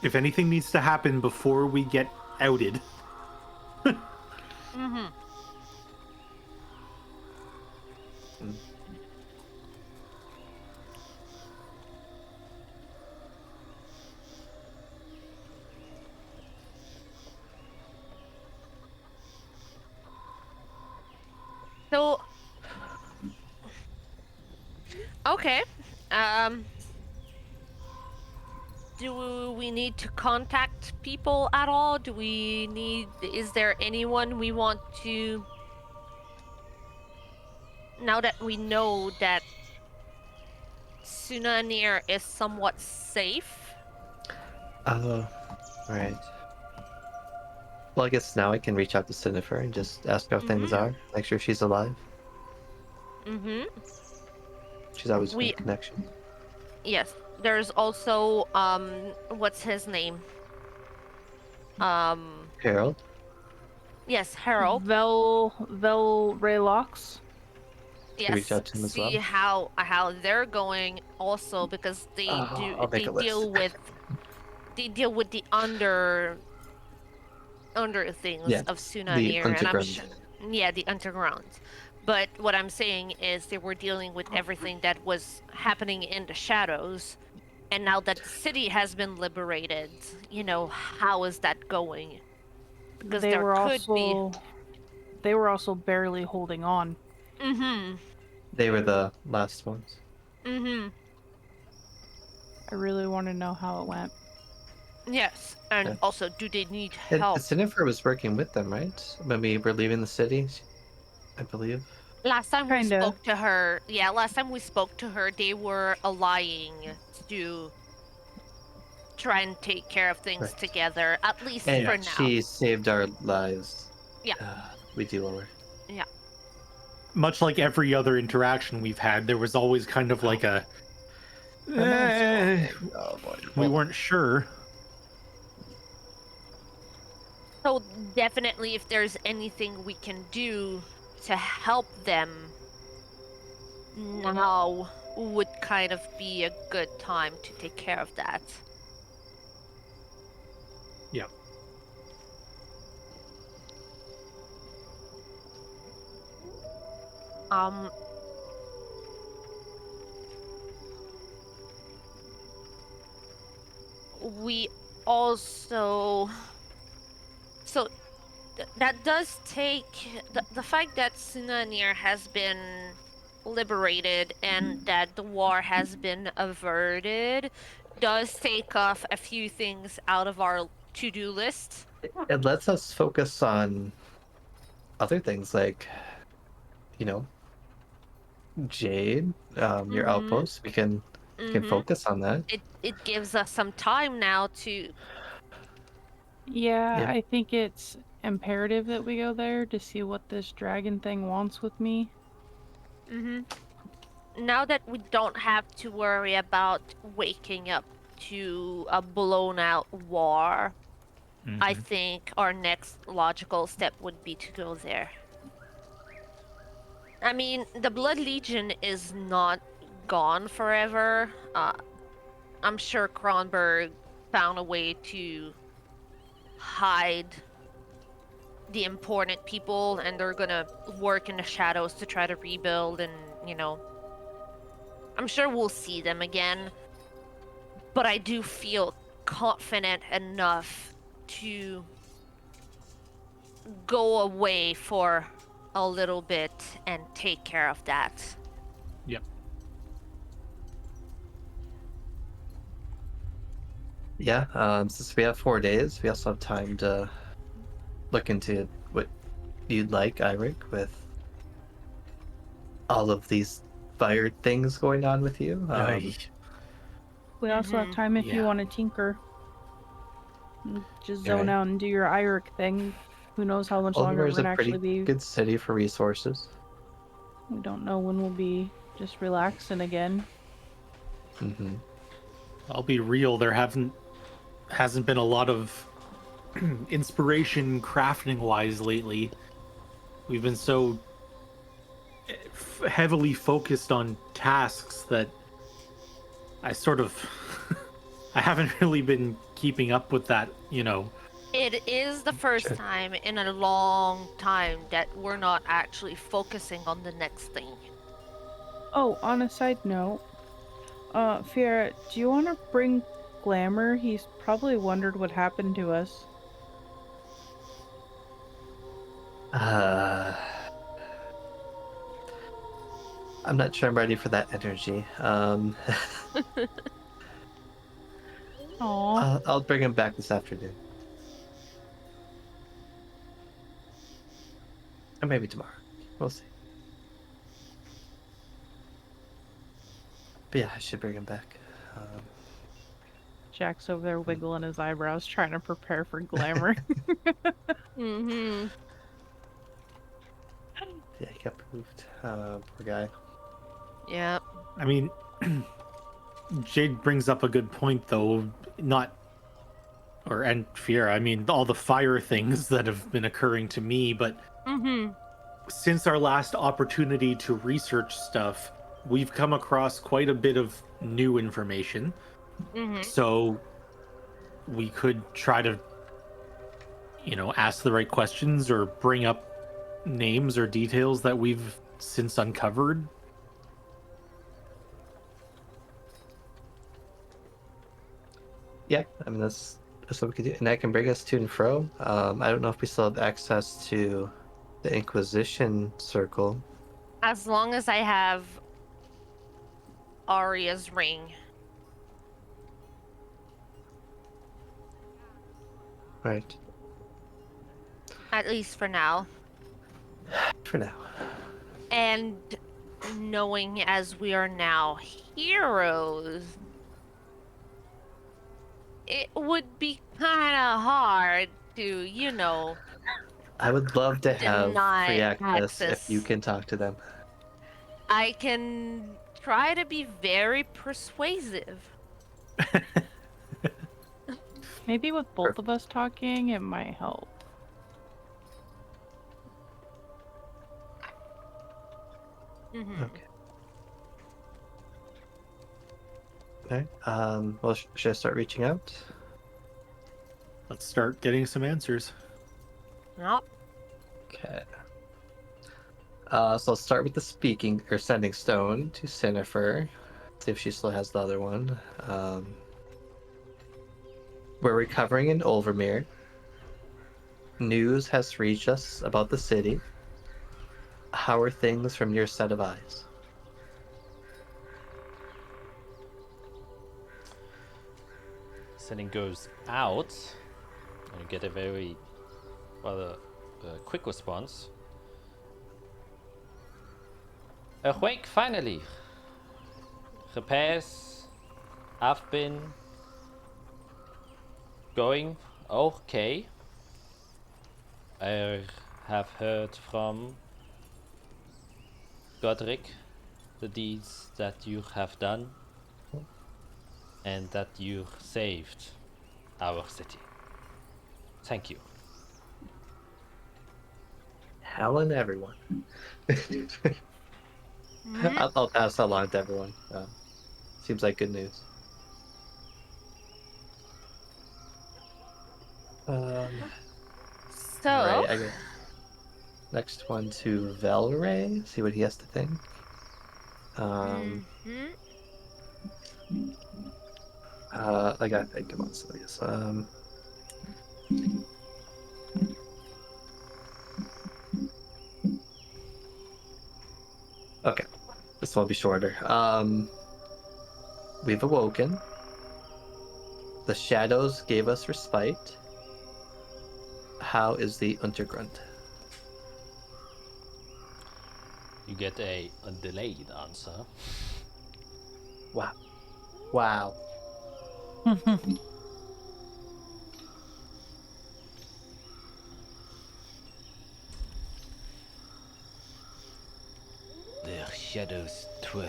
If anything needs to happen before we get outed. So, do we need to contact people at all? Is there anyone we want to, now that we know that Sunanir is somewhat safe? Oh, right. Well, I guess now I can reach out to Cinnifer and just ask how things are. Make sure she's alive. Mm-hmm. She's always been a connection. Yes. There's also, what's his name? Harold? Yes, Harold. Vel Raylox. Can reach Yes, out to him as see well. how they're going also, because I'll make a list. they deal with the under things Yeah, of the Sunanir, and I'm underground. sure, yeah, the underground. But what I'm saying is they were dealing with everything that was happening in the shadows, and now that the city has been liberated, how is that going? Because They there were could also they were also barely holding on. be. Mm-hmm. They were the last ones. Mm-hmm. I really want to know how it went. Yes, and Yeah. also, do they need And help? Cinnifer was working with them, right? When we were leaving the city, I believe. Last time we Kinda. spoke to her, they were allying to try and take care of things Right. together, at least And for now. she saved our lives. Yeah. We do owe her. Yeah. Much like every other interaction we've had, there was always kind of like a. Oh boy. We weren't sure. So definitely, if there's anything we can do to help them, now would kind of be a good time to take care of that. Yeah. We also, so that does take the fact that Sunanir has been liberated and that the war has been averted does take off a few things out of our to-do list. It lets us focus on other things like, Jade, your outpost. We can focus on that. It gives us some time now to. Yeah, Yeah. I think it's imperative that we go there to see what this dragon thing wants with me. Now that we don't have to worry about waking up to a blown out war, I think our next logical step would be to go there. I mean, the Blood Legion is not gone forever. I'm sure Kronberg found a way to hide the important people, and they're gonna work in the shadows to try to rebuild, and I'm sure we'll see them again. But I do feel confident enough to go away for a little bit and take care of that. Yep. Yeah, since we have 4 days, we also have time to look into what you'd like, Eirik, with all of these fire things going on with you. We also have time if you Yeah. want to tinker. Just zone out and do your Eirik thing. Who knows how much longer Oliver we're is a gonna pretty actually be. good city for resources. We don't know when we'll be just relaxing again. I'll be real. There hasn't been a lot of inspiration crafting wise lately. We've been so heavily focused on tasks that I sort of I haven't really been keeping up with that, It is the first time in a long time that we're not actually focusing on the next thing. Oh, on a side note, Fiera, do you want to bring Glamour? He's probably wondered what happened to us. I'm not sure I'm ready for that energy. Aw. I'll bring him back this afternoon. Or maybe tomorrow. We'll see. But yeah, I should bring him back. Jack's over there wiggling his eyebrows, trying to prepare for glamour. Mm-hmm. Yeah, he got moved. Poor guy. Yeah. I mean, Jade brings up a good point, though. And Fear, I mean, all the fire things that have been occurring to me, but Mm-hmm. since our last opportunity to research stuff, we've come across quite a bit of new information. Mm-hmm. So we could try to, ask the right questions or bring up names or details that we've since uncovered. Yeah, I mean that's what we could do, and that can bring us to and fro. I don't know if we still have access to the Inquisition Circle. As long as I have Arya's ring. Right. At least for now. For now. And knowing as we are now heroes, it would be kind of hard to, I would love to have deny free access if access. you can talk to them. I can try to be very persuasive. Maybe with both of us talking, it might help. Mm-hmm. Okay. Okay. Well, should I start reaching out? Let's start getting some answers. Yep. Okay. So I'll start with the sending stone to Cinnifer. See if she still has the other one. We're recovering in Overmere. News has reached us about the city. How are things from your set of eyes? Sending goes out, and you get a very rather quick response. Awake finally. Repairs have been going okay. I have heard from Godric the deeds that you have done and that you saved our city. Thank you. Helen, everyone. I'll pass that along to everyone. Seems like good news. So, Alright, I got next one to Velray. See what he has to think. mhm. I gotta think about Celia's. Okay, this one will be shorter. We've awoken. The shadows gave us respite. How is the Untergrund? You get a delayed answer. Wow. Wow. Their shadows twirl.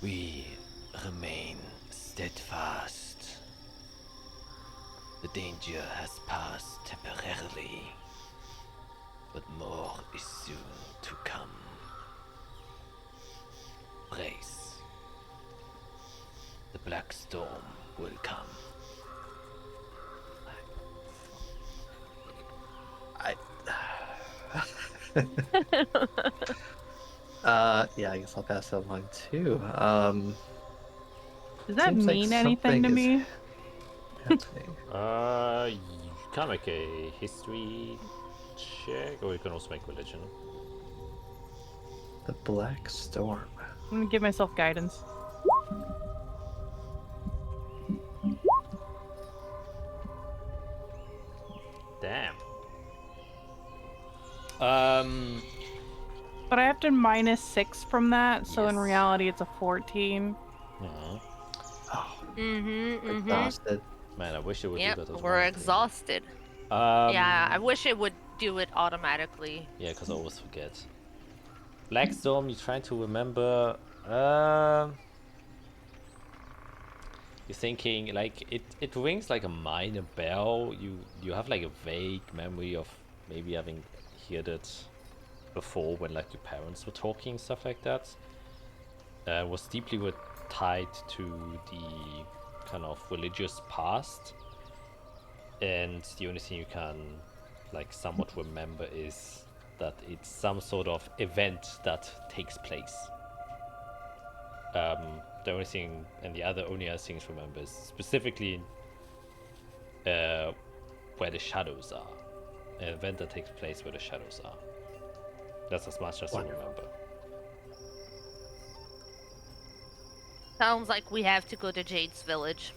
We remain steadfast. The danger has passed temporarily, but more is soon to come. Brace. The black storm will come. Yeah, I guess I'll pass that along too. Does that Seems like mean anything to something me? You can make a history check, or you can also make religion. The Black Storm. I'm gonna give myself guidance. Damn. But I have to -6 from that, so in Yes. reality it's a 14. Mhm. Oh, Mm-hmm. exhausted. Man, I wish it would Yep, do that as we're well. exhausted. Um, Yeah, I wish it would do it automatically. Yeah, because I always forget. Blackstorm, you trying to remember? You're thinking like it rings like a minor bell. You have like a vague memory of maybe having heard it before when like your parents were talking, stuff like that. Was deeply tied to the kind of religious past, and the only thing you can like somewhat remember is that it's some sort of event that takes place. The only thing, and the only other things to remember is specifically where the shadows are. An event that takes place where the shadows are. That's as much as I remember. Sounds like we have to go to Jade's village.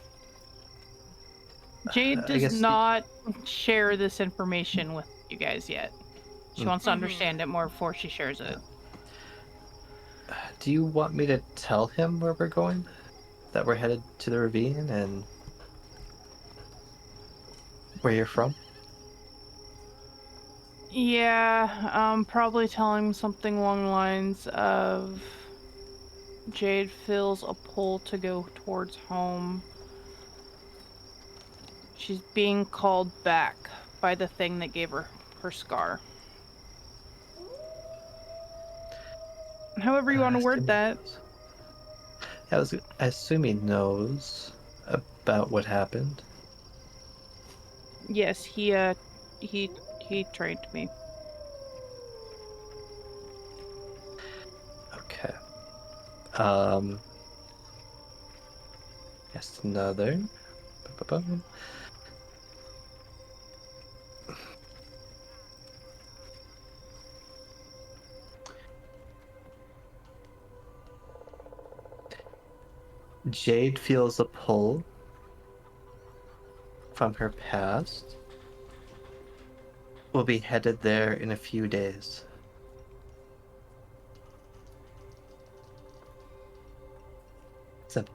Jade I does guess not share this information with you guys yet. She wants to understand it more before she shares it. Do you want me to tell him where we're going? That we're headed to the ravine and where you're from? Yeah, probably telling something along the lines of Jade feels a pull to go towards home. She's being called back by the thing that gave her her scar. However you want to word that. I assume he knows about what happened. Yes, he trained me. Okay. Yes, another. Ba-ba-bum. Jade feels a pull from her past. We'll be headed there in a few days. Simple.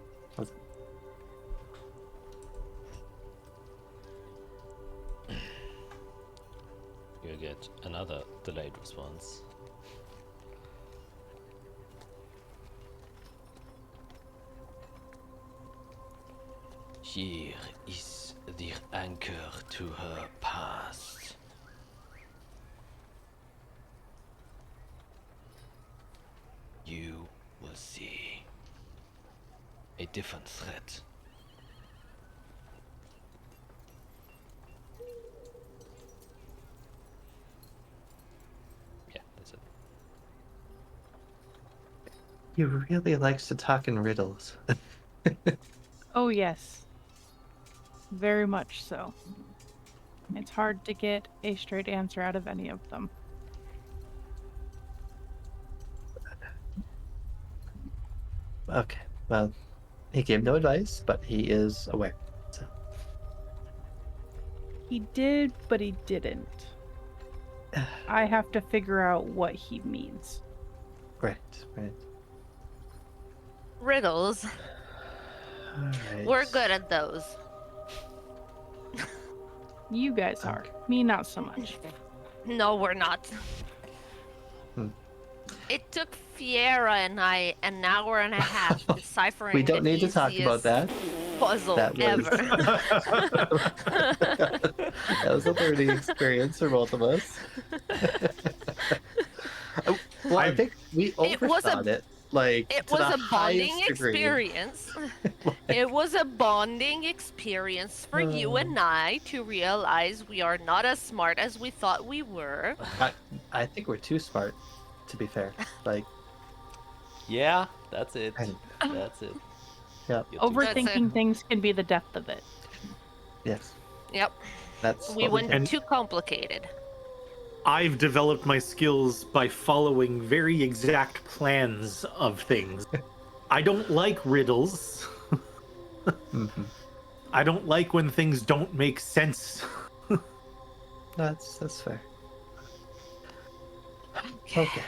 You get another delayed response. Here is the anchor to her past. You will see a different threat. Yeah, that's it. He really likes to talk in riddles. Oh yes. Very much so. It's hard to get a straight answer out of any of them. Okay, well, he gave no advice, but he is aware. So. He did, but he didn't. I have to figure out what he means. Right. Riddles. All right. We're good at those. You guys are. Me, not so much. No, we're not. It took Fiera and I an hour and a half deciphering We don't the need to talk about easiest that. puzzle That was- ever. That was a learning experience for both of us. Well, I think we It was a- overthought it. Like, It to was the a bonding highest degree. experience. It was a bonding experience for you and I to realize we are not as smart as we thought we were. I think we're too smart, to be fair. Like, Yeah, that's it. I- That's it. yeah, You're too- Overthinking things can be the depth of it. yes, Yep. that's We what went And- too complicated. I've developed my skills by following very exact plans of things. I don't like riddles. Mhm. I don't like when things don't make sense. That's fair. Okay.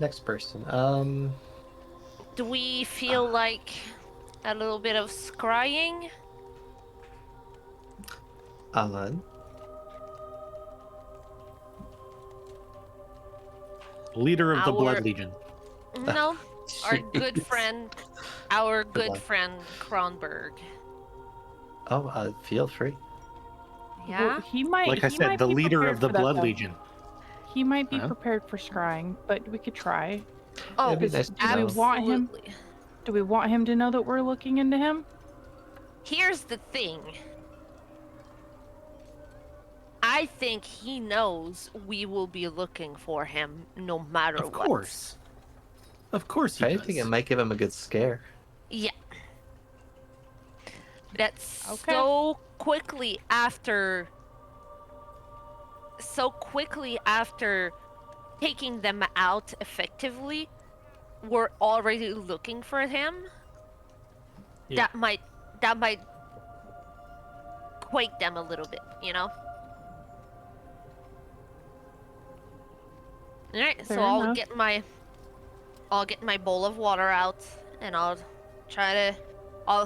Next person. Do we feel like a little bit of scrying? Alan. Leader of the Our- Blood Legion. No, our good Jeez. friend, our good blood. friend Kronberg. Oh, feel free. Yeah. Well, he might. Like I he said, might the be leader prepared of the for that, Blood though. Legion. He might be Huh? prepared for scrying, but we could try. Oh, It'd be nice to do we know. want him? absolutely. Do we want him to know that we're looking into him? Here's the thing. I think he knows we will be looking for him no matter Of what. course. Of course If he anything, it does. might give him a good scare. Yeah. That's Okay. so quickly after taking them out effectively, we're already looking for him. Yeah. That might quake them a little bit, you know? Alright, so Fair I'll enough. get my bowl of water out and I'll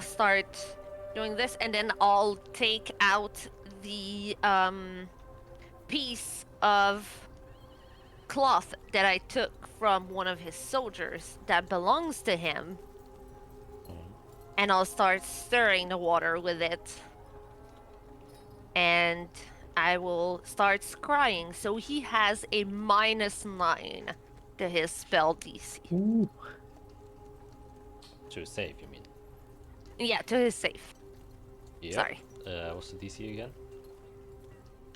start doing this, and then I'll take out the piece of cloth that I took from one of his soldiers that belongs to him, and I'll start stirring the water with it, and I will start scrying. So he has a -9 to his spell DC. Ooh. To save, you mean? Yeah, to his save. Yeah. Sorry. What's the DC again?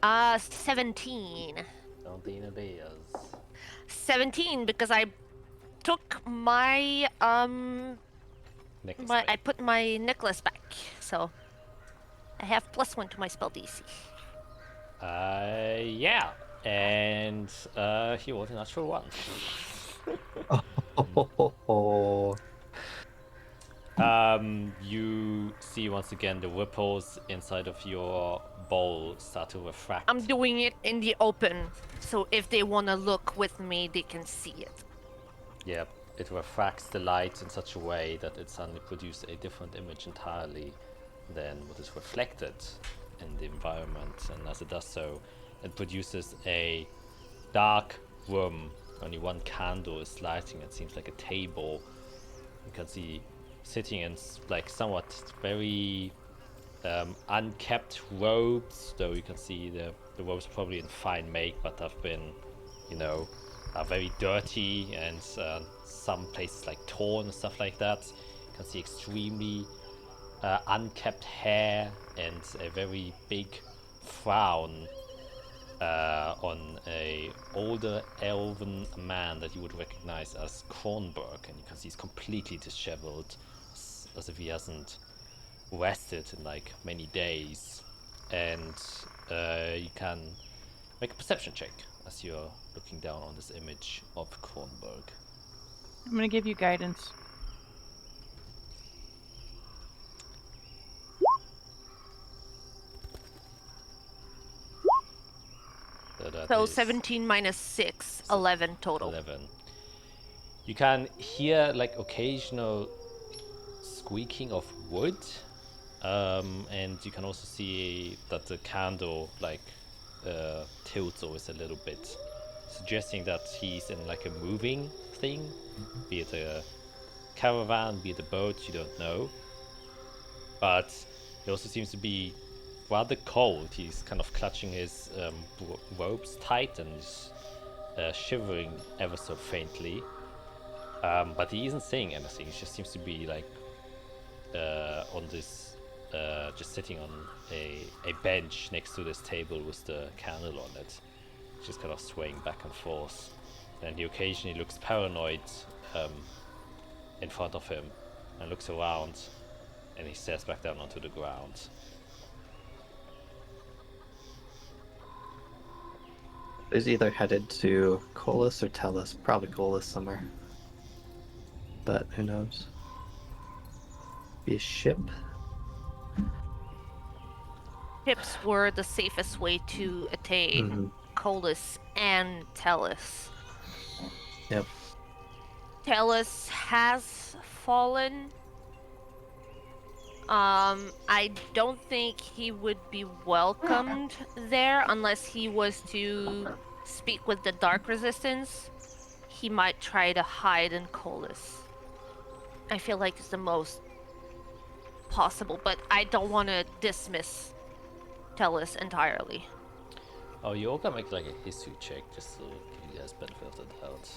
17. Don't bears. 17 because I took my Necklace I back. put my necklace back, so I have +1 to my spell DC. Yeah. And he rolled a natural 1. Oh. You see once again the ripples inside of your bowl start to refract. I'm doing it in the open, so if they want to look with me, they can see it. Yep, it refracts the light in such a way that it suddenly produces a different image entirely than what is reflected in the environment. And as it does so, it produces a dark room. Only one candle is lighting. It seems like a table. You can see sitting in like somewhat very unkept robes, though you can see the robes probably in fine make, but have been, are very dirty, and some places like torn and stuff like that. You can see extremely unkept hair and a very big frown on a older elven man that you would recognize as Kronberg, and you can see he's completely disheveled, as if he hasn't rested in like many days. And you can make a perception check as you're looking down on this image of Kronberg. I'm gonna give you guidance. That So is 17 minus 6, 11 total. 11. You can hear like occasional squeaking of wood, and you can also see that the candle tilts always a little bit, suggesting that he's in like a moving thing, be it a caravan, be it a boat, you don't know. But he also seems to be rather cold. He's kind of clutching his robes tight and is shivering ever so faintly. But he isn't saying anything. He just seems to be like on this, just sitting on a bench next to this table with the candle on it, just kind of swaying back and forth. And he occasionally looks paranoid in front of him and looks around, and he stares back down onto the ground. He's either headed to Colas or Tellus. Probably Colas somewhere. But who knows? Be a ship. Ships were the safest way to attain Mhm. Colas and Tellus. Yep. Tellus has fallen. I don't think he would be welcomed there unless he was to speak with the Dark Resistance. He might try to hide in Colas. I feel like it's the most possible, but I don't want to dismiss Tellus entirely. Oh, you all can make like a history check just to give you guys benefit of the doubt.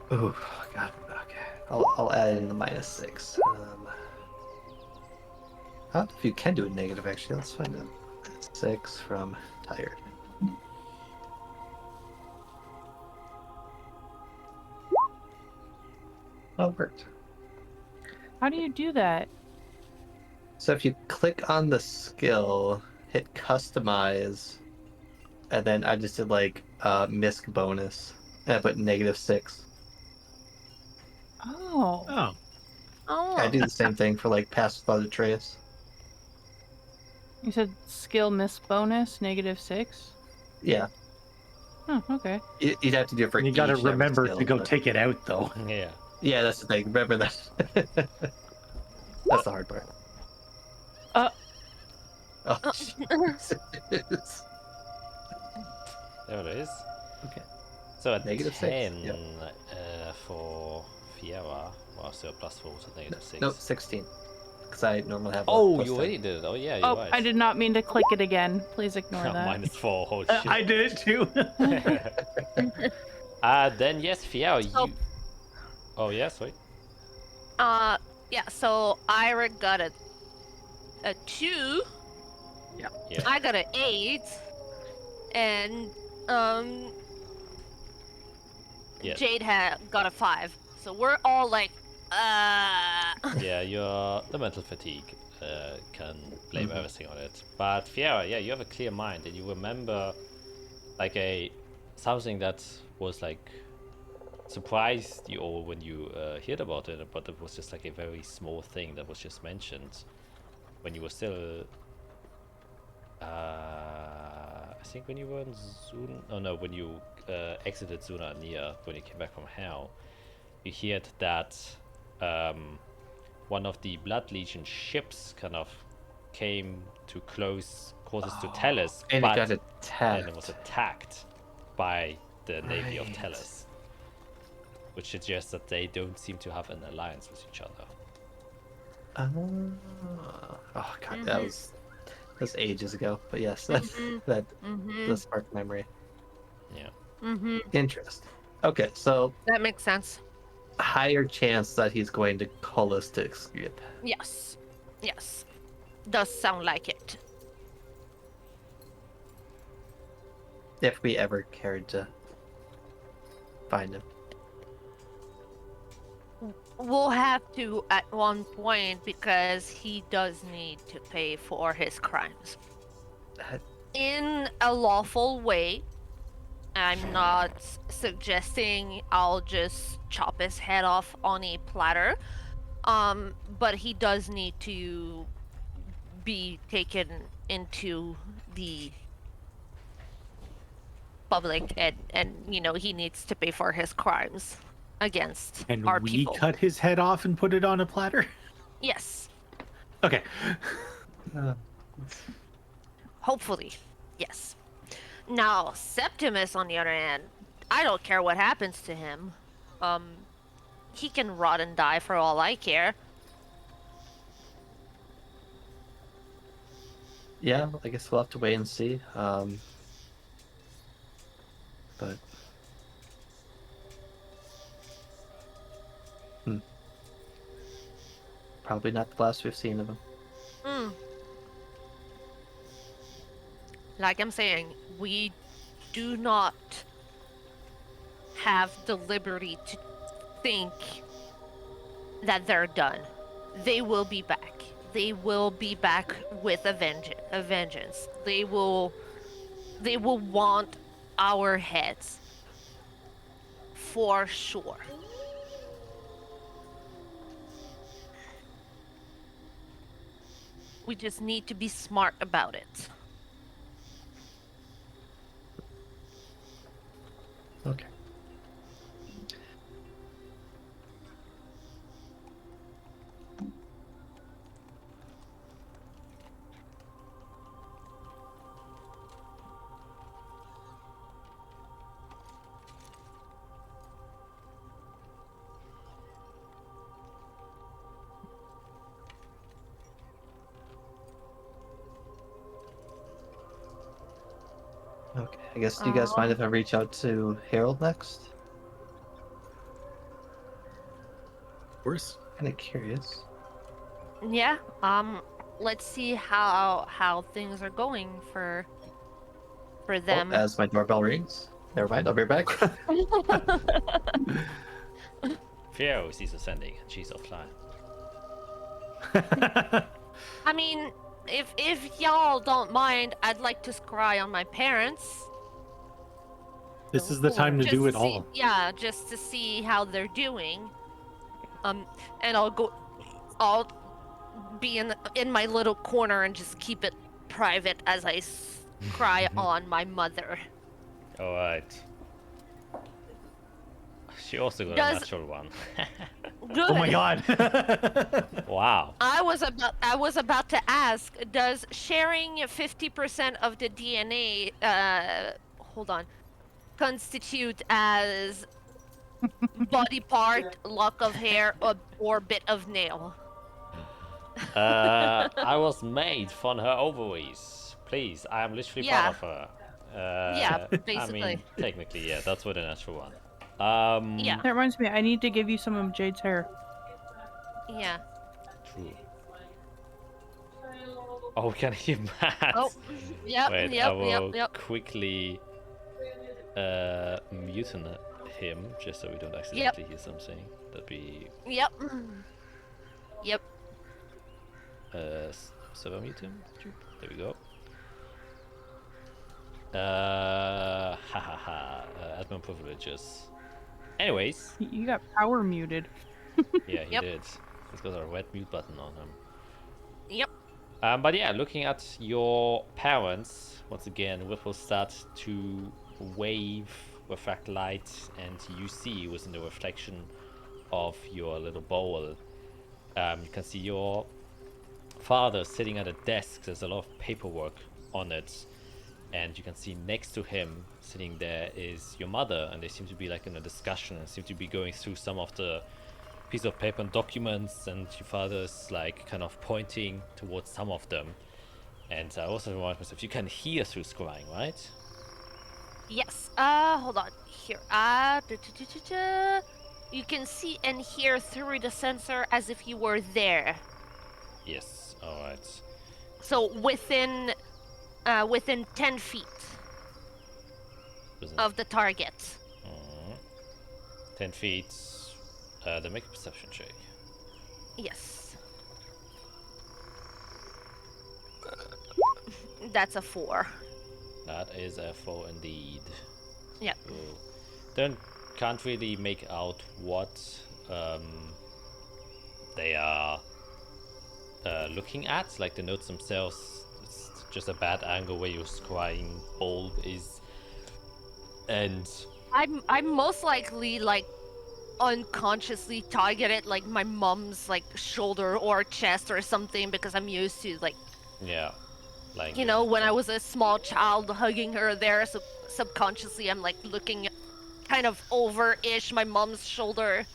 Oh god. Okay. I'll add in the -6. I don't know if you can do a negative actually. Let's find out. 6 from tired. Oh, it worked. How do you do that? So if you click on the skill, hit customize, and then I just did like misc bonus, and I put -6. Oh. Oh, Oh, I do the same thing for like Pass Without a Trace. You said skill miss bonus -6? Yeah, Oh, okay. you'd have to do it for you got to each and every remember skill, to go but- take it out though. Yeah. Yeah, that's the thing. Remember that. That's the hard part. Uh. Oh, Oh. Jesus. There it is. Okay. So at -6, 10 yep. for Fiera. Well, so +4 to -6. No, 16. Because I normally have. Oh, +10. you already did it. Oh, yeah, you're Oh, right. I did not mean to click it again. Please ignore that. -4. Holy shit. I did it too. Then yes, Fiera, So- you. Oh, yeah, sorry. yeah, so Ira got a 2. Yeah. Yeah. I got an 8. And, Yes. Jade got a 5. So we're all like, Yeah, the mental fatigue can blame everything on it. But Fiera, yeah, you have a clear mind and you remember like something that was like surprised you all when you heard about it, but it was just like a very small thing that was just mentioned when you were still I think when you were in Zun. Oh no, when you exited Zuna Nia, when you came back from hell, you heard that one of the Blood Legion ships kind of came to close quarters to Tellus, And but it got attacked. and it was attacked by the Navy of Right. Tellus, which suggests that they don't seem to have an alliance with each other. Oh god, that was ages ago. But yes, that sparked memory. Yeah. Interesting. Okay, so that makes sense. higher chance that he's going to call us to escape. Yes. Yes. Does sound like it. If we ever cared to find him. We'll have to at one point because he does need to pay for his crimes. That- In a lawful way. I'm not suggesting I'll just chop his head off on a platter. But he does need to be taken into the public and you know, he needs to pay for his crimes against And our we people. cut his head off and put it on a platter. Yes. Okay. Hopefully. Yes. Now, Septimus, on the other hand, I don't care what happens to him. He can rot and die for all I care. Yeah, I guess we'll have to wait and see. But probably not the last we've seen of him. Hmm. Like I'm saying, we do not have the liberty to think that they're done. They will be back. they will be back with a vengeance. They will want our heads. For sure. We just need to be smart about it. Okay. Okay, I guess, do you guys mind if I reach out to Harold next? Of course. Kind of curious. Yeah. Let's see how things are going for them. Oh, as my doorbell rings. Never mind, I'll be back. Pharaoh is ascending, and she's offline. I mean, if y'all don't mind, I'd like to scry on my parents. This is the time to Just do it see- all. Yeah, just to see how they're doing. And I'll be in my little corner and just keep it private as I cry on my mother. All right. She also got a Does- natural one. Good. Oh my god. Wow. I was about to ask, does sharing 50% of the DNA constitute as body part, lock of hair, or bit of nail? I was made from her ovaries. Please, I am literally Yeah. part of her. Yeah, I basically. mean, technically, yeah, that's what a natural one. Yeah. That reminds me, I need to give you some of Jade's hair. Yeah. True. Oh, we can hear Matt. Oh, yep, Wait, yep, I will yep. quickly mute him just so we don't accidentally hear something. That'd be Yep. Yep. server mute him. There we go. Admin privileges. Anyways, You got power muted. yeah, he Yep. did. He's got a red mute button on him. Yep. But yeah, looking at your parents, once again, Whip will start to wave, refract light, and you see within the reflection of your little bowl, you can see your father sitting at a desk. There's a lot of paperwork on it, and you can see next to him sitting there is your mother, and they seem to be like in a discussion and seem to be going through some of the piece of paper and documents, and your father's like kind of pointing towards some of them. And I also remind myself, you can hear through scrying, right? Yes. Hold on. Here. You can see and hear through the sensor as if you were there. Yes. All right. So within 10 feet Wasn't of the target. 10 feet. Then make a perception check. Yes. That's a 4. That is a 4 indeed. Yeah. So, can't really make out what they are looking at. Like the notes themselves, it's just a bad angle where your scrying bulb is. And I'm most likely like unconsciously targeted like my mom's like shoulder or chest or something because I'm used to like yeah, like you know when I was a small child hugging her there, so subconsciously I'm like looking kind of over-ish my mom's shoulder.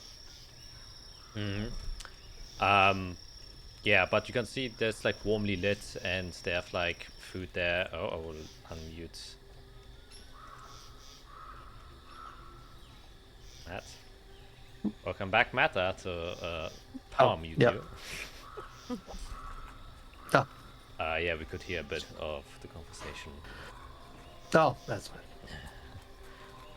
Yeah, but you can see there's like warmly lit and they have like food there. Oh, I will unmute Matt. Welcome back, Matt. I had to power mute yep. you. Oh, Yeah, we could hear a bit of the conversation. oh, that's fine.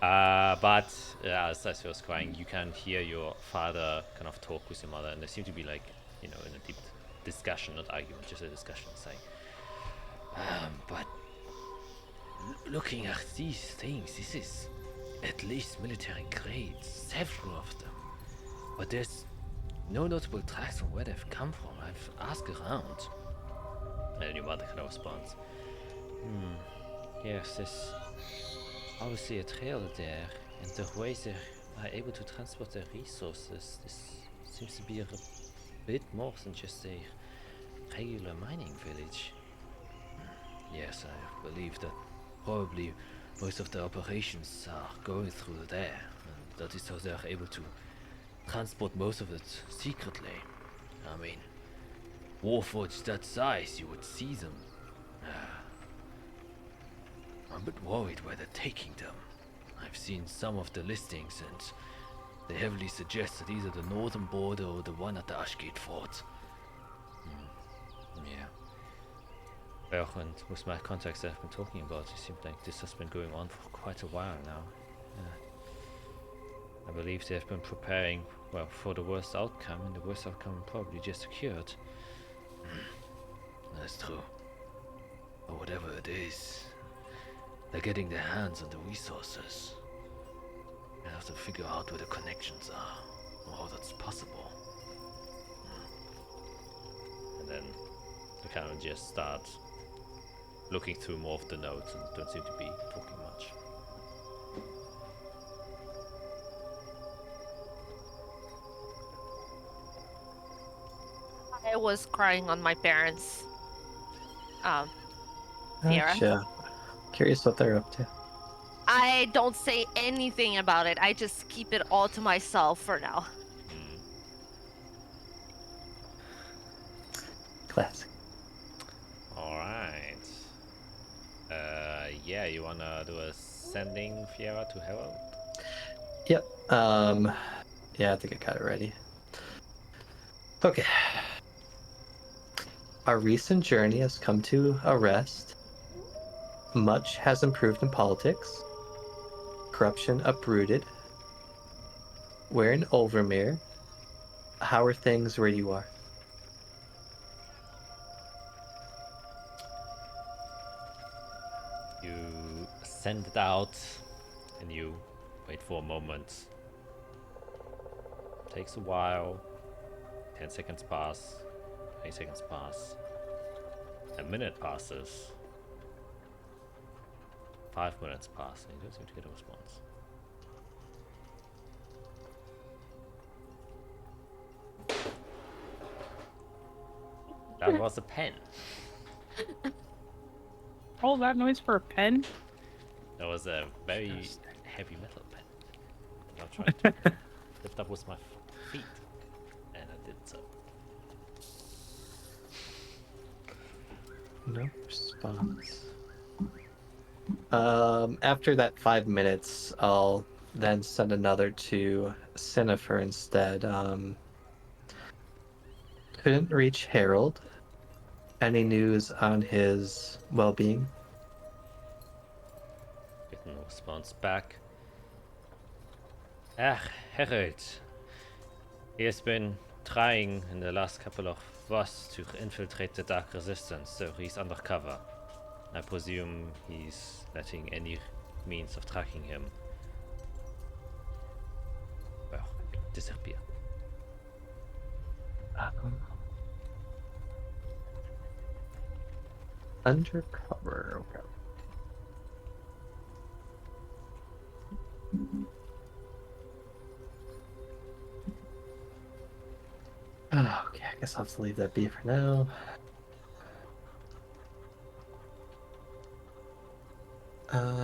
But as I was crying, you can hear your father kind of talk with your mother, and they seem to be like, you know, in a deep discussion, not argument, just a discussion, saying, but looking at these things, this is at least military grades, several of them. But there's no notable tracks from where they've come from. I've asked around. And your mother kind of responds, yes, there's obviously a trail there, and the way they are able to transport their resources, this seems to be a bit more than just a regular mining village. Yes, I believe that probably most of the operations are going through there, and that is how they are able to transport most of it secretly. I mean, warforged that size, you would see them. I'm a bit worried where they're taking them. I've seen some of the listings, and they heavily suggest that either the northern border or the one at the Ashgate fort. Yeah. Well, and with my contacts that I've been talking about, it seems like this has been going on for quite a while now. I believe they have been preparing, well, for the worst outcome, and the worst outcome probably just occurred. That's true. But whatever it is, they're getting their hands on the resources. They have to figure out where the connections are, or how that's possible. And then they kind of just start looking through more of the notes and don't seem to be talking much. I was crying on my parents. Sierra. Gotcha. Curious what they're up to. I don't say anything about it. I just keep it all to myself for now. Classic. Alright. Yeah, you wanna do a sending Fiera to Herald? Yep. Yeah, I think I got it ready. Okay. Our recent journey has come to a rest. Much has improved in politics. Corruption uprooted. We're in Overmere. How are things where you are? You send it out and you wait for a moment. Takes a while. 10 seconds pass. 8 seconds pass. A minute passes. 5 minutes pass and you don't seem to get a response. That was a pen. All that noise for a pen? That was a very heavy metal pen. And I'm trying to lift up with my feet. And I did so. No response. After that 5 minutes, I'll then send another to Cinnifer instead. Couldn't reach Harold. Any news on his well-being? Get no response back. Harold. He has been trying in the last couple of months to infiltrate the Dark Resistance, so he's undercover. I presume he's letting any means of tracking him, well, disappear. Undercover. Okay. Okay, I guess I'll have to leave that be for now.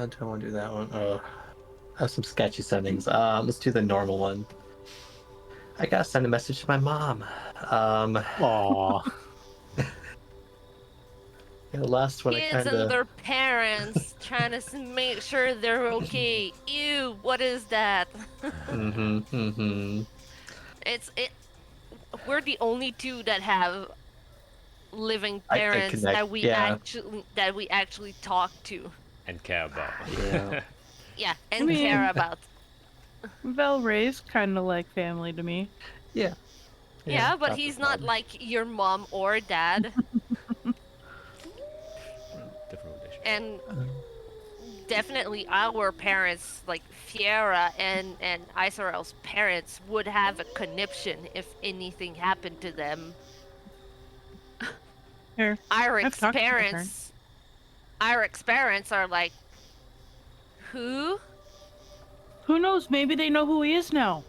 Do I want to do that one? Oh, I have some sketchy settings. Let's do the normal one. I gotta send a message to my mom. Aww. Yeah, the last one I Kids kind and of. their parents trying to make sure they're okay. Ew, what is that? We're the only two that have living I parents connect, that we actually talk to. And care about. Yeah. Yeah, and I mean- care about. Velray's kind of like family to me. Yeah. Yeah, but not he's the not father. like your mom or dad. Different relation. And definitely our parents, like Fiera and Isarel's parents, would have a conniption if anything happened to them. Here, I've Irik's talked to my parents. parents are like, who? Who knows? Maybe they know who he is now.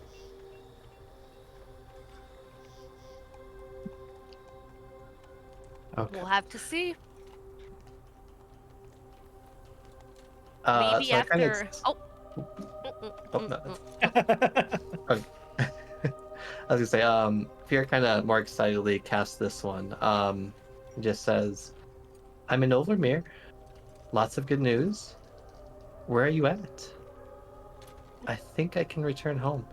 Okay. We'll have to see. Uh, Maybe so I kinda after. Oh. Oh, no, okay. I was gonna say, Fear kind of more excitedly casts this one. It just says, "I'm in Overmere. Lots of good news. Where are you at? I think I can return home."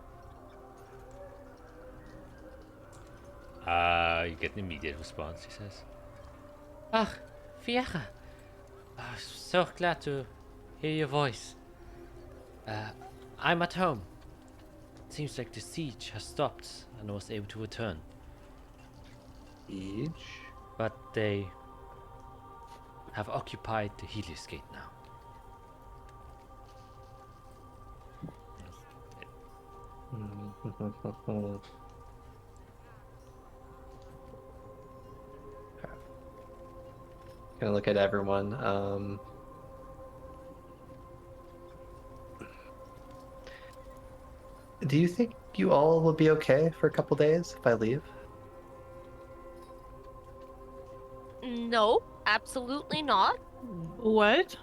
You get an immediate response, he says. Ah, Fiera. So glad to hear your voice. I'm at home. Seems like the siege has stopped and I was able to return. Siege. But they have occupied the Helios Gate now. Gonna look at everyone. Do you think you all will be okay for a couple days if I leave? No, absolutely not. What?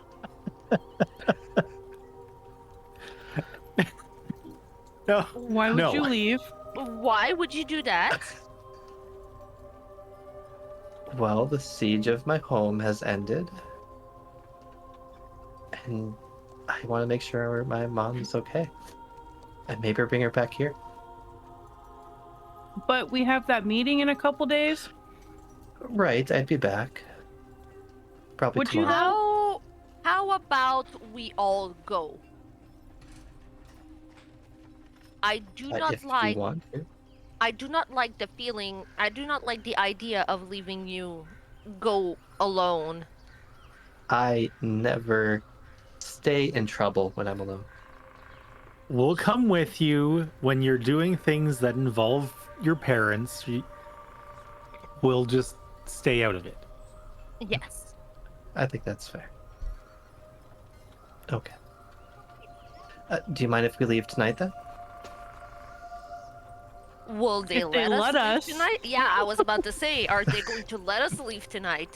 No. Why would No. you leave? Why would you do that? Well, the siege of my home has ended. And I want to make sure my mom's okay. And maybe bring her back here. But we have that meeting in a couple days. Right, I'd be back. Probably Would you tomorrow. How about we all go? I do not If like you want to. I do not like the feeling, I do not like the idea of leaving you go alone. I never stay in trouble when I'm alone. We'll come with you when you're doing things that involve your parents. We'll just stay out of it. Yes. I think that's fair. Okay. Do you mind if we leave tonight then? Will they If they let let us leave us. tonight? Yeah, I was about to say, are they going to let us leave tonight?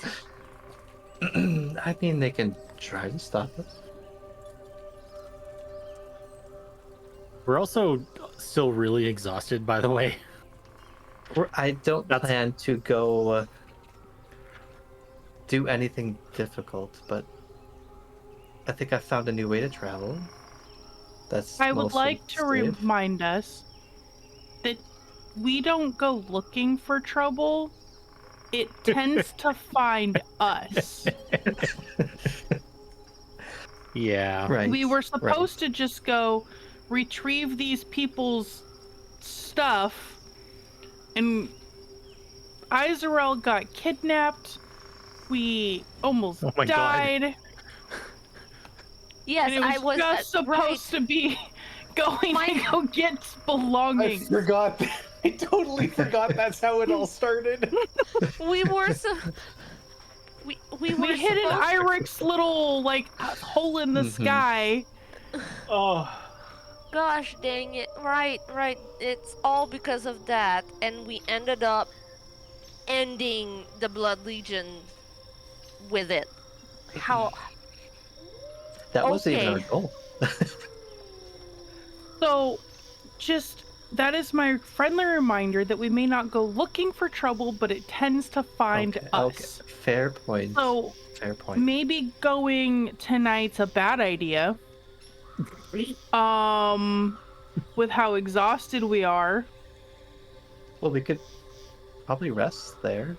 I mean, they can try to stop us. We're also still really exhausted, by the way. I don't plan to go do anything difficult, but I think I found a new way to travel. That's I would mostly like to safe. remind us that we don't go looking for trouble. It tends to find us. Yeah. Right. We were right. supposed to just go retrieve these people's stuff, and Izarel got kidnapped. We almost Oh my God. died. Yes, And it was I was just supposed to be going to go get belongings. forgot. I totally forgot that's how it all started. We were so. We We were hit an supposed- Irix little hole in the sky. Oh. Gosh dang it! Right. It's all because of that, and we ended up ending the Blood Legion with it. How? That wasn't even our Okay. goal. So, just that is my friendly reminder that we may not go looking for trouble, but it tends to find us. Okay. Fair point. So, Fair point. maybe going tonight's a bad idea. With how exhausted we are. Well, we could probably rest there.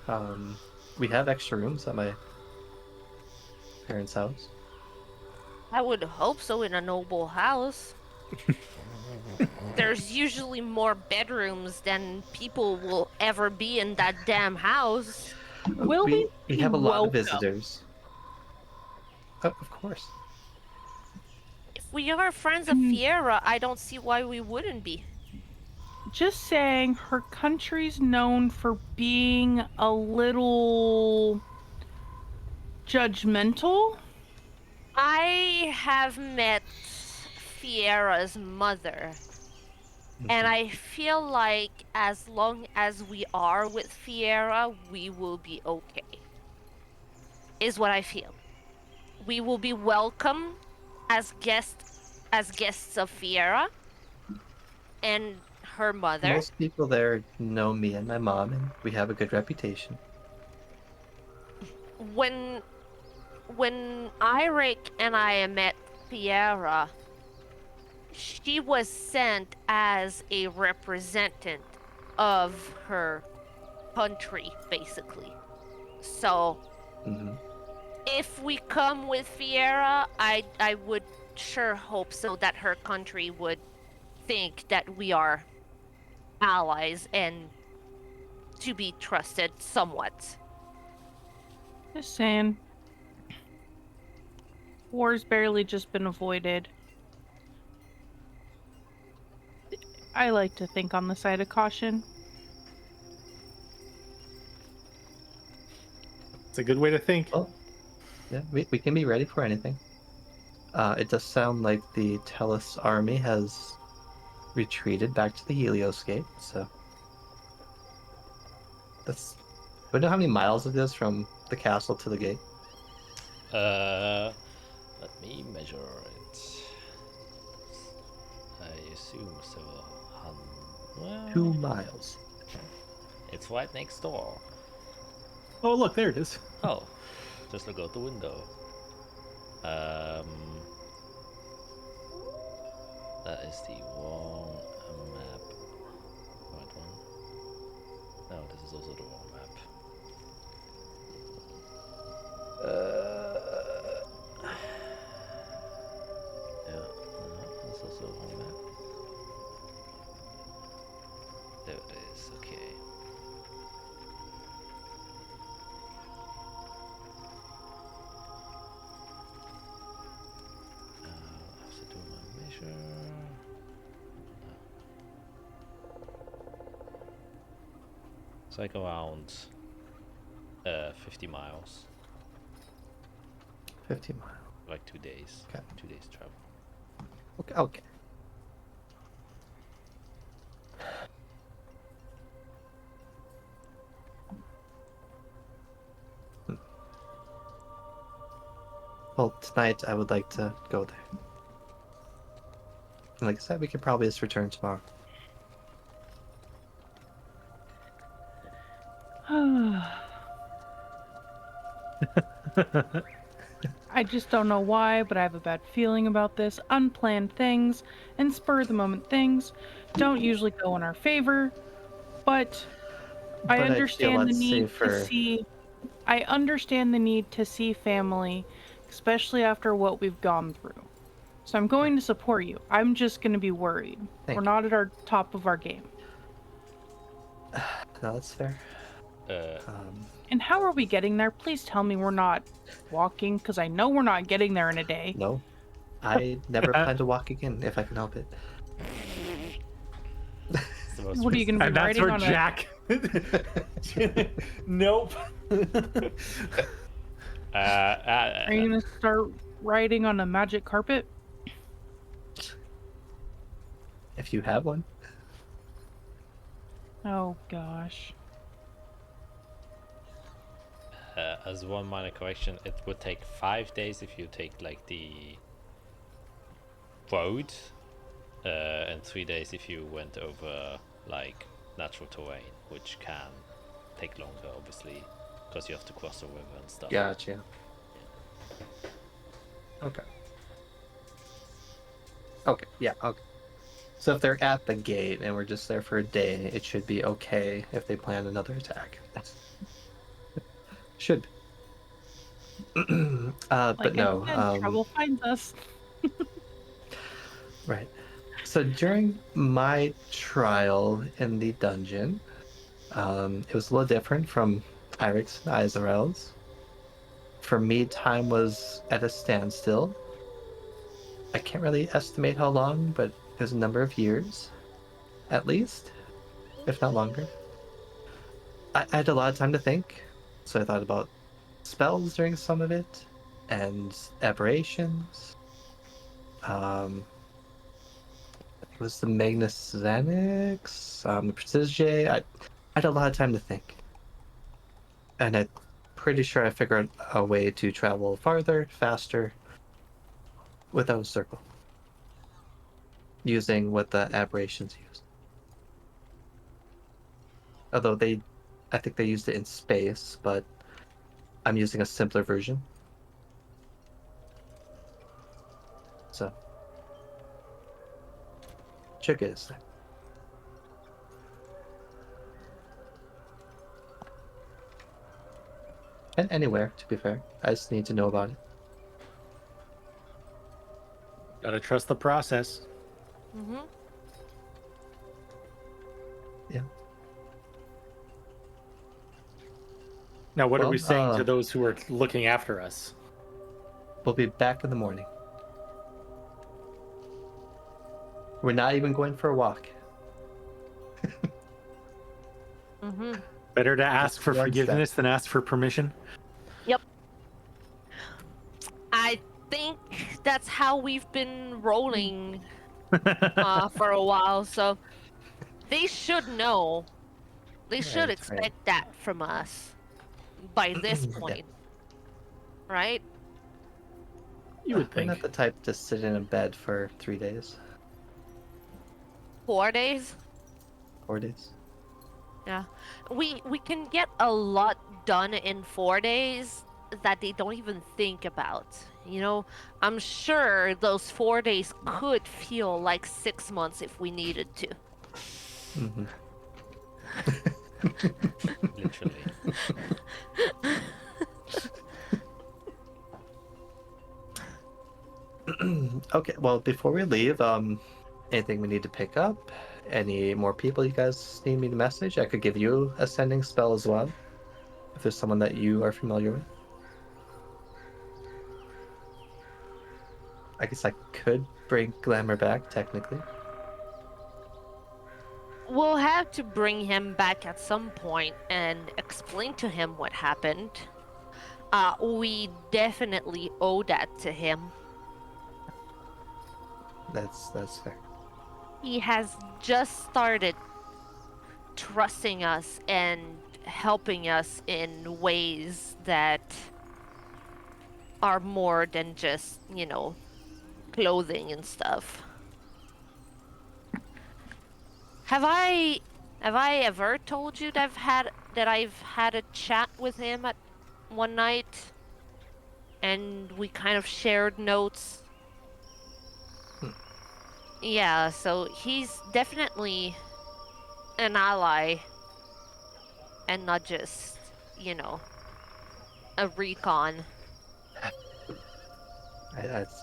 We have extra rooms at my parents' house. I would hope so in a noble house. There's usually more bedrooms than people will ever be in that damn house. Will we we be have a lot of welcome? visitors. Oh, of course. If we are friends of Fiera, I don't see why we wouldn't be. Just saying, her country's known for being a little judgmental. I have met Fiera's mother, and I feel like as long as we are with Fiera, we will be okay. Is what I feel. We will be welcome as guests of Fiera and her mother. Most people there know me and my mom, and we have a good reputation. When Eirik and I met Fiera, she was sent as a representative of her country, basically. So, if we come with Fiera, I would sure hope so that her country would think that we are allies and to be trusted somewhat. Just saying. War's barely just been avoided. I like to think on the side of caution. It's a good way to think. Well, yeah, we can be ready for anything. It does sound like the Tellus army has retreated back to the Helios Gate, so that's... Do I know how many miles it is from the castle to the gate? Let me measure it. I assume several hundred. 2 miles. It's right next door. Oh, look, there it is. Oh, just look out the window. That is the wrong map. Right one. No, this is also the wrong map. Yeah, no, this is also the wrong map. There it is, okay. I have to do my measure. It's like around 50 miles. 50 miles. Like 2 days. Okay. 2 days travel. Okay. Okay. Well, tonight I would like to go there. And like I said, we could probably just return tomorrow. I just don't know why, but I have a bad feeling about this. Unplanned things and spur of the moment things don't usually go in our favor, but I But I'd feel understand the that's need safer. to see. I understand the need to see family, especially after what we've gone through. So I'm going to support you. I'm just going to be worried. Thank We're you. not at our top of our game. No, that's fair. And how are we getting there? Please tell me we're not walking, because I know we're not getting there in a day. No. I never plan to walk again if I can help it. It's the most What are you going to be And that's riding where on Jack. Nope. Are you going to start riding on a magic carpet? If you have one. Oh gosh. As one minor correction, it would take 5 days if you take like the road, and 3 days if you went over like natural terrain, which can take longer, obviously, because you have to cross the river and stuff. Gotcha. Okay. Okay, yeah, okay. So if they're at the gate and we're just there for a day, it should be okay if they plan another attack. Should be. But Like no. I said, trouble finds us. Right. So during my trial in the dungeon, it was a little different from Irix and Izarel's. For me, time was at a standstill. I can't really estimate how long, but it was a number of years, at least, if not longer. I had a lot of time to think, so I thought about spells during some of it, and aberrations. It was the Magnus Xanax, the Precision. I had a lot of time to think. And I'm pretty sure I figured out a way to travel farther, faster, without a circle. Using what the aberrations used. Although I think they used it in space, but I'm using a simpler version. So. Check it. And anywhere, to be fair. I just need to know about it. Gotta trust the process. Mm-hmm. Yeah. Now, what are we Well, saying to those who are looking after us? We'll be back in the morning. We're not even going for a walk. Mm-hmm. Better to ask for One forgiveness than ask for permission. Yep. I think that's how we've been rolling for a while, so they should know. They should expect that from us by this point. Right? You would We're think. not the type to sit in a bed for 3 days. 4 days? 4 days. Yeah. We can get a lot done in 4 days that they don't even think about. You know, I'm sure those 4 days could feel like 6 months if we needed to. Mm-hmm. Literally. Okay, well, before we leave, anything we need to pick up? Any more people you guys need me to message? I could give you a sending spell as well, if there's someone that you are familiar with. I guess I could bring Glamour back, technically. We'll have to bring him back at some point and explain to him what happened. We definitely owe that to him. That's fair. He has just started trusting us and helping us in ways that are more than just, you know, clothing and stuff. Have I ever told you that I've had a chat with him at one night and we kind of shared notes? Yeah, so he's definitely an ally and not just, you know, a recon.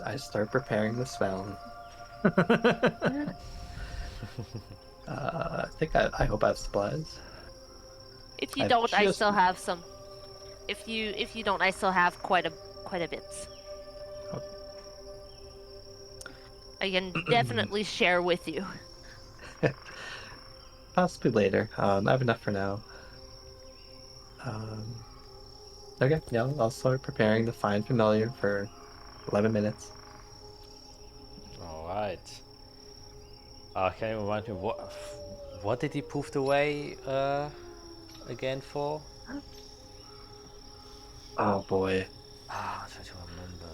I start preparing the spell. I hope I have supplies. If you I've don't, I just- still have some. If you don't, I still have quite a bit. Okay. I can definitely share with you. Possibly later. I have enough for now. Okay, yeah, I'll start preparing the Find Familiar for 11 minutes. Alright. Okay, remind me, what did he poof away again for? Oh boy. Ah, I'm trying to remember.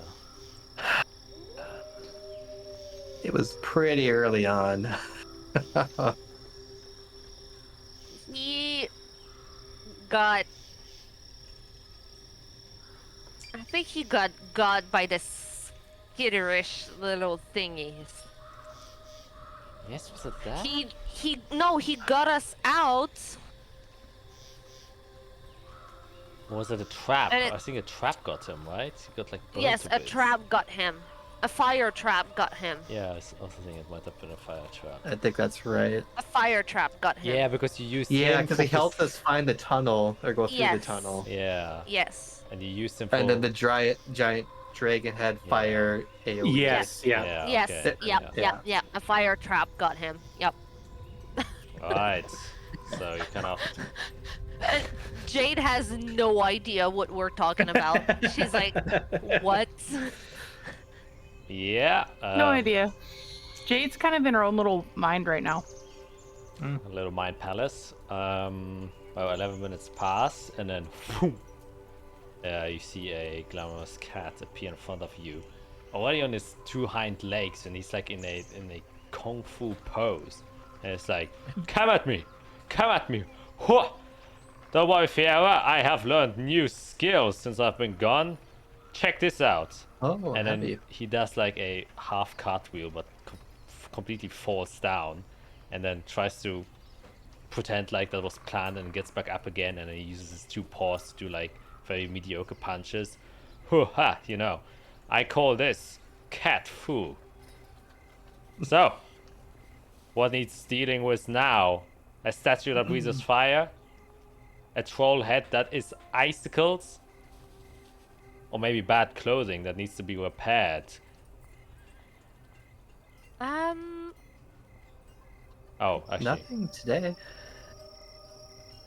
It was pretty early on. He got. I think he got by the skitterish little thingies. Yes, was it that? He got us out. Or was it a trap? And I think a trap got him, right? He got like burned Yes, to a bits. trap got him. A fire trap got him. Yeah, I also think it might have been a fire trap. I think that's right. A fire trap got him. Yeah, because you used Yeah, him because for he helped us find the tunnel or go through the Yes. tunnel. Yeah, Yes. and you used him for. And then the giant dragon had Yeah. fire AoE. Yes, yeah. Yes. Okay. Yep. Yeah. Yep. A fire trap got him. Yep. Right. So you kind of. Jade has no idea what we're talking about. She's like, what? Yeah. No idea. Jade's kind of in her own little mind right now. A little mind palace. Well, 11 minutes pass, and then boom, you see a glamorous cat appear in front of you, already on his two hind legs, and he's like in a kung fu pose, and it's like, come at me, Whoa! Don't worry, Fiera, I have learned new skills since I've been gone. Check this out. Oh, And then heavy. he does like a half cartwheel, but completely falls down, and then tries to pretend like that was planned, and gets back up again, and then he uses his two paws to do like very mediocre punches. Ha! You know, I call this cat fu. So, what needs dealing with now? A statue that breathes fire? A troll head that is icicles? Or maybe bad clothing that needs to be repaired? Oh, actually. Nothing today.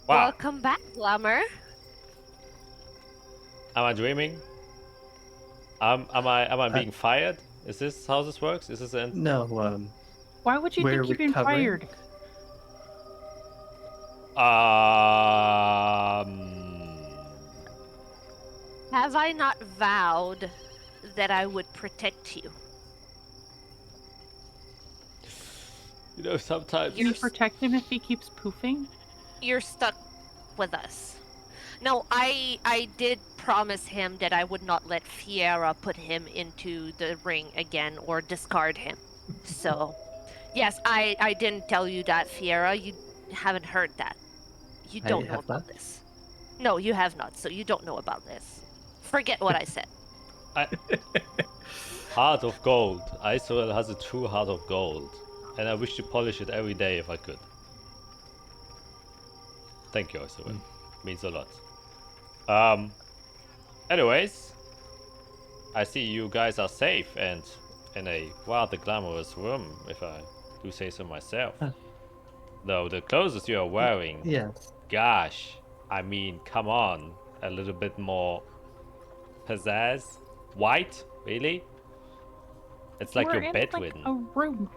Wow. Welcome back, Glamour. Am I dreaming? Am I being fired? Is this how this works? Is this an No, Why would you We're think you've been recovering. fired? Have I not vowed that I would protect you? You know, sometimes You protect him if he keeps poofing? You're stuck with us. No, I did promise him that I would not let Fiera put him into the ring again or discard him. So, yes, I didn't tell you that, Fiera. You haven't heard that. You I don't know have about not. this. No, you have not, so you don't know about this. Forget what I said. heart of gold. Isoel has a true heart of gold, and I wish to polish it every day if I could. Thank you, Isoel. Means a lot. Anyways, I see you guys are safe and in a rather glamorous room, if I do say so myself. Though the clothes you are wearing, yes. gosh, I mean, come on, a little bit more pizzazz. White, really? It's like We're you're in, bedridden. Like, a room.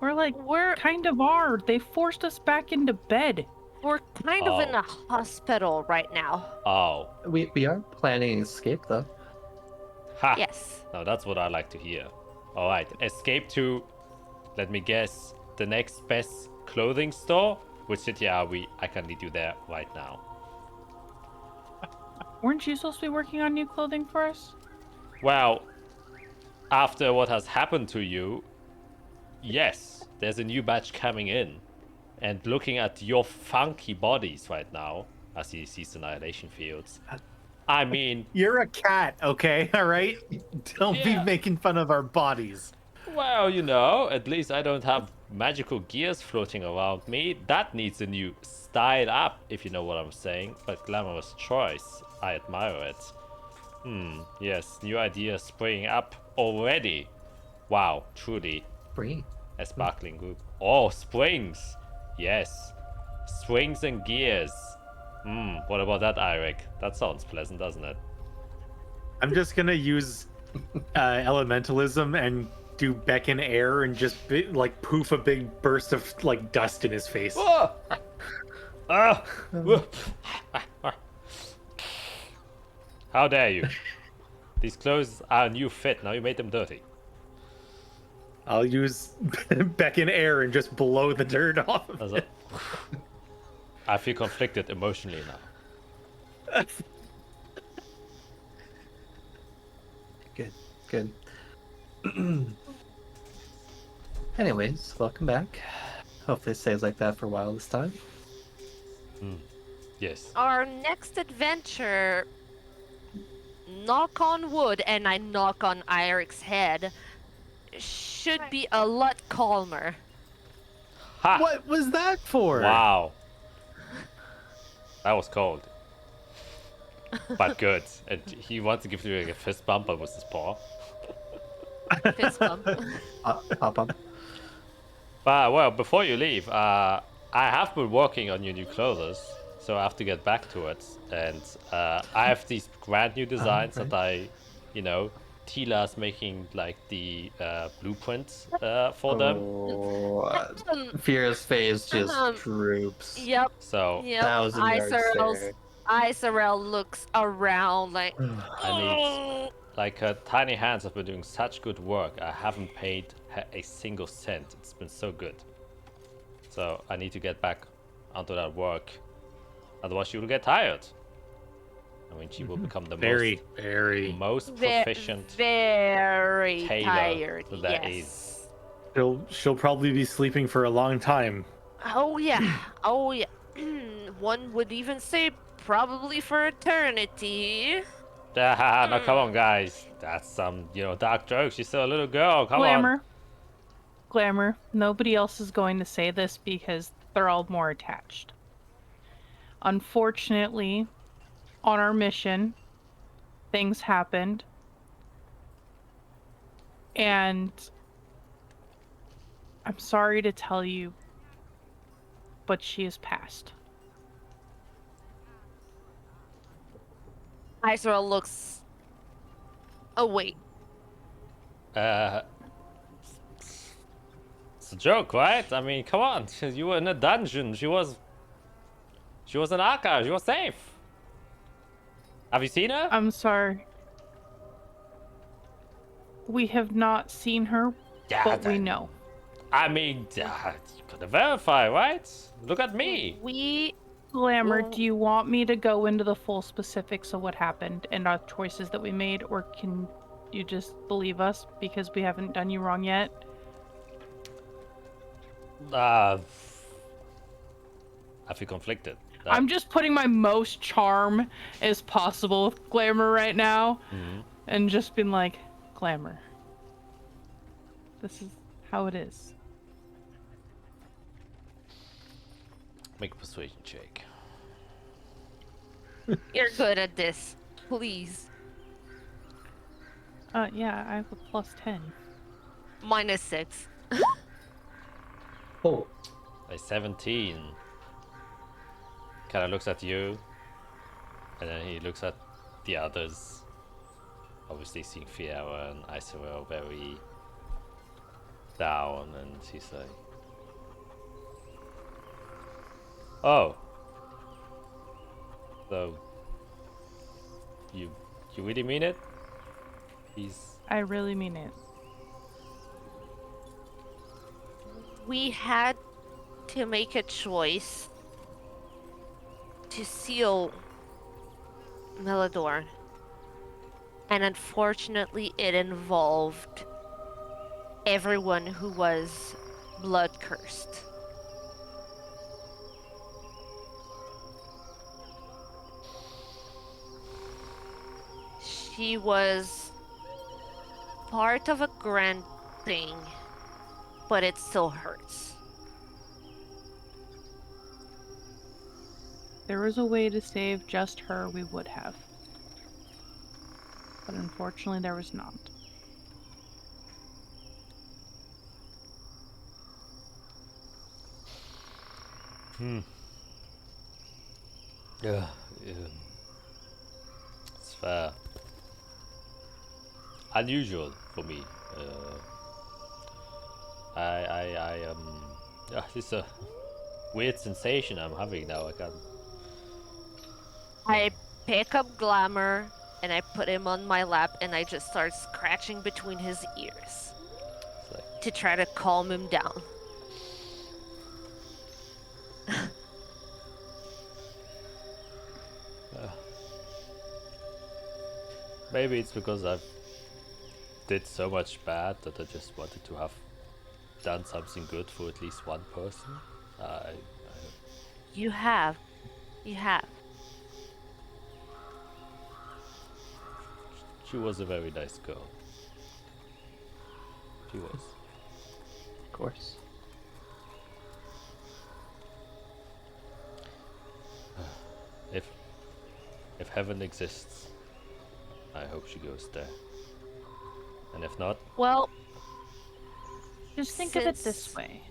We're We're kind of are. They forced us back into bed. we're kind of in Oh. a hospital right now. Oh, We are planning escape though. ha! Yes. Now that's what I like to hear. All right, escape to, let me guess, the next best clothing store. Which city are we? I can lead you there right now. Weren't you supposed to be working on new clothing for us? Well, after what has happened to you, yes, there's a new batch coming in. And looking at your funky bodies right now, as he sees annihilation fields, I mean, You're a cat, okay? All right? Don't Yeah. be making fun of our bodies. well, you know, at least I don't have magical gears floating around me. That needs a new style up, if you know what I'm saying. But glamorous choice. I admire it. Yes, new ideas springing up already. Wow, truly Free. a sparkling group. Oh, springs. Yes, springs and gears. What about that, Irek? That sounds pleasant, doesn't it? I'm just gonna use elementalism and do beckon air and just like poof a big burst of like dust in his face. Oh! Ah! How dare you? These clothes are a new fit. Now you made them dirty. I'll use beckon air and just blow the dirt off of As it. I feel conflicted emotionally now. Good. Anyways, welcome back. Hopefully it stays like that for a while this time. Yes. Our next adventure, knock on wood, and I knock on Irik's head, should be a lot calmer. Ha! What was that for? Wow. That was cold. But good. And he wants to give you like a fist bump, but with his paw. Fist bump. Pop up. But well, before you leave, I have been working on your new clothes, so I have to get back to it. And I have these brand new designs that I, Tila's making like the blueprints for them. Oh, Fear's face just droops. Yep. So Yep. 1,000 yards there. Isorel looks around like. I need, like her tiny hands have been doing such good work. I haven't paid her a single cent. It's been so good. So I need to get back onto that work. Otherwise she will get tired. I mean, she will become the most proficient very tailor tired. that there Yes. is. She'll probably be sleeping for a long time. Oh yeah. Oh yeah. One would even say probably for eternity. Now come on, guys. That's some, dark joke. She's still a little girl. Come on. Glamour. Nobody else is going to say this because they're all more attached. Unfortunately, on our mission, things happened. And I'm sorry to tell you, but she has passed. Isorel looks. Oh wait. It's a joke, right? I mean, come on. You were in a dungeon. She was in Arca. She was safe. Have you seen her? I'm sorry. We have not seen her, but we know. I mean, you gotta verify, right? Look at me. Glamour, do you want me to go into the full specifics of what happened and our choices that we made, or can you just believe us because we haven't done you wrong yet? I feel conflicted. I'm just putting my most charm as possible with Glamour right now, and just being like, Glamour, this is how it is. Make a persuasion check. You're good at this. Please. Yeah, I have a +10. -6. Oh, A 17. Kind of looks at you, and then he looks at the others. Obviously, seeing Fiera and Isorel very down, and he's like, "Oh, so you really mean it?" I really mean it. We had to make a choice to seal Melador. And unfortunately, it involved everyone who was blood cursed. She was part of a grand thing, but it still hurts. There was a way to save just her, we would have. But unfortunately, there was not. Yeah, it's fair. Unusual for me. It's a weird sensation I'm having now. I pick up Glamour and I put him on my lap and I just start scratching between his ears to try to calm him down. Maybe it's because I've did so much bad that I just wanted to have done something good for at least one person. You have. She was a very nice girl. She was. Of course. If heaven exists, I hope she goes there. And if not, Well, just think of it Since- this way.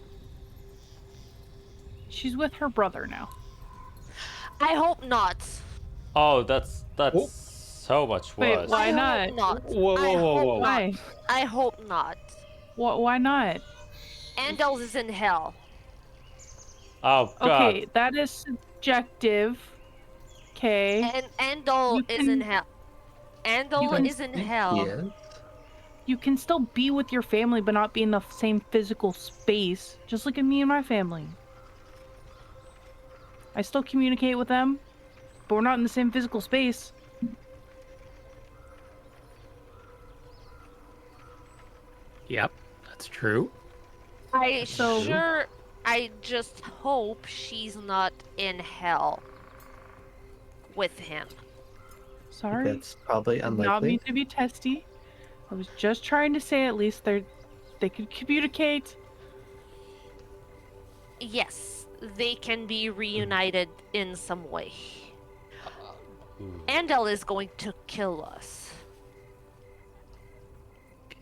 She's with her brother now. I hope not. oh, that's so much Wait, worse. why I not? hope not. Whoa, I whoa, whoa, hope whoa. not. Why? I hope not. Why not? Andals is in hell. Oh God. Okay, that is subjective. Okay. And Andal You is in can- hell. You Andal guys is in think hell. he is? You can still be with your family, but not be in the same physical space. Just look at me and my family. I still communicate with them, but we're not in the same physical space. Yep, that's true. I So- I just hope she's not in hell with him. Sorry. That's probably Did not unlikely. mean to be testy. I was just trying to say at least they could communicate. Yes, they can be reunited in some way. Ooh. Andal is going to kill us.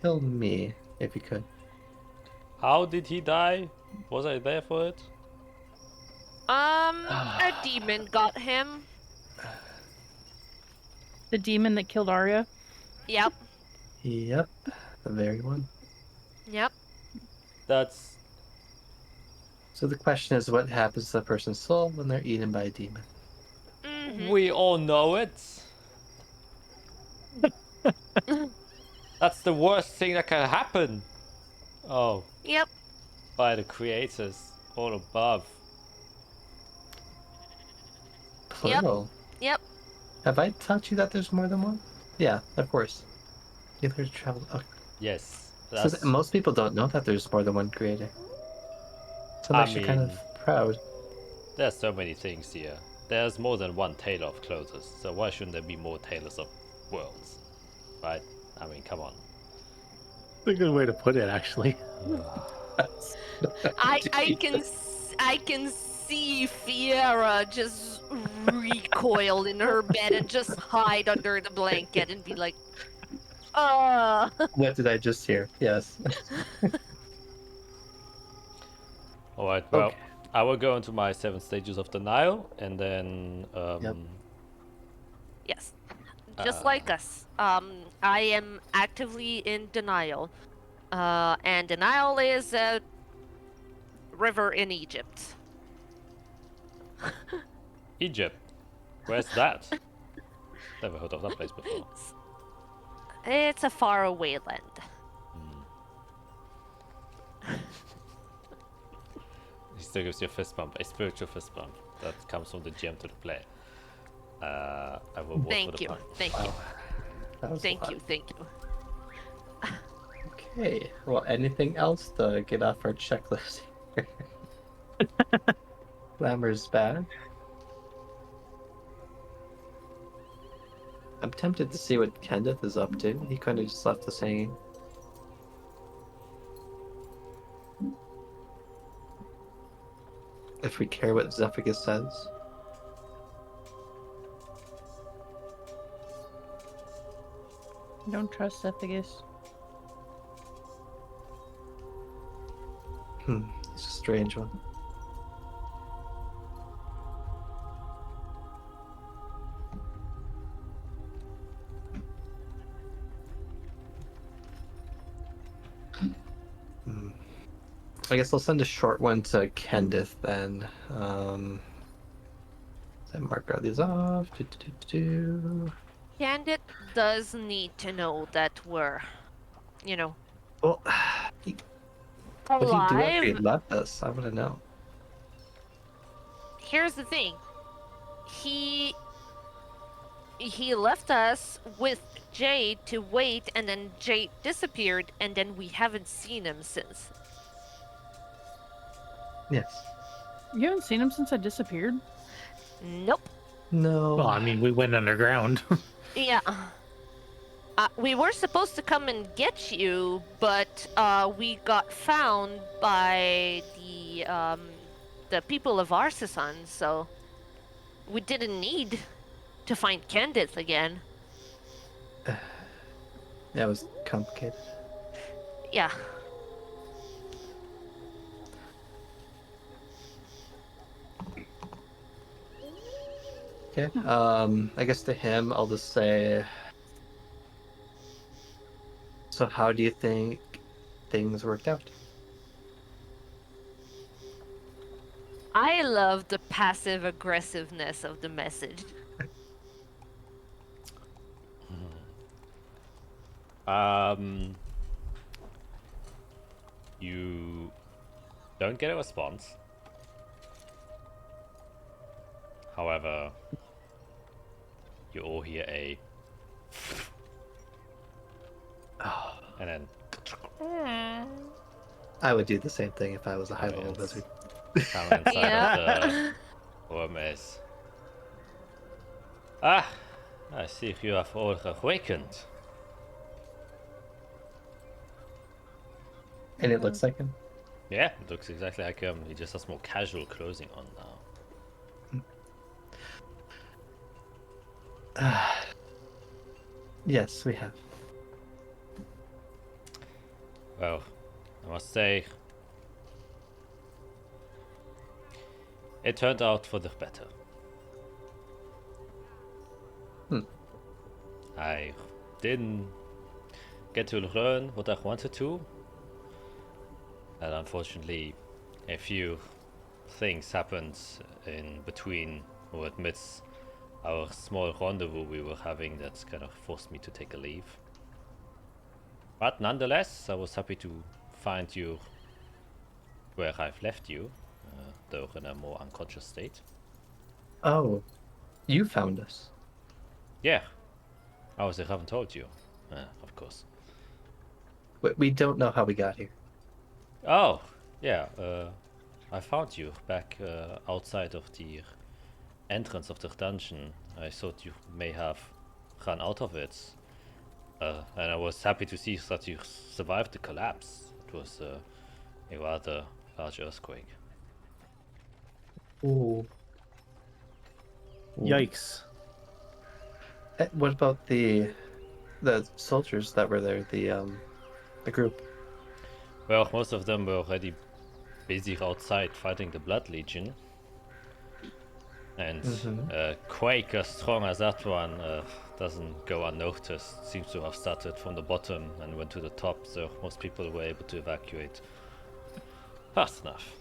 Kill me if you could. How did he die? Was I there for it? A demon got him. The demon that killed Arya. Yep, Yep, the very one. yep. That's So the question is, what happens to a person's soul when they're eaten by a demon? Mhm. we all know it. That's the worst thing that can happen. Oh, Yep. by the creators all above. Plural. Yep. Have I taught you that there's more than one? Yeah, of course. Either travel. Oh. Yes, So that's. most people don't know that there's more than one creator. So I'm I actually kind mean- of proud. There's so many things here. There's more than one tailor of clothes, so why shouldn't there be more tailors of worlds? Right? I mean, come on. That's a good way to put it, actually. I can see Fiera just recoil in her bed and just hide under the blanket and be like, What did I just hear? Yes. Alright, well, Okay. I will go into my 7 stages of denial, and then Yep. yes. Just like us. I am actively in denial. And denial is a river in Egypt. Egypt. Where's that? Never heard of that place before. It's a faraway land. He still gives you a fist bump, a spiritual fist bump that comes from the GM to the player. I will vote for Thank the you. point. Thank you. That was a Thank lot. you. Thank you. Okay. Well, anything else to get off our checklist here? Glamour's bad. I'm tempted to see what Kenneth is up to. He kind of just left us hanging. If we care what Zephyrus says. I don't trust Cephagus. It's a strange one. I guess I'll send a short one to Kendith then. Then mark all these off. Candid does need to know that we're, Well, what did he do after he alive. left us? I want to know. Here's the thing. He left us with Jade to wait, and then Jade disappeared, and then we haven't seen him since. Yes. You haven't seen him since I disappeared? Nope. No. Well, I mean, we went underground. Yeah. We were supposed to come and get you, but we got found by the people of Arsasan, so we didn't need to find Candace again. That was complicated. Yeah. Okay. I guess to him, I'll just say. So, how do you think things worked out? I love the passive aggressiveness of the message. You don't get a response. However, you all hear a and then I would do the same thing if I was a high-level yes. wizard. sound inside Yeah. of the room is. Ah, I see you have all awakened. And it looks like him. Yeah, it looks exactly like him. He just has more casual clothing on now. Yes, we have. Well, I must say, it turned out for the better. I didn't get to learn what I wanted to, and unfortunately, a few things happened in between or amidst our small rendezvous we were having that kind of forced me to take a leave. But nonetheless, I was happy to find you where I've left you, though in a more unconscious state. Oh, you found us. Yeah, I haven't told you, of course. We don't know how we got here. Oh, yeah, I found you back outside of the entrance of the dungeon. I thought you may have run out of it. And I was happy to see that you survived the collapse. It was a rather large earthquake. Ooh. Yikes. What about the soldiers that were there? The group. Well, most of them were already busy outside fighting the Blood Legion. And a quake as strong as that one doesn't go unnoticed. Seems to have started from the bottom and went to the top, so most people were able to evacuate fast enough.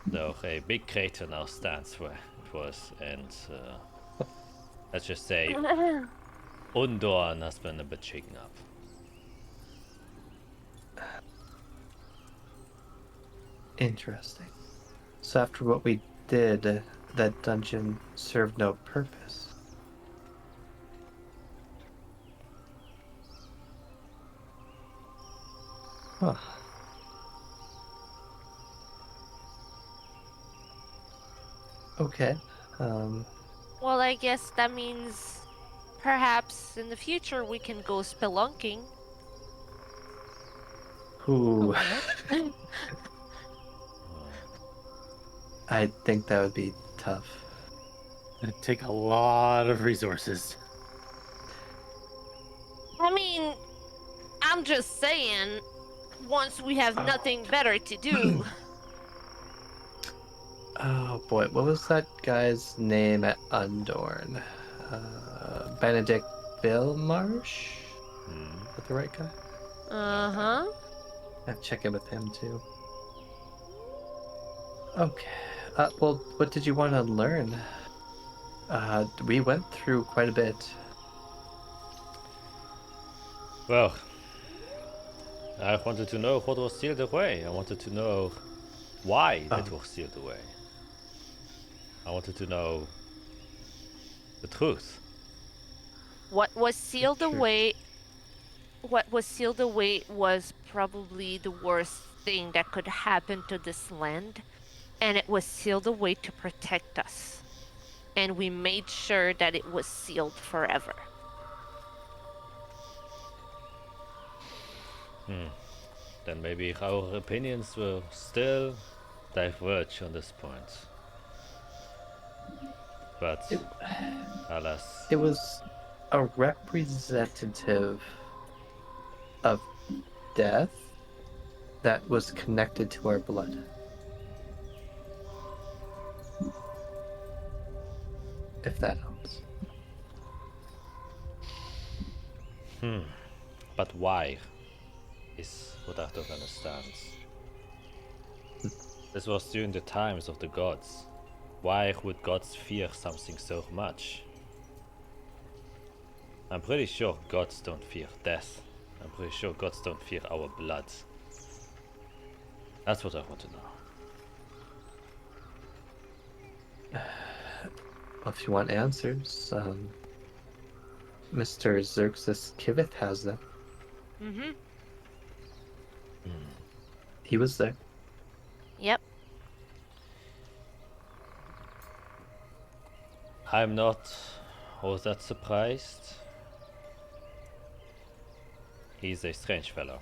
Though a big crater now stands where it was, and let's just say Undorn has been a bit shaken up. Interesting. So after what we did, that dungeon served no purpose. Huh. Okay. Well, I guess that means perhaps in the future we can go spelunking. Ooh. I think that would be tough. It'd take a lot of resources. I mean, I'm just saying, once we have nothing better to do. Oh boy, what was that guy's name at Undorn? Benedict Billmarsh? Is that the right guy? Uh-huh. I have to check in with him too. Okay. Well, what did you want to learn? We went through quite a bit. Well, I wanted to know what was sealed away. I wanted to know why it was sealed away. I wanted to know the truth. What was sealed away was probably the worst thing that could happen to this land, and it was sealed away to protect us. and we made sure that it was sealed forever. Then maybe our opinions will still diverge on this point. But alas, It was a representative of death that was connected to our blood. If that helps. but why is what I don't understand. This was during the times of the gods. Why would gods fear something so much? I'm pretty sure gods don't fear death. I'm pretty sure gods don't fear our blood. That's what I want to know. Well, if you want answers, Mr. Xerxes Kivith has them. Mm-hmm. He was there. Yep. I'm not all that surprised. He's a strange fellow.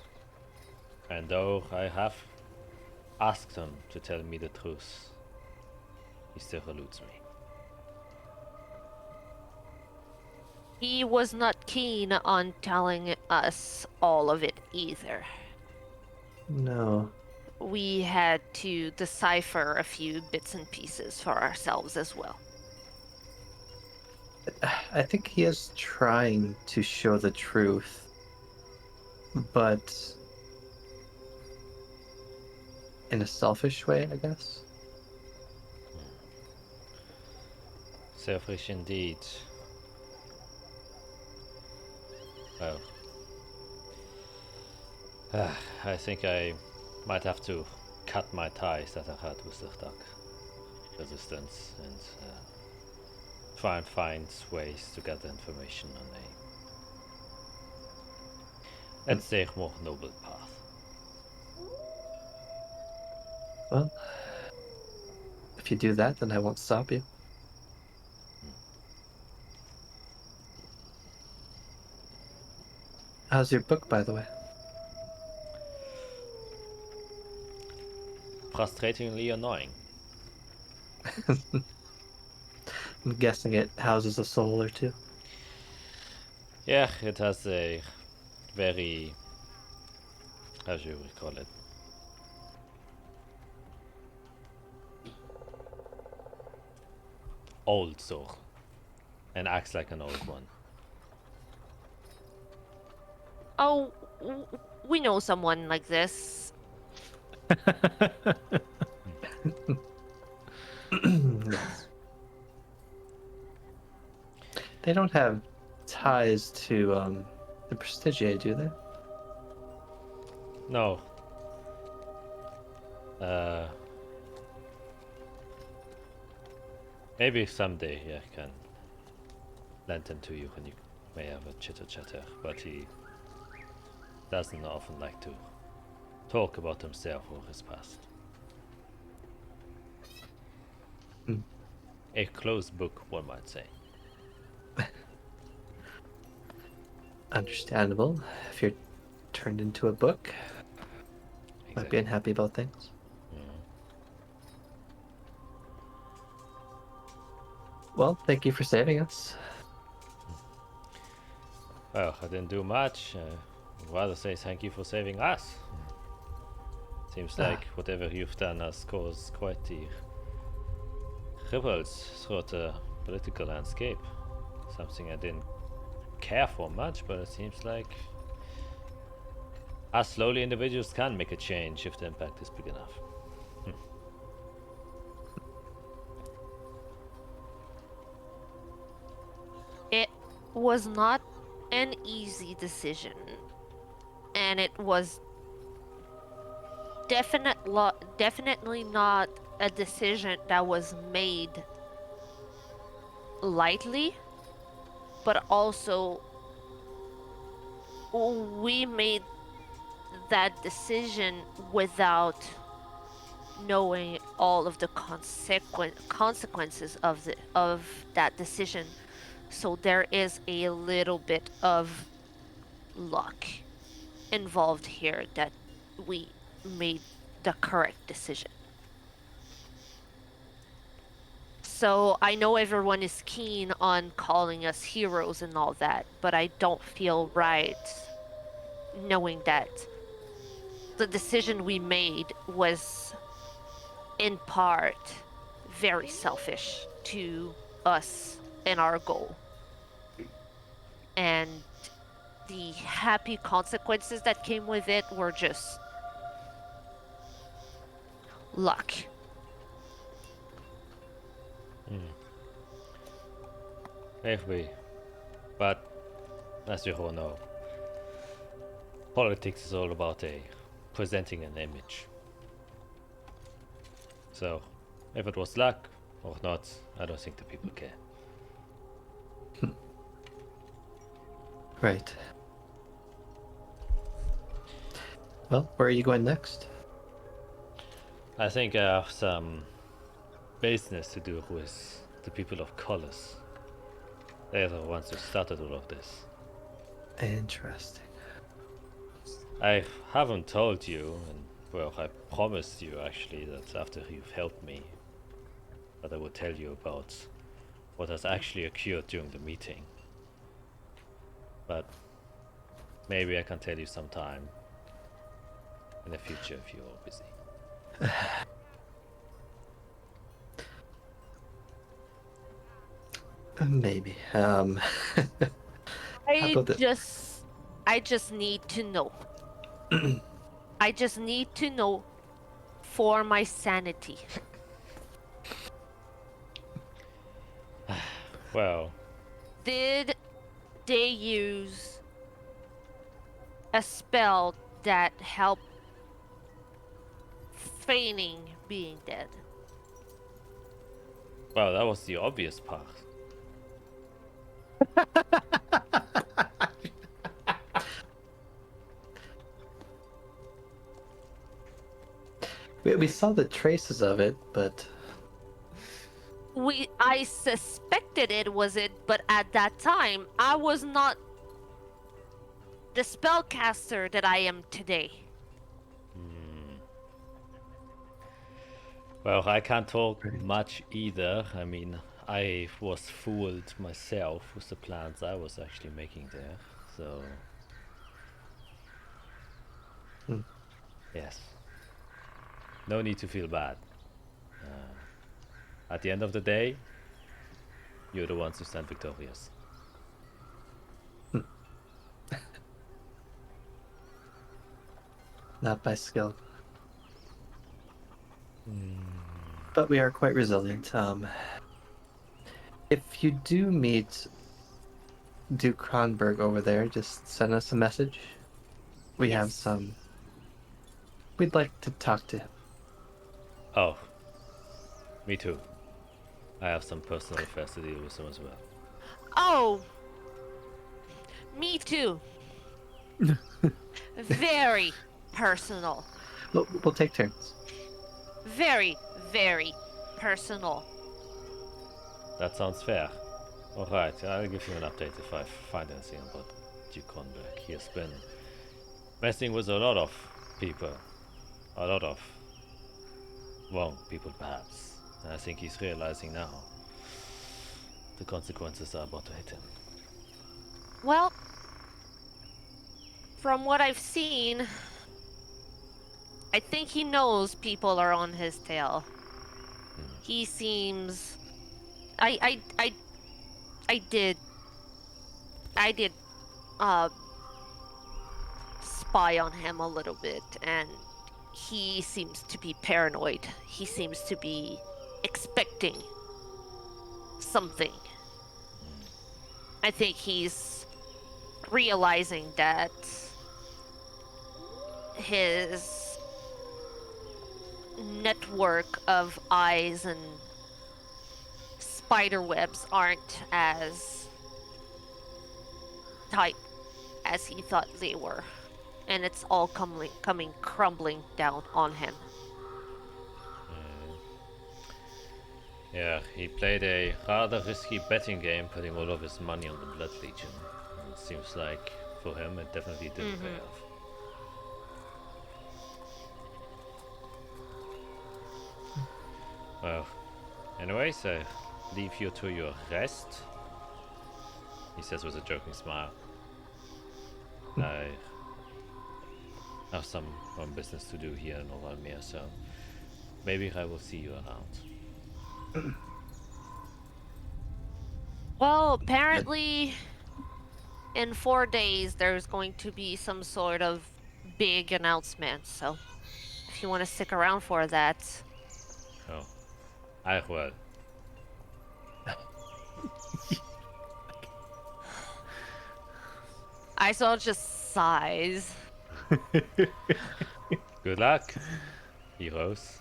And though I have asked him to tell me the truth, he still eludes me. He was not keen on telling us all of it either. No. We had to decipher a few bits and pieces for ourselves as well. I think he is trying to show the truth, but in a selfish way, I guess. Selfish indeed. Well, I think I might have to cut my ties that I had with the dark resistance and try and find ways to gather information on a, let's say, more noble path. Well, if you do that, then I won't stop you. How's your book, by the way? Frustratingly annoying. I'm guessing it houses a soul or two. Yeah, it has a very, how should we call it? Old soul. And acts like an old one. Oh, we know someone like this. Yes. They don't have ties to the Prestigiae, do they? No. Maybe someday I can lend him to you and you may have a chitter chatter, but he doesn't often like to talk about himself or his past. A closed book, one might say. Understandable. If you're turned into a book, might be unhappy about things. Well, thank you for saving us. Well, I didn't do much. I'd rather say thank you for saving us. Seems like whatever you've done has caused quite the ripples throughout the political landscape. Something I didn't care for much, but it seems like us slowly individuals can make a change if the impact is big enough. It was not an easy decision, and it was definitely not a decision that was made lightly, but also we made that decision without knowing all of the consequences of that decision. So there is a little bit of luck involved here that we made the correct decision. So I know everyone is keen on calling us heroes and all that, but I don't feel right knowing that the decision we made was in part very selfish to us and our goal. And the happy consequences that came with it were just luck. Maybe. But as you all know, politics is all about presenting an image. So, if it was luck or not, I don't think the people care. Right. Well, where are you going next? I think I have some business to do with the people of Colors. They are the ones who started all of this. Interesting. I haven't told you, and well, I promised you actually that after you've helped me, that I would tell you about what has actually occurred during the meeting. But maybe I can tell you sometime in the future if you're busy. Maybe. I just need to know. I just need to know for my sanity. Well, Did they use a spell that helped feigning being dead? well, that was the obvious part. We saw the traces of it, but I suspected it was it, but at that time I was not the spellcaster that I am today. Well, I can't talk much either. I mean, I was fooled myself with the plans I was actually making there, so... Yes. No need to feel bad. At the end of the day, you're the ones who stand victorious. not by skill. But we are quite resilient. If you do meet Duke Kronberg over there, just send us a message. We have some... We'd like to talk to him. Oh, me too. I have some personal affairs to deal with him as well. Oh, me too. Very personal. We'll take turns. Very, very personal. That sounds fair. Alright, I'll give you an update if I find anything about Duke Kronberg. He has been messing with a lot of people. A lot of wrong people, perhaps. And I think he's realizing now the consequences are about to hit him. Well, from what I've seen, I think he knows people are on his tail. He seems... I did spy on him a little bit, and he seems to be paranoid. He seems to be expecting something. I think he's realizing that his network of eyes and spider webs aren't as tight as he thought they were, and it's all coming crumbling down on him. Yeah, he played a rather risky betting game, putting all of his money on the Blood Legion. It seems like for him it definitely didn't pay off. Well, anyways, I leave you to your rest. He says with a joking smile. I have some own business to do here in Oralmir, so maybe I will see you around. Well, apparently, in 4 days, there's going to be some sort of big announcement. So, if you want to stick around for that, Oh, I will. Isol just sighs. Good luck, heroes.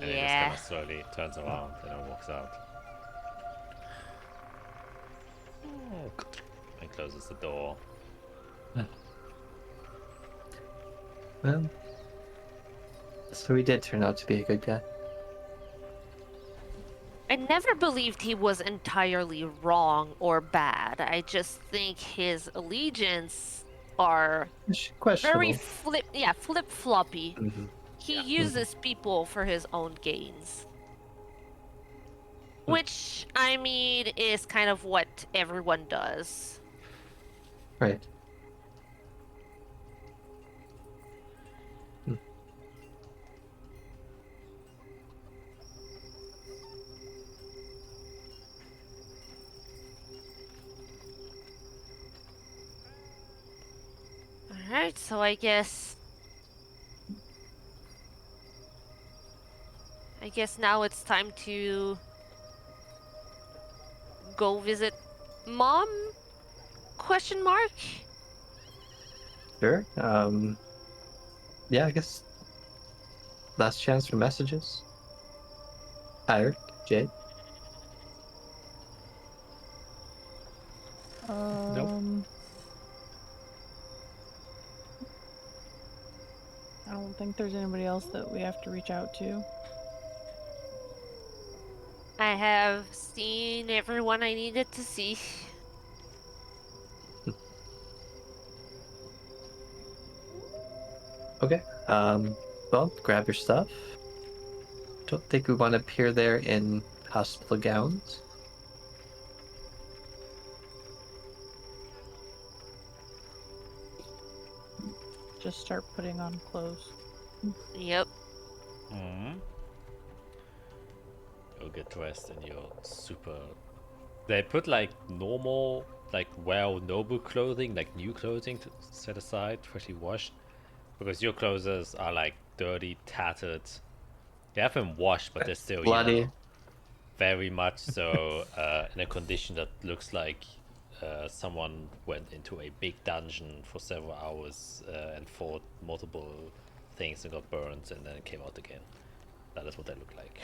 And he just kind Yeah. of slowly turns around and then walks out. And closes the door. Well, so he did turn out to be a good guy. I never believed he was entirely wrong or bad. I just think his allegiance are Questionable. very flip-floppy. Mhm. He uses people for his own gains. Which, I mean, is kind of what everyone does. Right. Alright, so I guess now it's time to go visit Mom? Question mark? Sure. Yeah, I guess last chance for messages. Eric, Jade. I don't think there's anybody else that we have to reach out to. I have seen everyone I needed to see. Okay. Well, grab your stuff. Don't think we want to appear there in hospital gowns. Just start putting on clothes. Yep. You'll get dressed in your super... They put like normal, like noble clothing, like new clothing to set aside, freshly washed. Because your clothes are like dirty, tattered. They haven't washed, but they're still Bloody. Very much so in a condition that looks like someone went into a big dungeon for several hours and fought multiple things and got burned and then came out again. That is what they look like.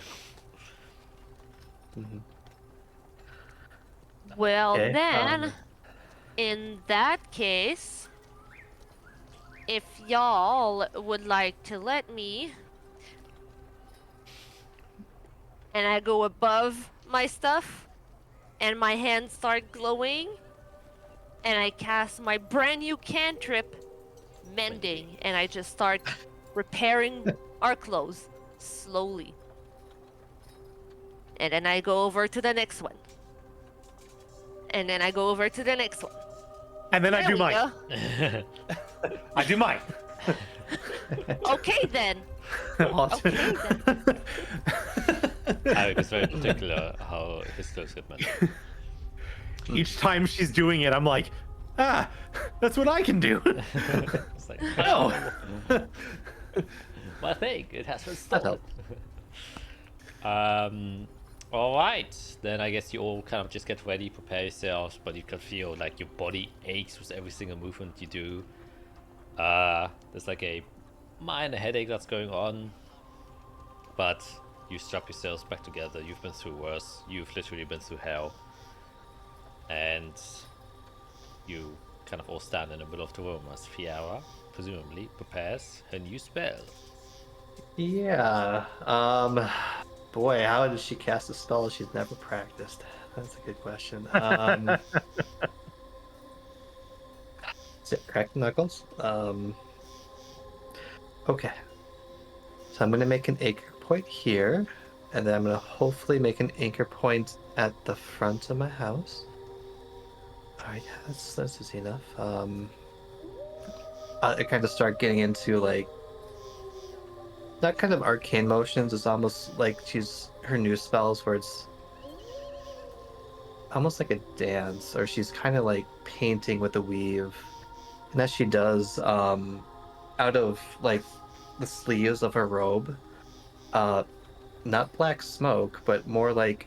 Well, Okay, then, in that case, if y'all would like to let me, and I go above my stuff, and my hands start glowing, and I cast my brand new cantrip, Mending, and I just start repairing our clothes slowly. And then I go over to the next one. And then I go over to the next one. And then I There do we mine. go. I do mine. Okay then. Okay then. Eric is very particular how his clothes get mended. Each time she's doing it, I'm like, that's what I can do. It's like, No. My thing, it has been stolen. Alright, then I guess you all kind of just get ready, prepare yourselves, but you can feel like your body aches with every single movement you do. There's like a minor headache that's going on, but you strap yourselves back together. You've been through worse. You've literally been through hell. And you kind of all stand in the middle of the room as Fiara, presumably, prepares her new spell. Yeah. Boy, how does she cast a spell she's never practiced? That's a good question. Is it crack knuckles? Okay. So I'm gonna make an anchor point here, and then I'm gonna hopefully make an anchor point at the front of my house. Alright, yeah, that's easy enough. I kind of start getting into like that kind of arcane motions. It's almost like her new spells where it's almost like a dance, or she's kind of like painting with a weave. And as she does, out of like the sleeves of her robe, not black smoke, but more like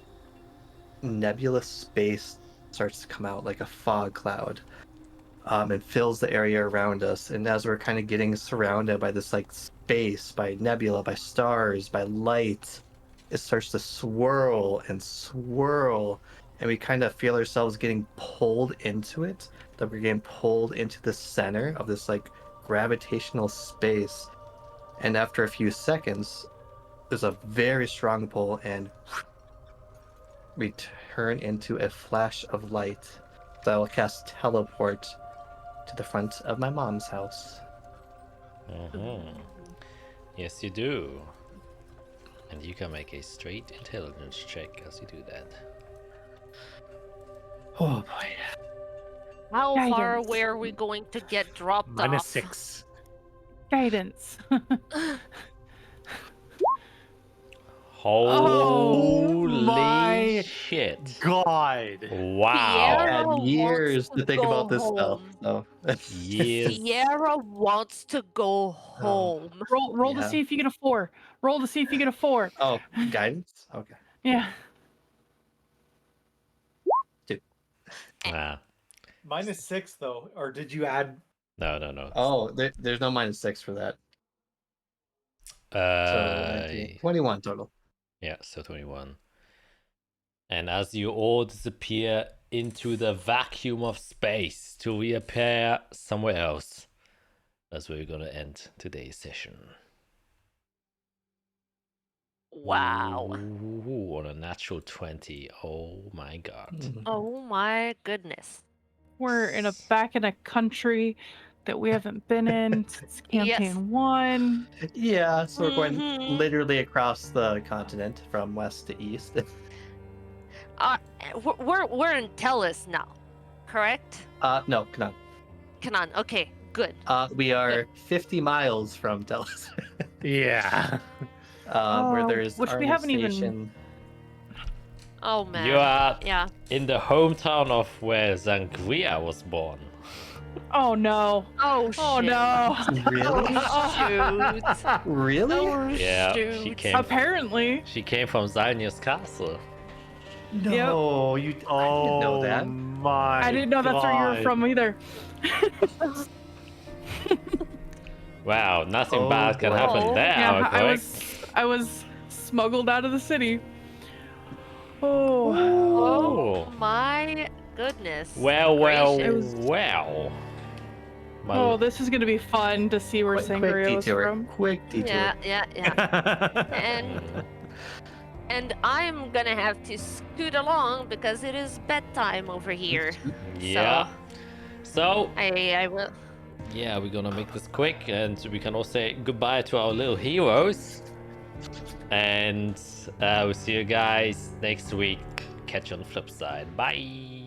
nebulous space starts to come out, like a fog cloud, and fills the area around us. And as we're kind of getting surrounded by this like space, by nebula, by stars, by light, it starts to swirl and swirl, and we kind of feel ourselves getting pulled into it. That we're getting pulled into the center of this like gravitational space. And after a few seconds, there's a very strong pull, and we turn into a flash of light. So I will cast teleport to the front of my mom's house. Yes, you do. And you can make a straight intelligence check as you do that. Oh boy. How far Guidance. away are we going to get dropped off? -6. Guidance. Holy my shit. God. Wow. I Sierra had years wants to think go about this spell. home. So. Years. Sierra wants to go home. Roll to Yeah. see if you get a 4. Roll to see if you get a 4. Oh, guidance? Okay. Yeah. Ah, -6 though, or did you add? no. Oh, there's no -6 for that. So 19, 21 total. Yeah, so 21. And as you all disappear into the vacuum of space to reappear somewhere else, that's where we're gonna end today's session. Wow. Ooh, on a natural 20. Oh my god. Oh my goodness. We're back in a country that we haven't been in since campaign 1. Yeah, so we're going Mhm. literally across the continent from west to east. We're in Tellus now, correct? No, Kanan. Kanan. Okay, good. We are 50 miles from Dallas. Yeah. Where there's which we Army haven't even- Station. Oh man. You are Yeah. in the hometown of where Zangria was born. Oh no. Oh shit. Oh no. Really? Shoot. Really? Oh Yeah, shoot. she came. Apparently. She came from Zalnia's castle. No, I didn't know that. My I didn't know that's where you were God. from either. Wow, nothing Oh, bad can boy. happen there. Yeah, okay? I was smuggled out of the city. Oh. Oh my goodness. Well. gracious. My Oh, this is gonna be fun to see where Quick Sangria is detour. from. Quick detour. Yeah. And I'm gonna have to scoot along because it is bedtime over here. Yeah. So, I will. yeah, we're gonna make this quick, and we can all say goodbye to our little heroes. And we'll see you guys next week. Catch you on the flip side. Bye.